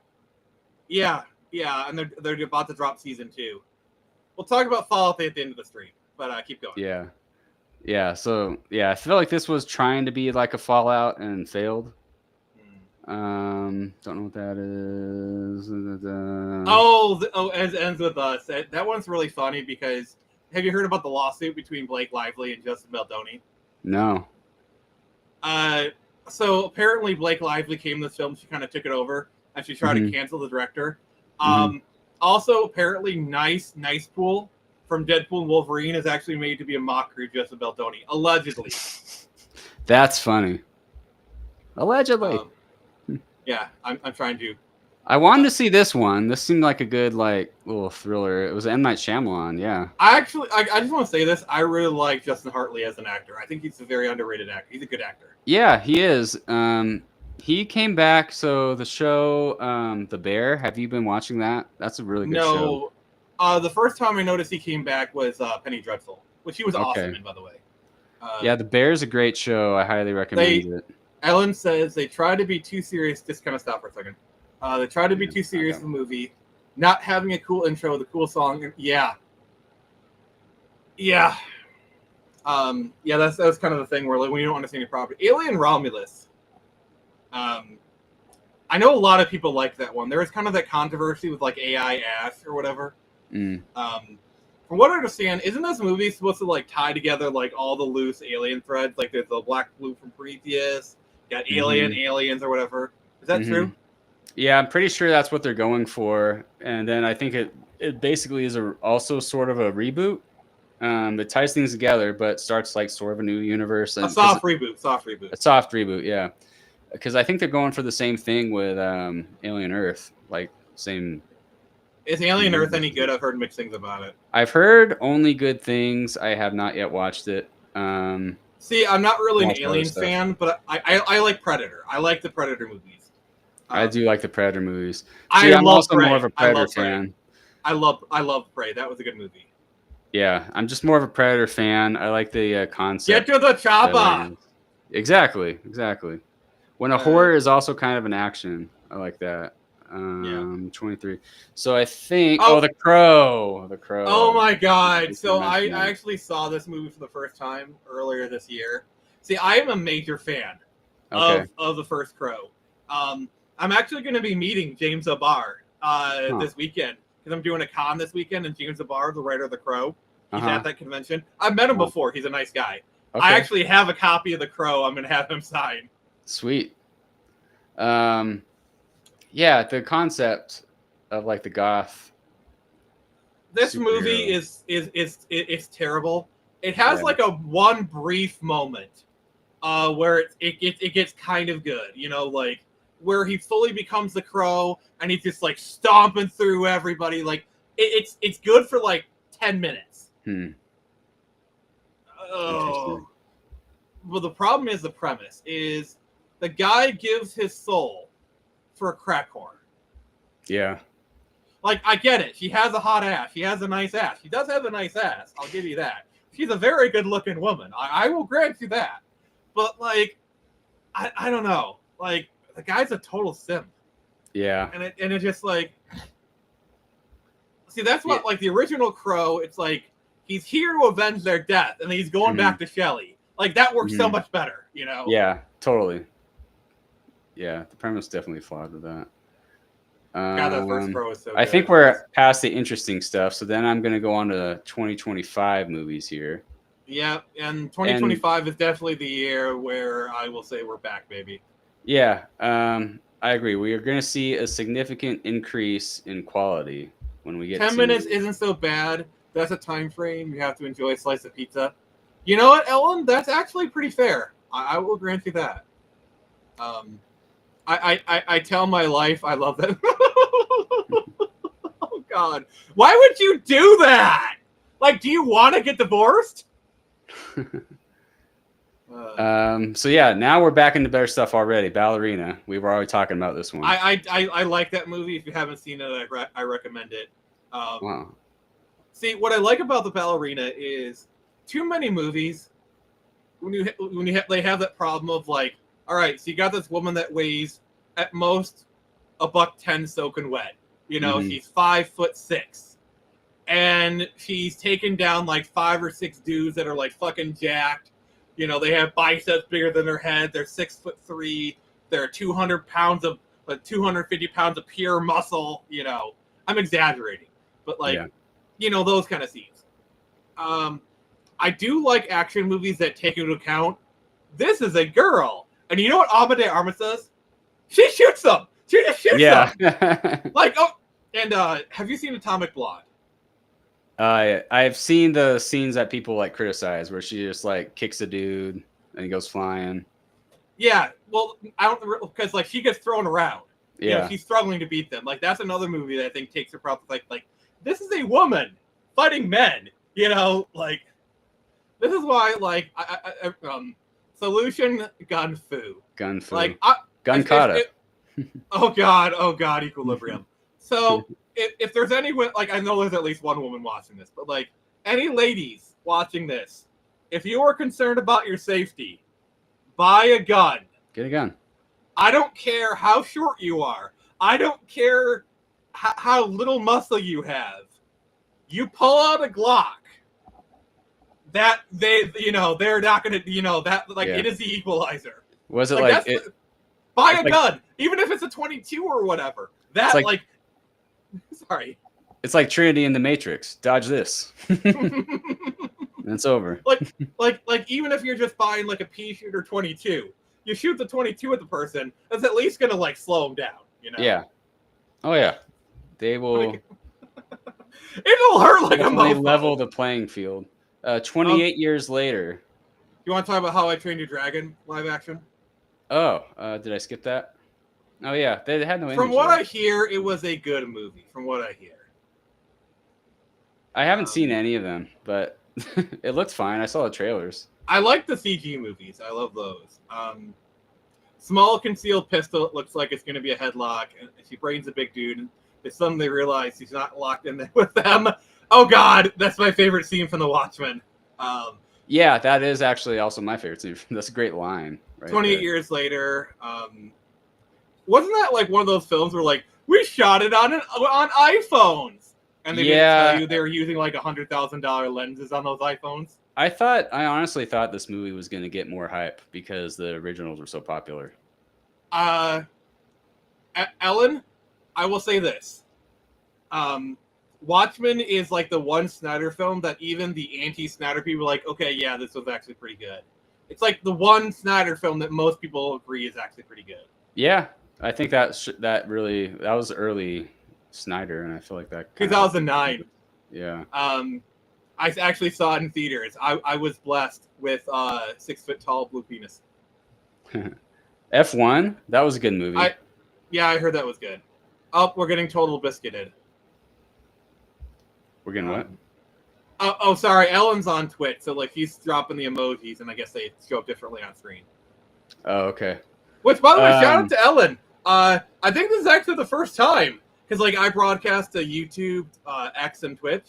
Yeah, and they're about to drop season 2. We'll talk about Fallout at the end of the stream, but keep going. Yeah. So yeah, I feel like this was trying to be like a Fallout and failed. Don't know what that is. As ends with us. That one's really funny because have you heard about the lawsuit between Blake Lively and Justin Baldoni? No. So apparently Blake Lively came to this film. She kind of took it over and she tried to cancel the director. Also, apparently, Nice Pool from Deadpool and Wolverine is actually made to be a mockery of Justin Baldoni, allegedly. That's funny. Allegedly. Yeah, I'm trying to. I wanted to see this one. This seemed like a good like little thriller. It was M. Night Shyamalan. Yeah. I just want to say this. I really like Justin Hartley as an actor. I think he's a very underrated actor. He's a good actor. Yeah, he is. He came back. So the show, The Bear. Have you been watching that? That's a really good show. No. The first time I noticed he came back was Penny Dreadful, which he was awesome in, by the way. Yeah, The Bear is a great show. I highly recommend it. Ellen says they try to be too serious. Just kind of stop for a second. They try to be too serious in the movie, not having a cool intro with a cool song. Yeah. That was kind of the thing where like when you don't want to see any property. Alien Romulus. I know a lot of people like that one. There was kind of that controversy with like AI ass or whatever. From what I understand, isn't this movie supposed to like tie together like all the loose alien threads? Like there's the Black Blue from Prometheus, got aliens or whatever. Is that true? Yeah, I'm pretty sure that's what they're going for. And then I think it basically is also sort of a reboot. It ties things together, but starts like sort of a new universe. A soft reboot. A soft reboot, yeah. Because I think they're going for the same thing with Alien Earth, like same. Is Alien Earth any good? I've heard mixed things about it. I've heard only good things. I have not yet watched it. See, I'm not really an Alien fan, but I like Predator. I like the Predator movies. I do like the Predator movies. I'm also more of a Predator fan. I love Prey. That was a good movie. Yeah, I'm just more of a Predator fan. I like the concept. Get to the chopper! Exactly. When a horror is also kind of an action. I like that. 23. So I think... The Crow. The Crow. Oh my God. So I actually saw this movie for the first time earlier this year. See, I am a major fan of The First Crow. I'm actually going to be meeting James Abar this weekend because I'm doing a con this weekend, and James Abar, the writer of The Crow, he's at that convention. I've met him before. He's a nice guy. I actually have a copy of The Crow. I'm going to have him sign. Sweet. Yeah, the concept of like the goth. This superhero. movie is terrible. It has Yeah. like a one brief moment where it gets kind of good, you know, like where he fully becomes the Crow and he's just like stomping through everybody. Like it's good for like 10 minutes. Interesting. Oh, well, the problem is the premise is the guy gives his soul for a crack whore. Yeah. Like, I get it. She has a hot ass. She has a nice ass. She does have a nice ass. I'll give you that. She's a very good-looking woman. I will grant you that. But, like, I don't know. Like, the guy's a total simp. Yeah. And it's just, like... See, that's what, like, the original Crow, it's like, he's here to avenge their death, and then he's going back to Shelley. Like, that works so much better, you know? Yeah, totally. Yeah, the premise definitely flawed with that. God, that first Crow is so I good. think we're past the interesting stuff, so then I'm going to go on to 2025 movies here. Yeah, and 2025 is definitely the year where I will say we're back, baby. Yeah, I agree. We are going to see a significant increase in quality when we get 10 minutes isn't so bad. That's a time frame. You have to enjoy a slice of pizza. You know what, Ellen? That's actually pretty fair. I will grant you that. I tell my life I love that. Oh, God. Why would you do that? Like, do you want to get divorced? So yeah, now we're back into better stuff already. Ballerina. We were already talking about this one. I like that movie. If you haven't seen it, I recommend it. Wow. See, what I like about the Ballerina is too many movies. They have that problem of like, all right, so you got this woman that weighs at most $110 soaking wet. You know, she's 5'6", and she's taken down like 5 or 6 dudes that are like fucking jacked. You know, they have biceps bigger than their head. They're 6'3". They're 250 pounds of pure muscle. You know, I'm exaggerating, but like, you know, those kind of scenes. I do like action movies that take into account this is a girl, and you know what Amade Armas does? She shoots them. She just shoots them. Like, oh, and have you seen Atomic Blonde? I've seen the scenes that people like criticize where she just like kicks a dude and he goes flying. Yeah, well, I don't, because like she gets thrown around. Yeah, you know, she's struggling to beat them. Like that's another movie that I think takes her proper. Like this is a woman fighting men. You know, like this is why like Solution Gun Fu. Like Gun Kata. Oh God, Equilibrium. So if there's any, like I know there's at least one woman watching this, but like any ladies watching this, if you are concerned about your safety, buy a gun. Get a gun. I don't care how short you are. I don't care how little muscle you have. You pull out a Glock. That they're not gonna, that like it is the equalizer. Was it like buy a gun, even if it's a 22 or whatever. That like sorry. It's like Trinity in the Matrix. Dodge this. And it's over. Like even if you're just buying like a pea shooter 22, you shoot the 22 at the person, that's at least gonna like slow them down, you know? Yeah. Oh yeah. They will. It'll hurt like a They mofo. level the playing field. 28 years later. You want to talk about How I Trained Your Dragon live action? Oh, did I skip that? Oh yeah, they had no image. From what I hear, it was a good movie. From what I hear, I haven't seen any of them, but it looked fine. I saw the trailers. I like the CG movies. I love those. Small concealed pistol. It looks like it's going to be a headlock, and she brains a big dude. And they suddenly realize he's not locked in there with them. Oh God, that's my favorite scene from The Watchmen. Yeah, that is actually also my favorite scene. That's a great line. Right 28 years later. Wasn't that like one of those films where like we shot it on iPhones, and they didn't tell you they were using like $100,000 lenses on those iPhones? I honestly thought this movie was going to get more hype because the originals were so popular. Ellen, I will say this. Watchmen is like the one Snyder film that even the anti-Snyder people are like, okay, yeah, this was actually pretty good. It's like the one Snyder film that most people agree is actually pretty good. Yeah, I think that was early Snyder, and I feel like that 2009. Yeah. I actually saw it in theaters. I was blessed with 6 foot tall blue penis. F1, that was a good movie. I heard that was good. Oh, we're getting total biscuited. We're getting what? Oh, sorry. Ellen's on Twitch, so like he's dropping the emojis, and I guess they show up differently on screen. Oh, okay. Which, by the way, shout out to Ellen. I think this is actually the first time because like I broadcast to YouTube, X, and Twitch.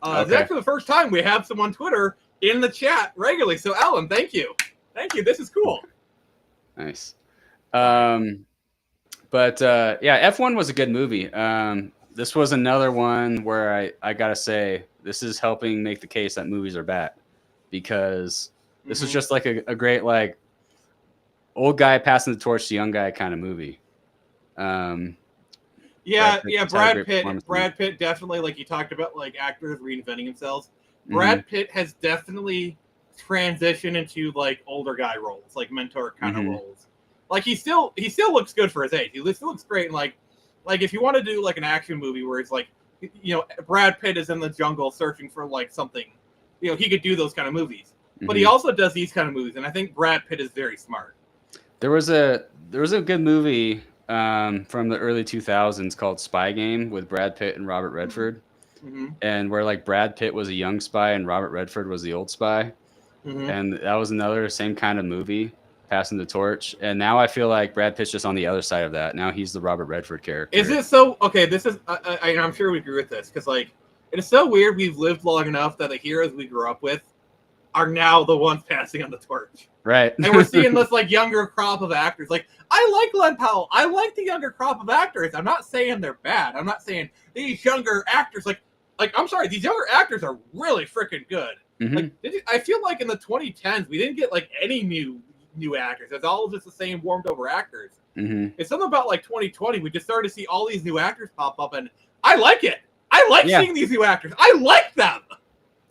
This is actually the first time we have someone on Twitter in the chat regularly. So, Ellen, thank you. This is cool. Nice. But yeah, F1 was a good movie. This was another one where I gotta say this is helping make the case that movies are bad, because this is just like a great like old guy passing the torch to young guy kind of movie. Brad Pitt definitely, like you talked about, like actors reinventing themselves. Brad Pitt has definitely transitioned into like older guy roles, like mentor kind of roles. Like he still looks good for his age. He still looks great. And like if you want to do like an action movie where it's like, you know, Brad Pitt is in the jungle searching for like something, you know, he could do those kind of movies. But he also does these kind of movies, and I think Brad Pitt is very smart. There was a good movie from the early 2000s called Spy Game with Brad Pitt and Robert Redford, and where like Brad Pitt was a young spy and Robert Redford was the old spy, and that was another same kind of movie, passing the torch. And now I feel like Brad Pitt's just on the other side of that. Now he's the Robert Redford character. Is it so? Okay, this is I'm sure we agree with this, because like it is so weird. We've lived long enough that the heroes we grew up with are now the ones passing on the torch. Right. And we're seeing this like younger crop of actors. Like, I like Glenn Powell. I like the younger crop of actors. I'm not saying they're bad. I'm not saying these younger actors like I'm sorry, these younger actors are really freaking good. Like I feel like in the 2010s we didn't get like any new actors. It's all just the same warmed over actors. It's something about like 2020 we just started to see all these new actors pop up, and I like it. I like seeing these new actors. I like them.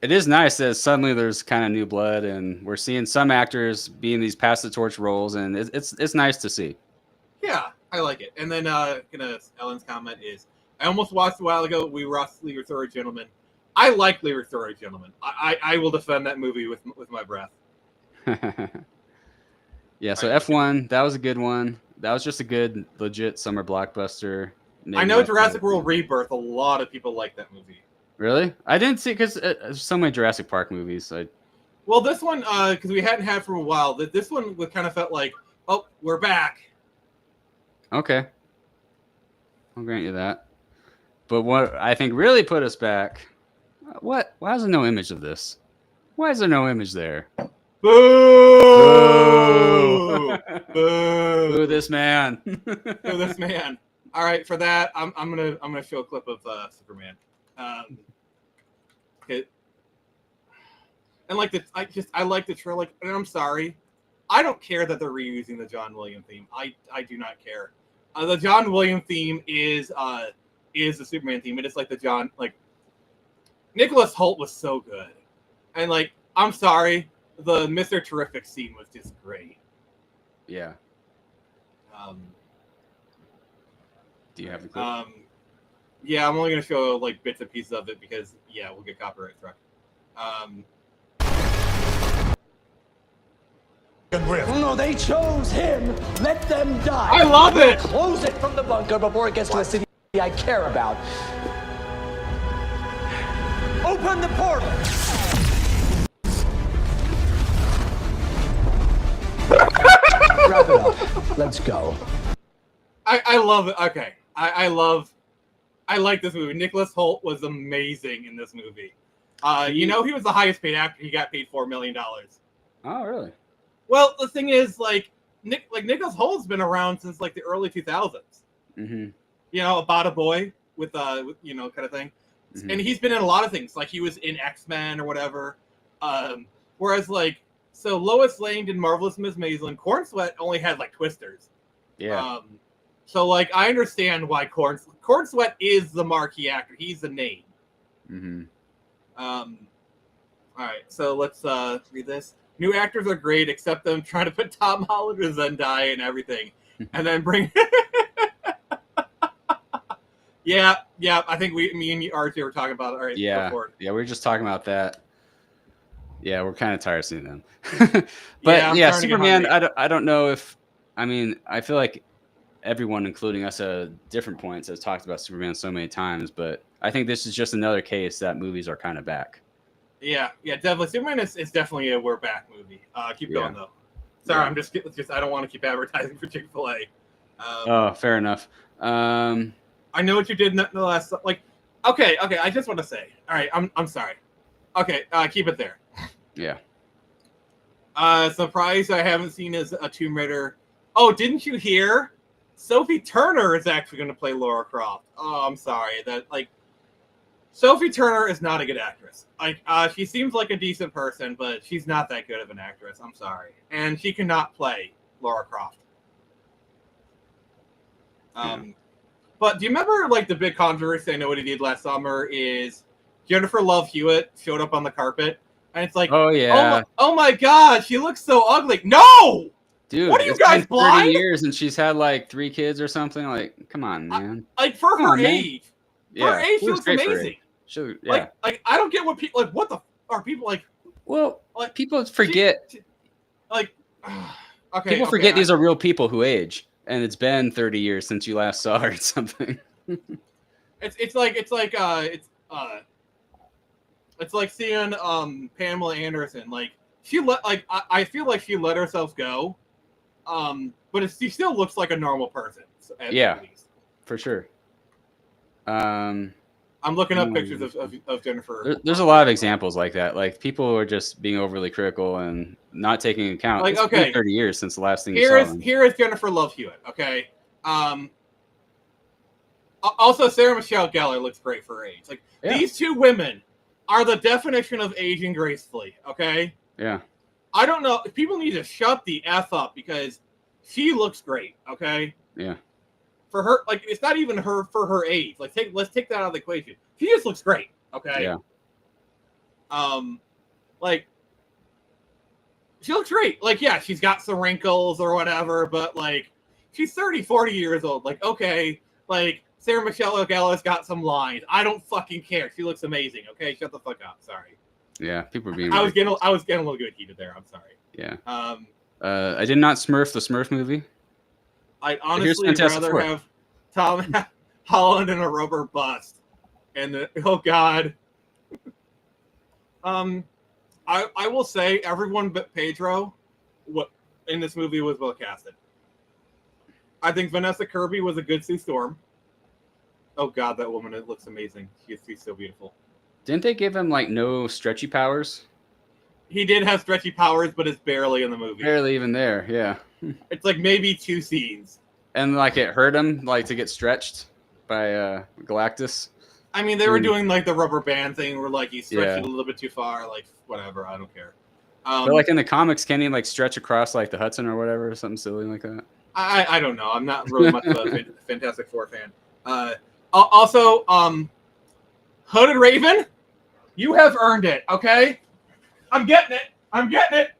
It is nice that suddenly there's kind of new blood, and we're seeing some actors being these pass the torch roles, and it's nice to see. Yeah, I like it. And then Ellen's comment is, I almost watched a while ago. We watched League of Thorough Gentlemen. I like League of Thorough Gentlemen. I will defend that movie with my breath. Yeah, so F1, that was a good one. That was just a good, legit summer blockbuster. I know Jurassic World Rebirth. A lot of people like that movie. Really? I didn't see, because there's so many Jurassic Park movies. Well, this one, because we hadn't had for a while, this one kind of felt like, oh, we're back. Okay. I'll grant you that. But what I think really put us back, why is there no image of this? Why is there no image there? Boo! Boo! Boo this man. Boo this man. All right, for that, I'm gonna show a clip of Superman. Okay. And like I like the trailer. Like, and I'm sorry, I don't care that they're reusing the John Williams theme. I do not care. The John Williams theme is the Superman theme. It is like the John, like Nicholas Hoult was so good, and like I'm sorry, the Mr. Terrific scene was just great. Yeah. Do you have the clip? Yeah, I'm only gonna show like bits and pieces of it because we'll get copyright struck. No, they chose him. Let them die. I love it. Close it from the bunker before it gets to the city I care about. Open the portal. Wrap it up. Let's go. I love it. Okay, I like this movie. Nicholas Hoult was amazing in this movie. You know, he was the highest paid actor. He got paid $4 million. Oh, really? Well, the thing is, Nicholas Holt's been around since like the early 2000s. Mm-hmm. You know, About a Boy with you know, kind of thing. Mm-hmm. And he's been in a lot of things. Like he was in X-Men or whatever. Whereas so Lois Lane did Marvelous Miss Maisel. Corn Sweat only had like Twisters. Yeah. So like I understand why Corn Sweat is the marquee actor. He's the name. Mm-hmm. All right, so let's read this. New actors are great, except them trying to put Tom Holland and Zendaya and everything. and then bring. Yeah. I think me and RJ were talking about it already. Yeah, Before. we were just talking about that. Yeah, we're kind of tired of seeing them. But I'm yeah, starting to get Superman. hungry. I don't know if. I mean, I feel like everyone, including us at different points, has talked about Superman so many times. But I think this is just another case that movies are kind of back. Yeah, definitely. Superman is definitely a we're back movie. Keep going though. Sorry, Yeah. I'm just I don't want to keep advertising for Chick-fil-A. Oh, fair enough. I know what you did in the last. Like, okay. I just want to say, all right. I'm sorry. Okay, keep it there. Yeah. Surprised I haven't seen as a Tomb Raider. Oh, didn't you hear? Sophie Turner is actually going to play Lara Croft. Oh, I'm sorry. Sophie Turner is not a good actress. Like, she seems like a decent person, but she's not that good of an actress. I'm sorry, and she cannot play Lara Croft. But do you remember like the big controversy? I know what he did last summer is Jennifer Love Hewitt showed up on the carpet, and it's like, Oh yeah. oh my God, she looks so ugly. No, Dude, what are you it's guys been 30 blind? years and she's had like 3 kids or something. Like, come on, man. Like for Come her on, man. age, Yeah, her age, she looks great for her amazing. age. Yeah. Like I don't get what people like. What the are people like? Well, Like people forget. Like, okay, People forget these are real people who age, and it's been 30 years since you last saw her or something. It's like seeing Pamela Anderson. Like I feel like she let herself go. But she still looks like a normal person. Yeah, for sure. I'm looking up pictures of Jennifer. There's a lot of examples like that. Like people are just being overly critical and not taking into account. Like, it's okay, been 30 years since the last thing you saw them. Here is Jennifer Love Hewitt. Okay. Also, Sarah Michelle Gellar looks great for her age. Like these two women are the definition of aging gracefully. Okay. Yeah. I don't know. People need to shut the F up because she looks great. Okay. Yeah. For her, like it's not even her for her age. Like let's take that out of the equation. She just looks great. Okay. Yeah. Like she looks great. Like yeah, she's got some wrinkles or whatever, but like she's 30, 40 years old. Like okay, like Sarah Michelle Gellar's got some lines. I don't fucking care. She looks amazing. Okay, shut the fuck up. Sorry. Yeah, people are being. I was getting a little bit heated there. I'm sorry. Yeah. I did not Smurf the Smurf movie. I'd honestly rather have Tom Holland in a rubber bust. And oh god. I will say everyone but Pedro in this movie was well casted. I think Vanessa Kirby was a good Sue Storm. Oh god, that woman, it looks amazing. She's so beautiful. Didn't they give him like no stretchy powers? He did have stretchy powers, but it's barely in the movie. Barely even there, yeah. It's like maybe 2 scenes. And like it hurt him like to get stretched by Galactus. I mean, they were doing like the rubber band thing where like he stretched it a little bit too far. Like whatever, I don't care. But like in the comics, can he like stretch across like the Hudson or whatever, or something silly like that? I don't know. I'm not really much of a Fantastic Four fan. Also, Hooded Raven, you have earned it. Okay, I'm getting it. I'm getting it,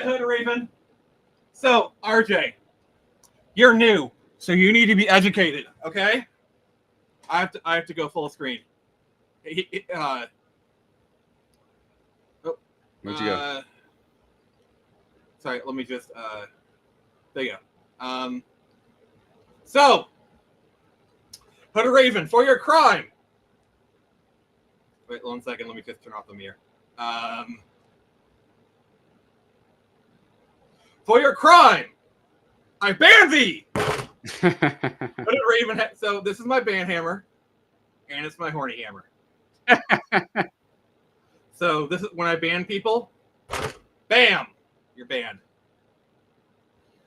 Hooded Raven. So RJ, you're new, so you need to be educated. Okay. I have to go full screen. Where'd you go? Sorry, let me just there you go. So Hooded Raven, for your crime. Wait 1 second, let me just turn off the mirror. For your crime, I ban thee. Hooded Raven. So this is my ban hammer, and it's my horny hammer. So this is when I ban people. Bam, you're banned.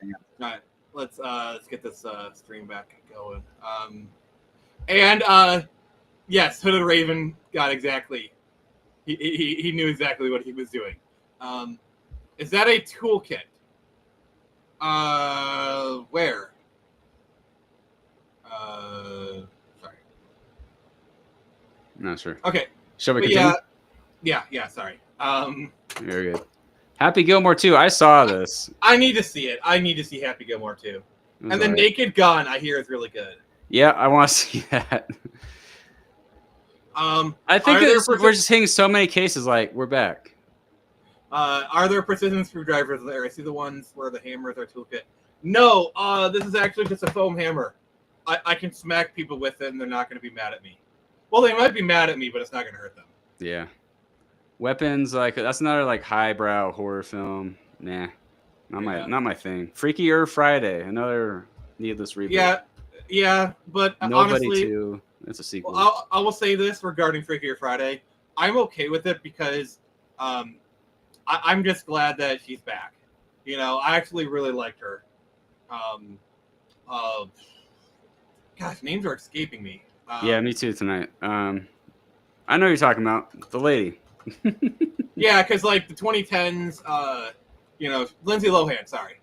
All right, let's get this stream back going. Yes, Hooded Raven got exactly. He knew exactly what he was doing. Is that a toolkit? Where? Sorry. Not sure. Okay. Shall we continue? Yeah. Sorry. Very good. Happy Gilmore 2. I saw this. I need to see it. I need to see Happy Gilmore 2. And the Naked Gun, I hear, is really good. Yeah, I want to see that. I think we're just hitting so many cases. Like, we're back. Are there precision screwdrivers there? I see the ones where the hammers are toolkit. No, this is actually just a foam hammer. I can smack people with it, and they're not going to be mad at me. Well, they might be mad at me, but it's not going to hurt them. Yeah. Weapons, like, that's another, like, highbrow horror film. Nah. Not my thing. Freaky Friday, another needless reboot. Yeah, but Nobody honestly, 2. It's a sequel. Well, I will say this regarding Freaky Friday. I'm okay with it because I'm just glad that she's back. You know, I actually really liked her. Gosh, names are escaping me. Yeah, me too tonight. I know who you're talking about. The lady. Yeah, because like the 2010s, Lindsay Lohan. Sorry.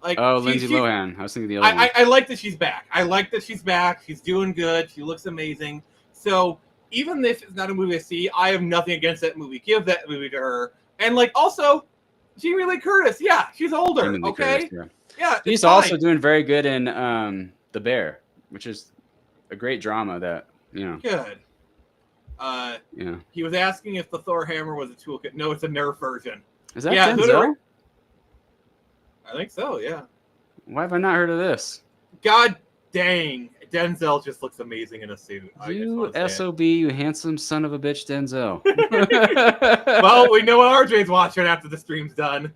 Like, Lindsay Lohan. I was thinking the other one. I like that she's back. I like that she's back. She's doing good. She looks amazing. So even if it's not a movie I see, I have nothing against that movie. Give that movie to her. And like also, Jamie Lee Curtis. Yeah, she's older. Okay. Curtis, yeah. She's also doing very good in The Bear, which is a great drama that, you know. Good. Yeah. He was asking if the Thor hammer was a toolkit. No, it's a Nerf version. Is that Denzel? I think so, yeah. Why have I not heard of this? God dang. Denzel just looks amazing in a suit. You SOB, you handsome son of a bitch, Denzel. Well, we know what RJ's watching after the stream's done.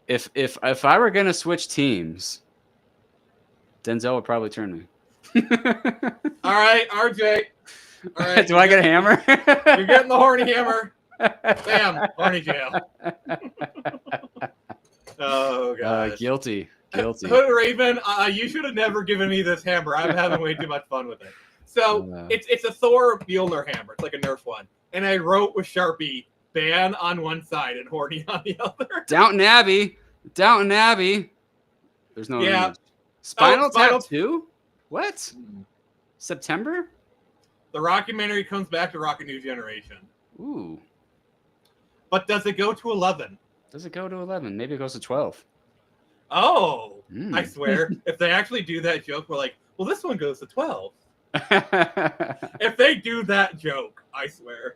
If I were going to switch teams, Denzel would probably turn me. All right, RJ. All right, do I get a hammer? You're getting the horny hammer. Bam, horny jail. Oh, God. Guilty. Hood Raven, you should have never given me this hammer. I'm having way too much fun with it. So it's a Thor Mjolnir hammer. It's like a Nerf one. And I wrote with Sharpie, ban on one side and horny on the other. Downton Abbey. There's no image. Spinal Tap 2? What? September? The rockumentary comes back to Rock a New Generation. Ooh. But does it go to 11? Does it go to 11? Maybe it goes to 12. Oh, I swear. If they actually do that joke, we're like, well, this one goes to 12. If they do that joke, I swear.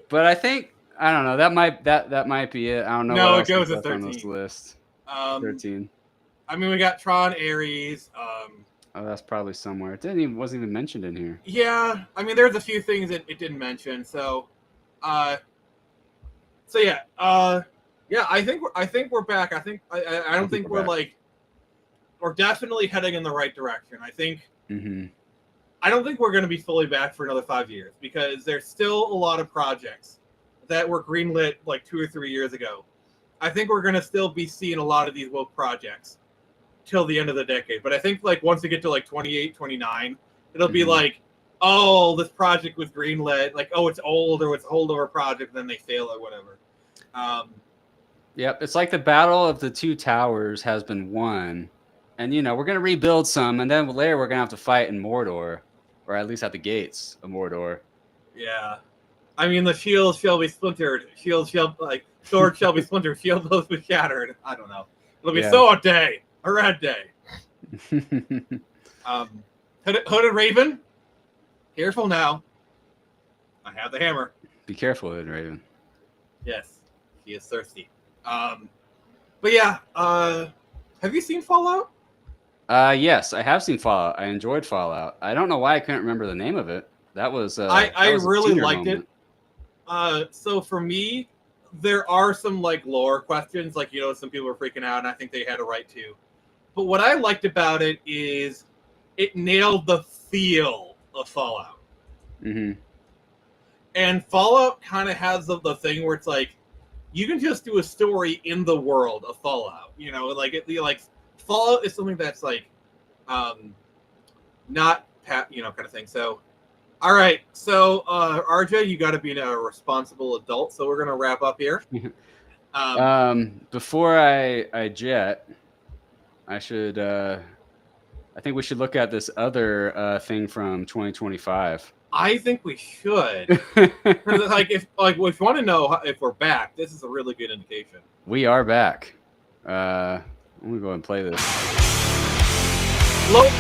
But I think, I don't know, that might be it. I don't know. No, it goes to 13. On this list. 13. I mean, we got Tron, Ares. Oh, that's probably somewhere. It wasn't even mentioned in here. Yeah, I mean, there's a few things that it didn't mention. So, I think we're back. I don't think we're like, we're definitely heading in the right direction. I think. Mm-hmm. I don't think we're going to be fully back for another 5 years because there's still a lot of projects that were greenlit like 2 or 3 years ago. I think we're going to still be seeing a lot of these woke projects till the end of the decade. But I think like once we get to like 28, 29, it'll be like, oh, this project was greenlit. Like, oh, it's old or it's a holdover project, then they fail or whatever. Yep, it's like the Battle of the Two Towers has been won. And, we're going to rebuild some, and then later we're going to have to fight in Mordor, or at least at the gates of Mordor. Yeah. I mean, the shields shall be splintered. Swords shall be splintered. Shields will be shattered. I don't know. It'll be a red day. Hooded Raven, careful now. I have the hammer. Be careful, Hooded Raven. Yes, he is thirsty. But yeah, have you seen Fallout? Yes, I have seen Fallout. I enjoyed Fallout. I don't know why I couldn't remember the name of it. That was I really liked moment. it. So for me, there are some like lore questions, like some people were freaking out, and I think they had a right to. But what I liked about it is it nailed the feel of Fallout. Mm-hmm. And Fallout kind of has the thing where it's like you can just do a story in the world of Fallout. Like Fallout is something that's like not kind of thing. So all right, so RJ, you got to be a responsible adult. So we're gonna wrap up here. Before I jet, I should. I think we should look at this other thing from 2025. I think we should. If you want to know if we're back, this is a really good indication. We are back. I'm gonna go ahead and play this. Look.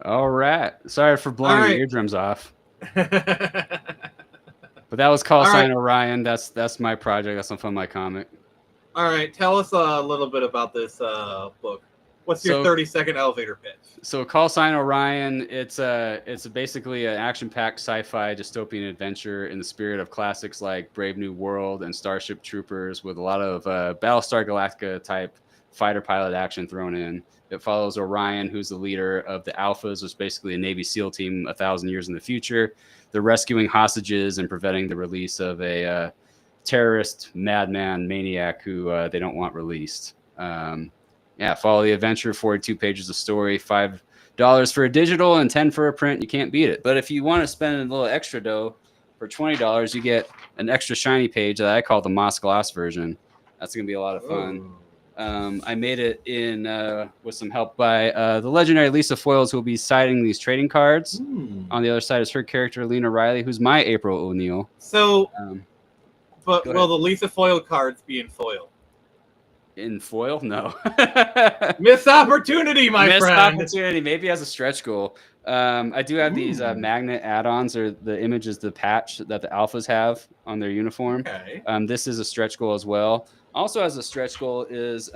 All right. Sorry for blowing your eardrums off. But that was Call Sign Orion. That's my project. That's on Fun My Comic. All right. Tell us a little bit about this book. What's your 30-second elevator pitch? So Call Sign Orion, it's basically an action-packed sci-fi dystopian adventure in the spirit of classics like Brave New World and Starship Troopers, with a lot of Battlestar Galactica type fighter pilot action thrown in. It follows Orion, who's the leader of the Alphas, which is basically a Navy SEAL team 1,000 years in the future. They're rescuing hostages and preventing the release of a terrorist madman maniac who they don't want released. Follow the adventure, 42 pages of story, $5 for a digital and $10 for a print. You can't beat it. But if you want to spend a little extra dough, for $20, you get an extra shiny page that I call the Moss Gloss version. That's going to be a lot of fun. I made it in with some help by the legendary Lisa Foyles, who will be signing these trading cards. On the other side is her character, Lena Riley, who's my April O'Neil. So, will the Lisa Foyle cards be in foil? In foil? No. Missed opportunity, my friend. Missed opportunity. Maybe as a stretch goal. I do have these magnet add-ons, or the image is the patch that the Alphas have on their uniform. Okay. This is a stretch goal as well. Also as a stretch goal is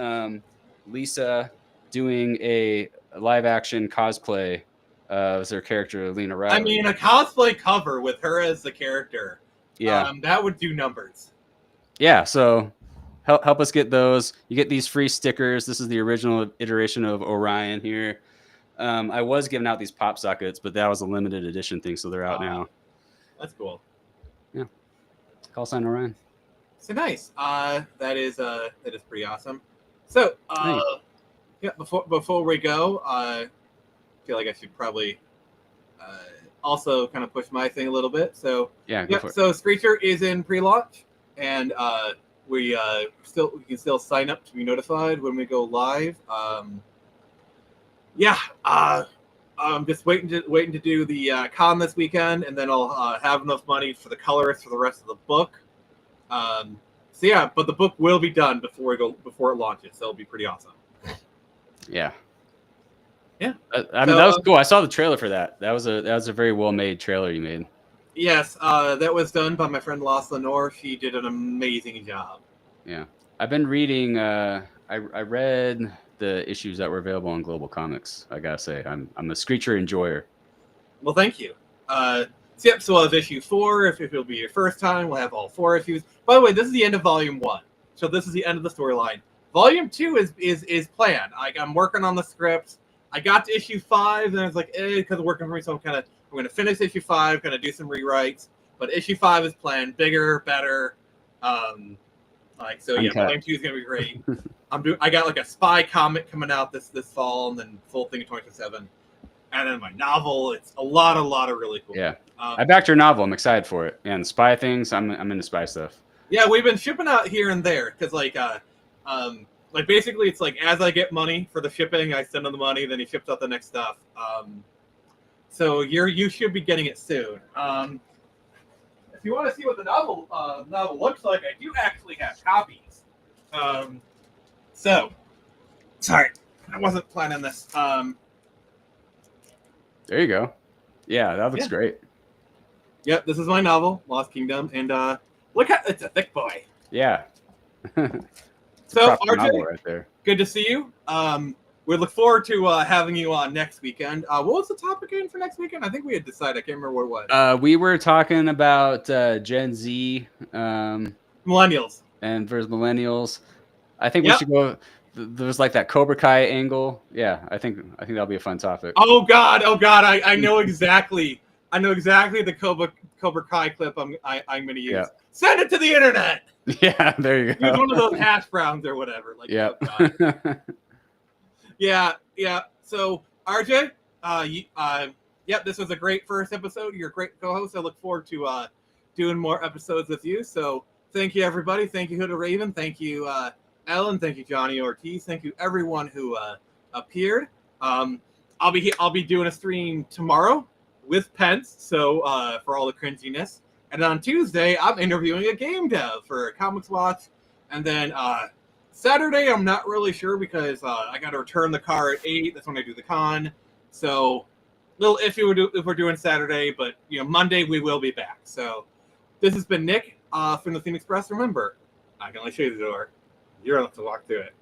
Lisa doing a live-action cosplay as her character, Lena Riley. I mean, a cosplay cover with her as the character. Yeah. That would do numbers. Yeah, so help us get those. You get these free stickers. This is the original iteration of Orion here. I was giving out these pop sockets, but that was a limited edition thing, so they're out now. That's cool. Yeah. Call Sign Orion. So nice. That is pretty awesome. So before we go, I feel like I should probably also kind of push my thing a little bit. So so Screecher is in pre-launch, and we can still sign up to be notified when we go live. I'm just waiting to do the con this weekend, and then I'll have enough money for the colorist for the rest of the book. But the book will be done before it launches, so it'll be pretty awesome. Yeah. Yeah. That was cool. I saw the trailer for that. That was a very well made trailer you made. Yes, that was done by my friend Lost Lenore. She did an amazing job. Yeah. I've been reading I read the issues that were available on Global Comics. I gotta say, I'm a Screecher enjoyer. Well, thank you. So we'll have issue 4. If it'll be your first time, we'll have all 4 issues. By the way, this is the end of volume 1, so this is the end of the storyline. Volume 2 is planned. I'm working on the script. I got to issue 5, and I was like, because it's working for me, so I'm going to finish issue 5, going to do some rewrites. But issue 5 is planned, bigger, better. Volume 2 is going to be great. I got like a spy comic coming out this fall, and then full thing in 2027. And then my novel, it's a lot of really cool. Yeah, I backed your novel. I'm excited for it. And spy things, I'm into spy stuff. Yeah, we've been shipping out here and there because basically it's like as I get money for the shipping, I send him the money, then he ships out the next stuff. So you should be getting it soon. If you want to see what the novel looks like, I do actually have copies. Sorry, I wasn't planning this. There you go. Yeah, that looks great. Yep, this is my novel, Lost Kingdom, and look at it's a thick boy. Yeah. So RJ, right there. good to see you. we look forward to having you on next weekend. What was the topic again for next weekend? I think we had decided. I can't remember what it was. We were talking about Gen Z, Millennials. and versus millennials. I think we Yep. should go. There's like that Cobra Kai angle. Yeah, I think that'll be a fun topic. Oh God! I know exactly. I know exactly the Cobra Kai clip I'm going to use. Yeah. Send it to the internet. Yeah, there you go. Use one of those hash browns or whatever. Like, Yeah. oh, God. Yeah. So RJ, yep, this was a great first episode. You're a great co-host. I look forward to doing more episodes with you. So thank you, everybody. Thank you, Huda Raven. Thank you, Ellen. Thank you, Johnny Ortiz. Thank you, everyone who appeared. I'll be doing a stream tomorrow with Pence. So for all the cringiness, and on Tuesday I'm interviewing a game dev for Comics Watch, and then Saturday I'm not really sure because I got to return the car at 8. That's when I do the con. So a little iffy if we're doing Saturday, but Monday we will be back. So this has been Nick from the Phoenix Press. Remember, I can only show you the door. You're going to have to walk through it.